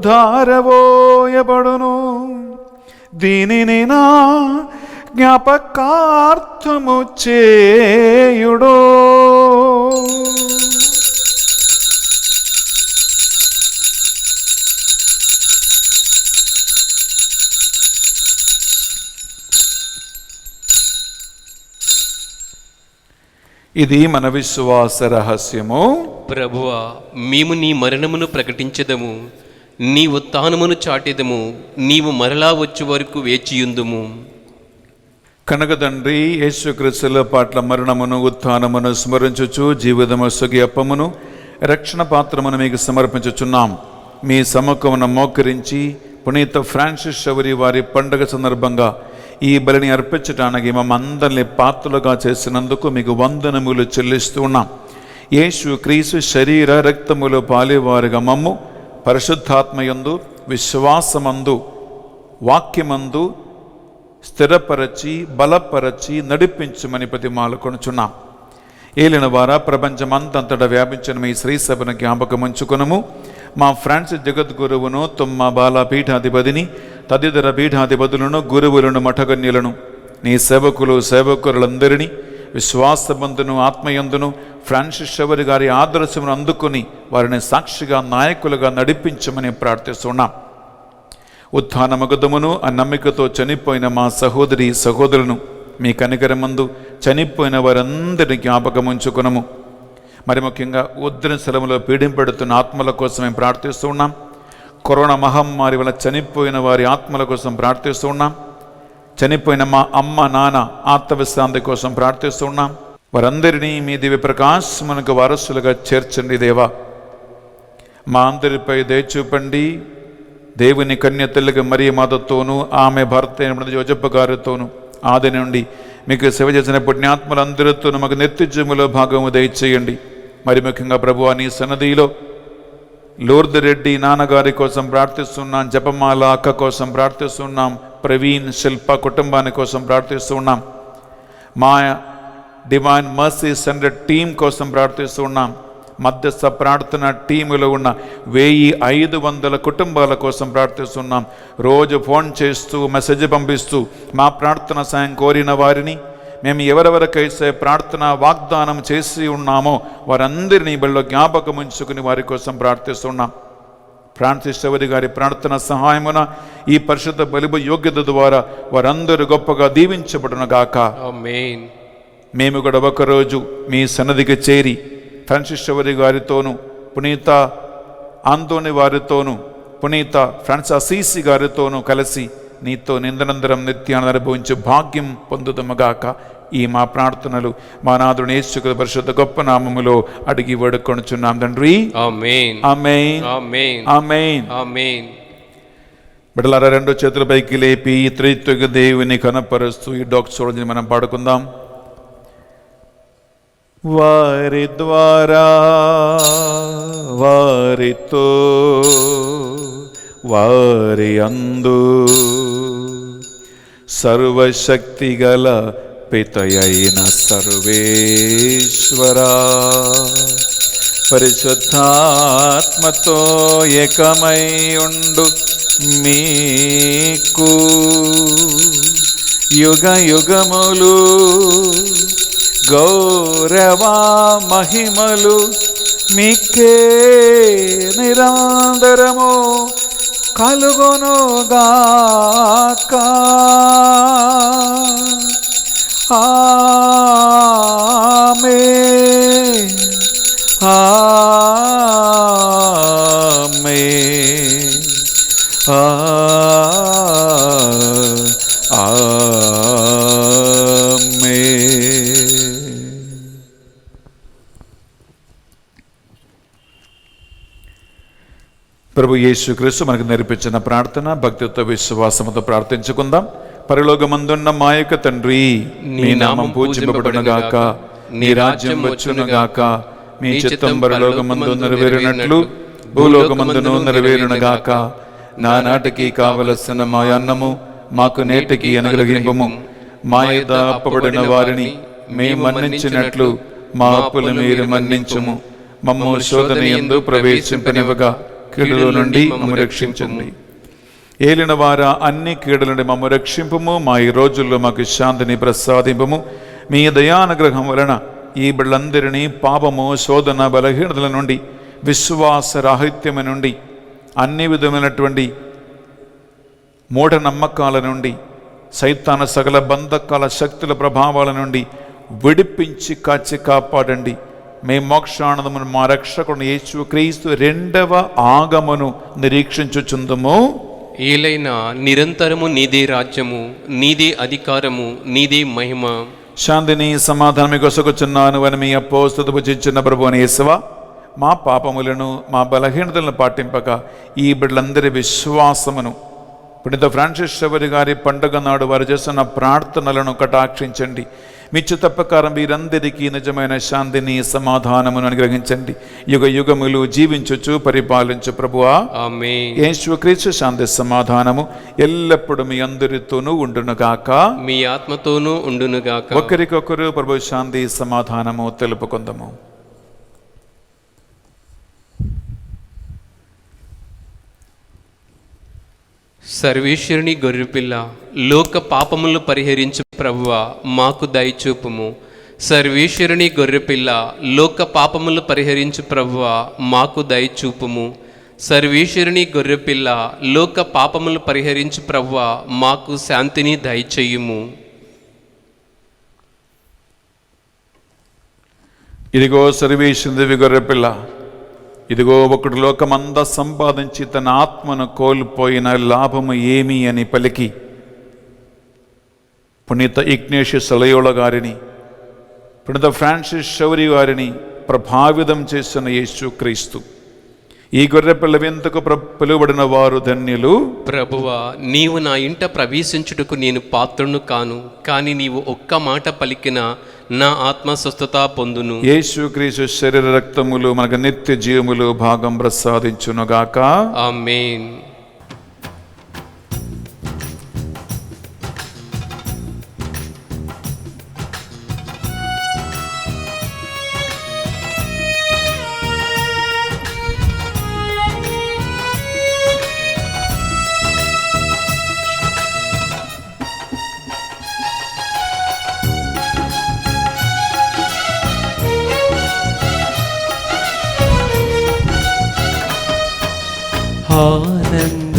ధారవోయబడును, దీనిని నా జ్ఞాపకార్థము చేయుడు. ఇది మన విశ్వాస రహస్యము. ప్రభువా, మేము నీ మరణమును ప్రకటించెదము, నీ ఉత్థానమును చాటెదము, నీవు మరలా వచ్చే వరకు వేచియుందుము. కనుక తండ్రి, యేసుక్రీస్తుల పట్ల మరణమును ఉత్థానమును స్మరించుచు జీవితము సొగి అప్పమును రక్షణ పాత్రమును మీకు సమర్పించుచున్నాం. మీ సముఖమున మోకరించి పునీత ఫ్రాన్సిస్ శవరి వారి పండుగ సందర్భంగా ఈ బలిని అర్పించడానికి మమ్మందరిని పాత్రలుగా చేసినందుకు మీకు వందనములు చెల్లిస్తూ ఉన్నాం. యేసు క్రీస్తు శరీర రక్తములు పాలేవారుగా మమ్ము పరిశుద్ధాత్మయందు విశ్వాసమందు వాక్యమందు స్థిరపరచి బలపరచి నడిపించమని ప్రతిమాలు కొనుచున్నాం. ఏలిన వారా ప్రపంచమంతంతటా వ్యాపించిన మీ శ్రీ సభను జ్ఞాపకముంచుకునము. మా ఫ్రాన్సిస్ జగద్గురువును తుమ్మ బాల పీఠాధిపతిని తదితర పీఠాధిపతులను గురువులను మఠగన్యులను నీ సేవకులందరినీ విశ్వాసబంధును ఆత్మయందును ఫ్రాన్సిస్ శవరి గారి ఆదర్శమును అందుకుని వారిని సాక్షిగా నాయకులుగా నడిపించమని ప్రార్థిస్తున్నాం. ఉత్థానమగదమును ఆ నమ్మికతో చనిపోయిన మా సహోదరి సహోదరులను మీ కనికరమందు చనిపోయిన వారందరినీ జ్ఞాపకముంచుకునము. మరి ముఖ్యంగా ఉద్రిన స్థలములో పీడింపెడుతున్న ఆత్మల కోసం మేము ప్రార్థిస్తూ ఉన్నాం. కరోనా మహమ్మారి వల్ల చనిపోయిన వారి ఆత్మల కోసం ప్రార్థిస్తూ ఉన్నాం. చనిపోయిన మా అమ్మ నాన్న ఆత్మవిశ్రాంతి కోసం ప్రార్థిస్తూ ఉన్నాం. వారందరినీ మీ దివ్య ప్రకాశమునకు వారసులుగా చేర్చండి దేవా. మా అందరిపై దయచూపండి. దేవుని కన్య తెల్లగా మరియ మాతతోనూ ఆమె భర్త యోజప్ప గారితోనూ ఆది నుండి మీకు సేవ చేసిన పుణ్యాత్మలందరితోనూ మాకు నిత్యజీవములో భాగము దయచేయండి. మరి ముఖ్యంగా ప్రభువా, నీ సన్నదిలో లోర్ద్ రెడ్డి నాన్నగారి కోసం ప్రార్థిస్తున్నాం. జపమాల అక్క కోసం ప్రార్థిస్తున్నాం. ప్రవీణ్ శిల్ప కుటుంబాని కోసం ప్రార్థిస్తున్నాం. మా డివైన్ మర్సీ సెంటర్ టీం కోసం ప్రార్థిస్తున్నాం. మధ్యస్థ ప్రార్థన టీములో ఉన్న 1500 కుటుంబాల కోసం ప్రార్థిస్తున్నాం. రోజు ఫోన్ చేస్తూ మెసేజ్ పంపిస్తూ మా ప్రార్థన సాయం కోరిన వారిని మేము ఎవరెవరికైతే ప్రార్థన వాగ్దానం చేసి ఉన్నామో వారందరినీ బడిలో జ్ఞాపకం ఉంచుకుని వారి కోసం ప్రార్థిస్తున్నాం. ఫ్రాన్సిస్ శవరి గారి ప్రార్థన సహాయమున ఈ పరిశుద్ధ బలిబ యోగ్యత ద్వారా వారందరూ గొప్పగా దీవించబడునుగాక. ఆమేన్. మేము కూడా ఒకరోజు మీ సన్నిధికి చేరి ఫ్రాన్సిస్ శవరి గారితోనూ పునీత ఆంతోని వారితోనూ పునీత ఫ్రాన్సిస్ అసీసి గారితోనూ కలిసి నీతో నిందనందరం నిత్యాన్ని అనుభవించే భాగ్యం పొందుదముగాక. ఈ మా ప్రార్థనలు మా నాథుని యేసు పరిశుద్ధ గొప్ప నామములో అడిగి వేడుకొనుచున్నాం తండ్రి. ఆమేన్. ఆమేన్. ఆమేన్. ఆమేన్. ఆమేన్. బిడ్డలారా, 2 చేతుల పైకి లేపి త్రిత్విక దేవుని కనపరుస్తూ ఈ డాక్టర్ మనం పాడుకుందాం. వారి ద్వారా వారితో వారి అందు సర్వశక్తిగల పితయైన సర్వేశ్వరా పరిశుద్ధాత్మతో ఏకమై ఉండు మీకు యుగ యుగములు గౌరవ మహిమలు మీకే నిరంతరము కలుగునుగాక. ఆమేన్. ఆమేన్. ప్రభు యేసుక్రీస్తు మనకు నేర్పించిన ప్రార్థన భక్తితో విశ్వాసముతో ప్రార్థించుకుందాం. పరలోకమందున్న మా యొక్క తండ్రి, నీ నామం పూజింపబడునుగాక, నీ రాజ్యం వచ్చునుగాక, మీ చిత్తం పరలోకమందు నెరవేరినట్లు భూలోకమందును నెరవేరునుగాక. నానాటికి కావలసిన మా అన్నము మాకు నేటికి అనుగ్రహింపము. మా యొద్ద అప్పబడిన వారిని మేము మన్నించినట్లు మా అప్పులు మీరు మన్నించుము. మమ్ము శోధన యందు ప్రవేశింపనివ్వగా కీడుల నుండి మమ్ము రక్షించండి. ఏలిన వారా అన్ని కీడుల నుండి మమ్ము రక్షింపము. మా ఈ రోజుల్లో మాకు శాంతిని ప్రసాదింపము. మీ దయానుగ్రహం వలన ఈ బిడ్డలందరినీ పాపము, శోధన, బలహీనతల నుండి, విశ్వాసరాహిత్యము నుండి, అన్ని విధమైనటువంటి మూఢనమ్మకాల నుండి, సైతాన సకల బంధకాల శక్తుల ప్రభావాల నుండి విడిపించి కాచి కాపాడండి. మేము మోక్షానందమును మా రక్షకుడు యేసుక్రీస్తు రెండవ ఆగమను నిరీక్షించుచుందుము. ఏలైనా నిరంతరము నీదే రాజ్యము, నీదే అధికారము, నీదే మహిమ. శాంతిని సమాధానం కొసగుచున్నాను అని మీ అపోస్తలు భుజించిన ప్రభు అని యేసువా, మా పాపములను మా బలహీనతలను పాటింపక ఈ బిడ్డలందరి విశ్వాసమును పునీత ఫ్రాన్సిస్ శవరి గారి పండుగ నాడు వారు చేస్తున్న ప్రార్థనలను కటాక్షించండి. మీ చిత్త ప్రకారం వీరందరికీ నిజమైన శాంతిని సమాధానమును అనుగ్రహించండి. యుగ యుగములు జీవించుచు పరిపాలించు ప్రభువా, ఆమేన్. యేసుక్రీస్తు శాంతి సమాధానము ఎల్లప్పుడూ మీ అందరితోనూ ఉండునుగాక, మీ ఆత్మతోనూ ఉండునుగాక. ఒకరికొకరు ప్రభు శాంతి సమాధానము తెలుపుకుందాము. సర్వేశ్వరుని గొర్రెపిల్ల, లోక పాపములు పరిహరించు ప్రభువా, మాకు దయచూపుము. సర్వేశ్వరుని గొర్రెపిల్ల, లోక పాపములు పరిహరించు ప్రభువా, మాకు దయచూపుము. సర్వేశ్వరుని గొర్రెపిల్ల, లోక పాపములు పరిహరించు ప్రభువా, మాకు శాంతిని దయచేయుము. ఇదిగో సర్వేశ్వరుని గొర్రెపిల్ల, ఇదిగో ఒకడు లోకమంతా సంపాదించి తన ఆత్మను కోల్పోయిన లాభము ఏమి అని పలికి పునీత ఇగ్నేషియస్ లయోలా గారిని, పునీత ఫ్రాన్సిస్ శౌరి గారిని ప్రభావితం చేసిన యేసుక్రీస్తు, ఈ గొర్రెపిల్ల వింతకు పిలువబడిన వారు ధన్యులు. ప్రభువా, నీవు నా ఇంట ప్రవేశించుటకు నేను పాత్రును కాను, కానీ నీవు ఒక్క మాట పలికిన నా ఆత్మ స్వస్థత పొందును. యేసుక్రీస్తు శరీర రక్తములు మనకు నిత్య జీవములు భాగం ప్రసాదించునుగాక, ఆమేన్.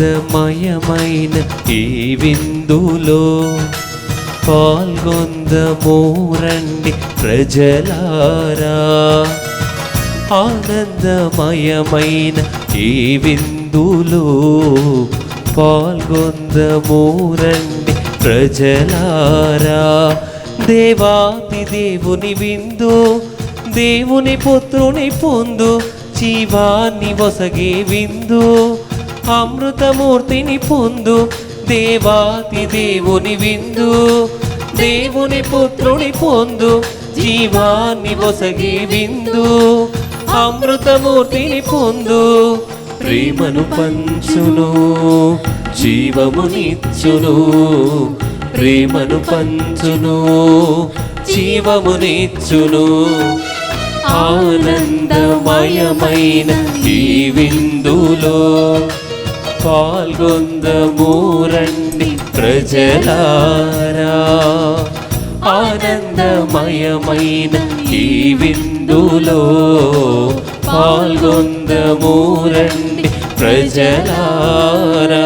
ఆనందమయమైన ఈ విందులో పాల్గొందము రండి ప్రజలారా. ఆనందమయమైన ఈ విందులో పాల్గొందము రండి ప్రజలారా. దేవాది దేవుని విందు, దేవుని పుత్రుని పొందు, జీవాన్ని వసగే విందు, అమృతమూర్తిని పొందు. దేవాతి దేవుని విందు, దేవుని పుత్రుని పొందు, జీవాన్ని వసగే విందు, అమృతమూర్తిని పొందు. ప్రేమను పంచును, జీవమునిచ్చును, ప్రేమను పంచును, జీవమునిచ్చును. ఆనందమయమైన ఈ విందులో పాల్గొందము రండి ప్రజలారా. ఆనందమయమైన ఈ విందులో పాల్గొందము రండి ప్రజలారా.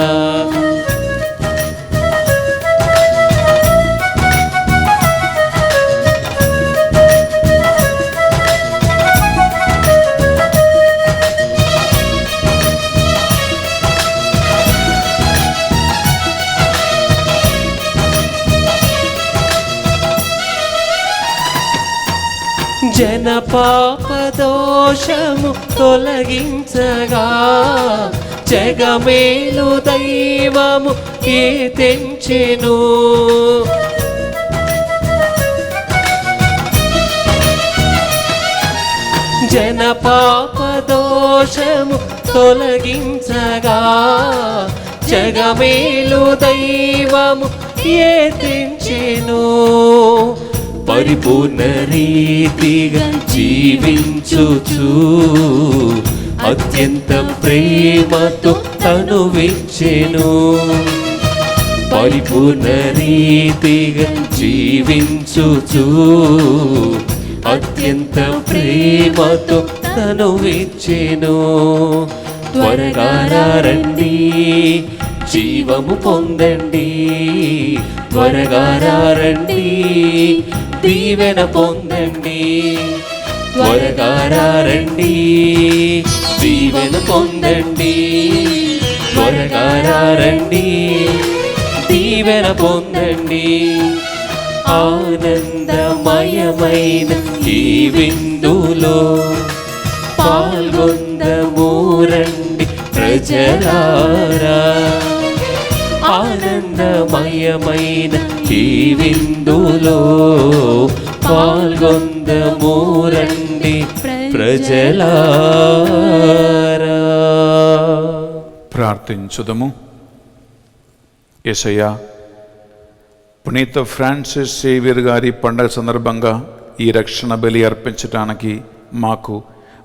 జన పాప దోషము తొలగించగా, జగమేలు దైవము ఏ తెంచెను. జన పాప దోషము తొలగించగా జగమేలు దైవము ఏ తెంచెను. పరిపూర్ణ రీతిగా జీవించుచు అత్యంత ప్రేమతో తనువిచ్చెను. పరిపూర్ణ రీతిగా జీవించుచు అత్యంత ప్రేమతో తనువిచ్చెను. త్వరగా రండి జీవము పొందండి, త్వరగా రండి దీవెన పొందండి, త్వరగా రండి దీవెన పొందండి, త్వరగా రండి దీవెన పొందండి. ఆనందమయమైన ఈ విందులో పాల్గొందము రండి ప్రజలారా. ఆనందమయమైన ఈ విందులో పాల్గొందము రండి ప్రజలారా. ప్రార్థించుదము. యేసయ్యా, పునీత ఫ్రాన్సిస్ సేవియర్ గారి పండగ సందర్భంగా ఈ రక్షణ బలి అర్పించడానికి మాకు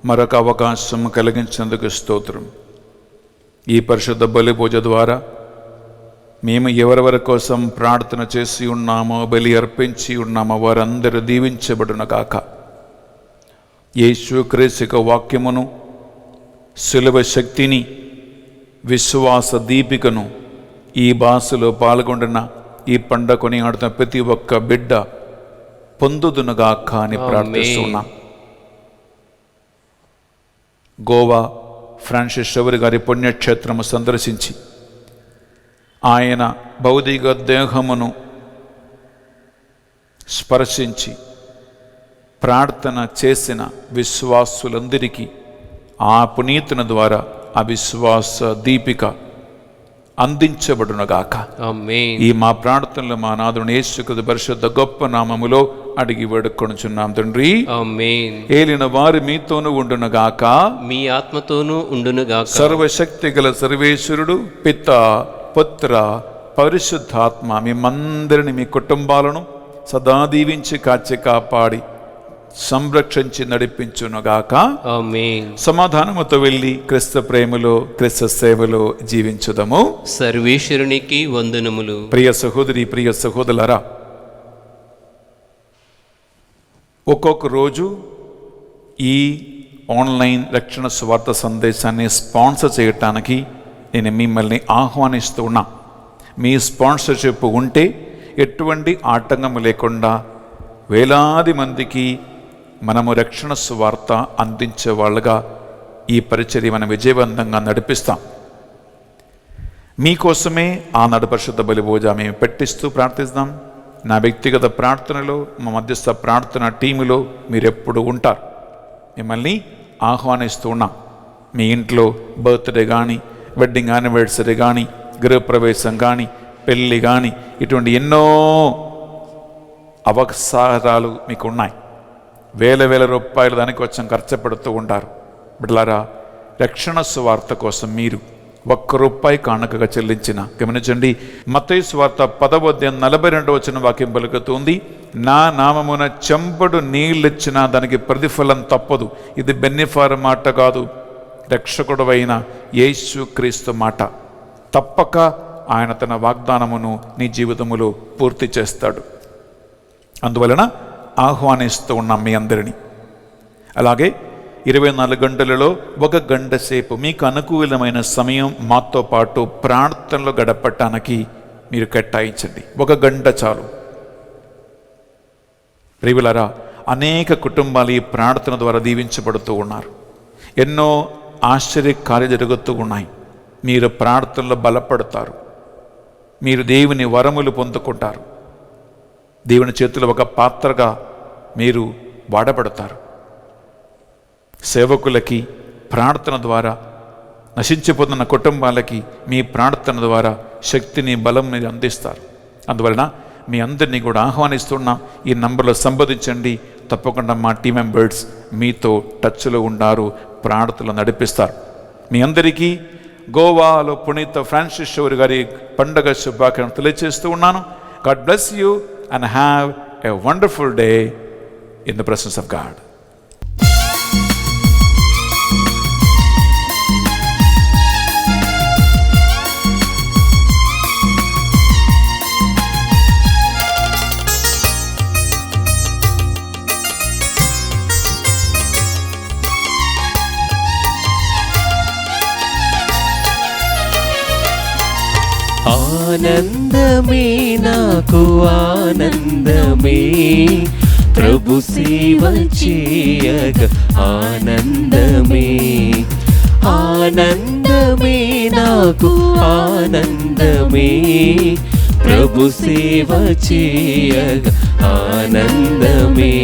మరొక అవకాశం కలిగించినందుకు స్తోత్రం. ఈ పరిశుద్ధ బలి పూజ ద్వారా మేము ఎవరెవరి కోసం ప్రార్థన చేసి ఉన్నామో, బలి అర్పించి ఉన్నామో వారందరూ దీవించబడును గాక. యేసుక్రీస్తు వాక్యమును, సులభ శక్తిని, విశ్వాస దీపికను ఈ భాషలో పాల్గొండిన ఈ పండగని ఆడుతున్న ప్రతి ఒక్క బిడ్డ పొందుదునుగాక అని ప్రార్థిస్తున్నాం. గోవా ఫ్రాన్సిస్ షవర్ గారి పుణ్యక్షేత్రము సందర్శించి ఆయన భౌతిక దేహమును స్పర్శించి ప్రార్థన చేసిన విశ్వాసులందరికీ ఆ పునీతుని ద్వారా ఆ విశ్వాస దీపిక అందించబడునుగాక. ఆమేన్. ఈ మా ప్రార్థనలు మా నాథుని యేసుక్రీస్తు పరిశుద్ధ గొప్ప నామములో అడిగి వేడుకొనుచున్నాం తండ్రి. ఆమేన్. ఏలిన వారు మీతోనూ ఉండునుగాక. మీ ఆత్మతోనూ ఉండునుగాక. సర్వశక్తి గల సర్వేశ్వరుడు పిత, పుత్ర, పరిశుద్ధాత్మ మిమ్మందరిని, మీ కుటుంబాలను సదా దీవించి కాచి కాపాడి సంరక్షించి నడిపించునుగాక. ఆమేన్. సమాధానముతో వెళ్ళి క్రీస్తు ప్రేమలో, క్రీస్తు సేవలో జీవించుదము. సర్వేశ్వరునికి వందనములు. ప్రియ సహోదరి, ప్రియ సహోదరులారా, ఒక్కొక్క రోజు ఈ ఆన్లైన్ రక్షణ స్వార్థ సందేశాన్ని స్పాన్సర్ చేయటానికి నేను మిమ్మల్ని ఆహ్వానిస్తూ ఉన్నా. మీ స్పాన్సర్షిప్ ఉంటే ఎటువంటి ఆటంకం లేకుండా వేలాది మందికి మనము రక్షణ స్వార్థ అందించే వాళ్ళగా ఈ పరిచర్య మనం విజయవంతంగా నడిపిస్తాం. మీకోసమే ఆనాడు పరిశుద్ధ బలి పూజ మేము పెట్టిస్తూ ప్రార్థిస్తాం. నా వ్యక్తిగత ప్రార్థనలో, మా మధ్యస్థ ప్రార్థన టీములో మీరెప్పుడు ఉంటారు. మిమ్మల్ని ఆహ్వానిస్తూ ఉన్నాం. మీ ఇంట్లో బర్త్డే కానీ, వెడ్డింగ్ యానివర్సరీ కానీ, గృహప్రవేశం కానీ, పెళ్ళి కానీ, ఇటువంటి ఎన్నో అవసరాలు మీకు ఉన్నాయి. వేల వేల రూపాయలు దానికి వచ్చి ఖర్చు పెడుతూ ఉంటారు. బిడ్డలారా, రక్షణ సువార్త కోసం మీరు ₹1 కానుకగా చెల్లించిన, గమనించండి, మత్తయి సువార్త 10:42 వాక్యం పలుకుతుంది, నా నామమున చెంబడు నీళ్ళిచ్చినా దానికి ప్రతిఫలం తప్పదు. ఇది బెన్నిఫార్ మాట కాదు, రక్షకుడు అయిన యేసుక్రీస్తు మాట. తప్పక ఆయన తన వాగ్దానమును నీ జీవితములో పూర్తి చేస్తాడు. అందువలన ఆహ్వానిస్తూ ఉన్నాం మీ అందరినీ. అలాగే 24 గంటలలో 1 గంట సేపు మీకు అనుకూలమైన సమయం మాతో పాటు ప్రార్థనలో గడపటానికి మీరు కేటాయించండి. 1 గంట చాలు. ప్రియులారా, అనేక కుటుంబాలు ఈ ప్రార్థన ద్వారా దీవించబడుతూ ఉన్నారు. ఎన్నో ఆశ్చర్య కార్యాలు జరుగుతూ ఉన్నాయి. మీరు ప్రార్థనలో బలపడతారు. మీరు దేవుని వరములు పొందుకుంటారు. దేవుని చేతుల్లో ఒక పాత్రగా మీరు వాడబడతారు. సేవకులకి ప్రార్థన ద్వారా నశించిపోతున్న కుటుంబాలకి మీ ప్రార్థన ద్వారా శక్తిని, బలం మీరు అందిస్తారు. అందువలన మీ అందరినీ కూడా ఆహ్వానిస్తున్నాం. ఈ నంబర్లో సంప్రదించండి. తప్పకుండా మా టీం మెంబర్స్ మీతో టచ్లో ఉన్నారు, ప్రార్థనలు నడిపిస్తారు. మీ అందరికీ గోవాలో పునీత ఫ్రాన్సిస్ షవరి గారి పండగ శుభాకాంక్షలు తెలియజేస్తూ ఉన్నాను. God bless you and have a wonderful day in the presence of God. ఆనందమే నాకు ఆనందమే, ప్రభు సేవ చేయగ ఆనందమే. ఆనందమే నాకు ఆనందమే, ప్రభు సేవ చేయగ ఆనందమే.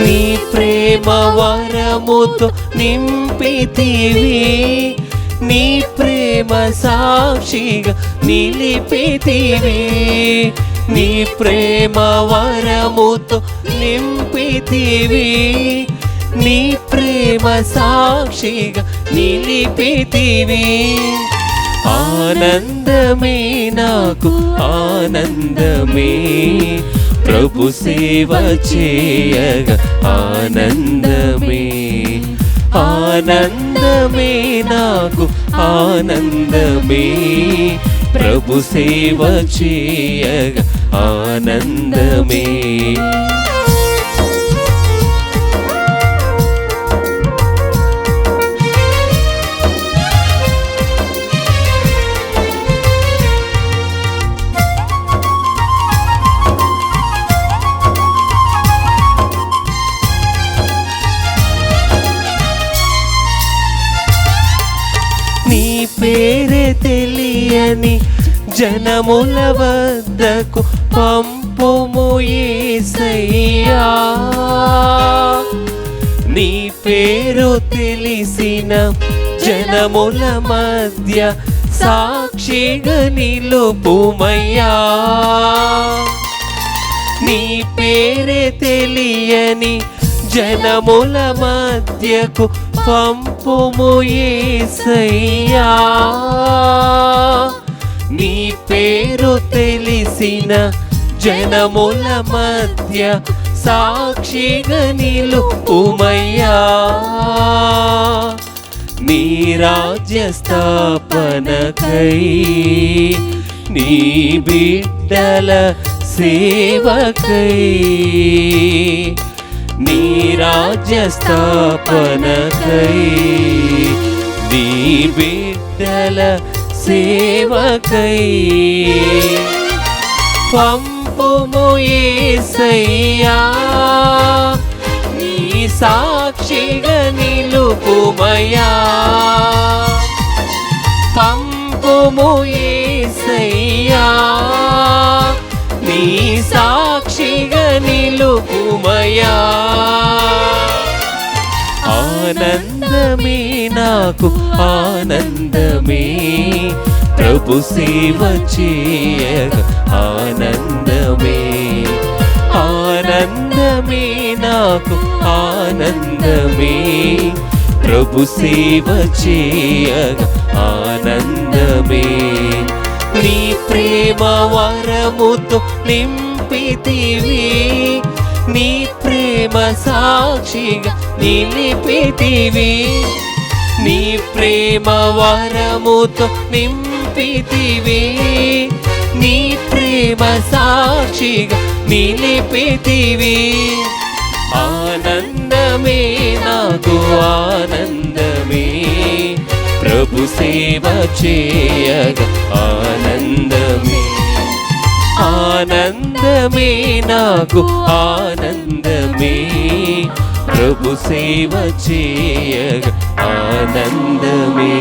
నీ ప్రేమ వరముతో నింపితివి, నీ ప్రేమ సాక్షిగా నిలిపితివి. నీ ప్రేమ వరముతో నింపితివి, నీ ప్రేమ సాక్షిగా నిలిపితివి. ఆనందమే నాకు ఆనందమే, ప్రభు సేవ చేయగా ఆనందమే. ఆనందమే నాకు ఆనందమే, ప్రభు సేవ చేయగా ఆనందమే. పేరే తెలియని జనముల వద్దకు పంపుము యేసయ్యా. నీ పేరు తెలిసిన జనముల మధ్య సాక్షిగా నిలుపుమయ్యా. నీ పేరే తెలియని జనముల మధ్యకు పంపుము యేసయ్యా. నీ పేరు తెలిసిన జనముల మధ్య సాక్షిగా నిలుపుమయ్యా. నీ రాజ్య స్థాపనకై నీ బిడ్డల సేవకై, నీ రాజ్య స్థాపనకై నీ బిడ్డల సేవకై పంపుము యేసయ్యా. నీ సాక్షిగా నిలుపుమయ్యా. పంపుము యేసయ్యా, నీ సాక్షిగా నిలుపుమయ్యా. ఆనందమే నాకు ఆనందమే, ప్రభు సేవ చేయగా ఆనందమే. ఆనందమే నాకు ఆనందమే, ప్రభు సేవ చేయగా ఆనందమే. నీ ప్రేమ వరముతో నింపితివి, నీ ప్రేమ సాక్షిగా నిలిపితివి. నీ ప్రేమ వరముతో నింపితివి, నీ ప్రేమ సాక్షిగా నిలిపితివి. ఆనందమే నాకు ఆనందమే, ప్రభు సేవ చేయగా ఆనందమే. ఆనందమే నాకు ఆనందమే, ప్రభు సేవ చేయగా ఆనందమే.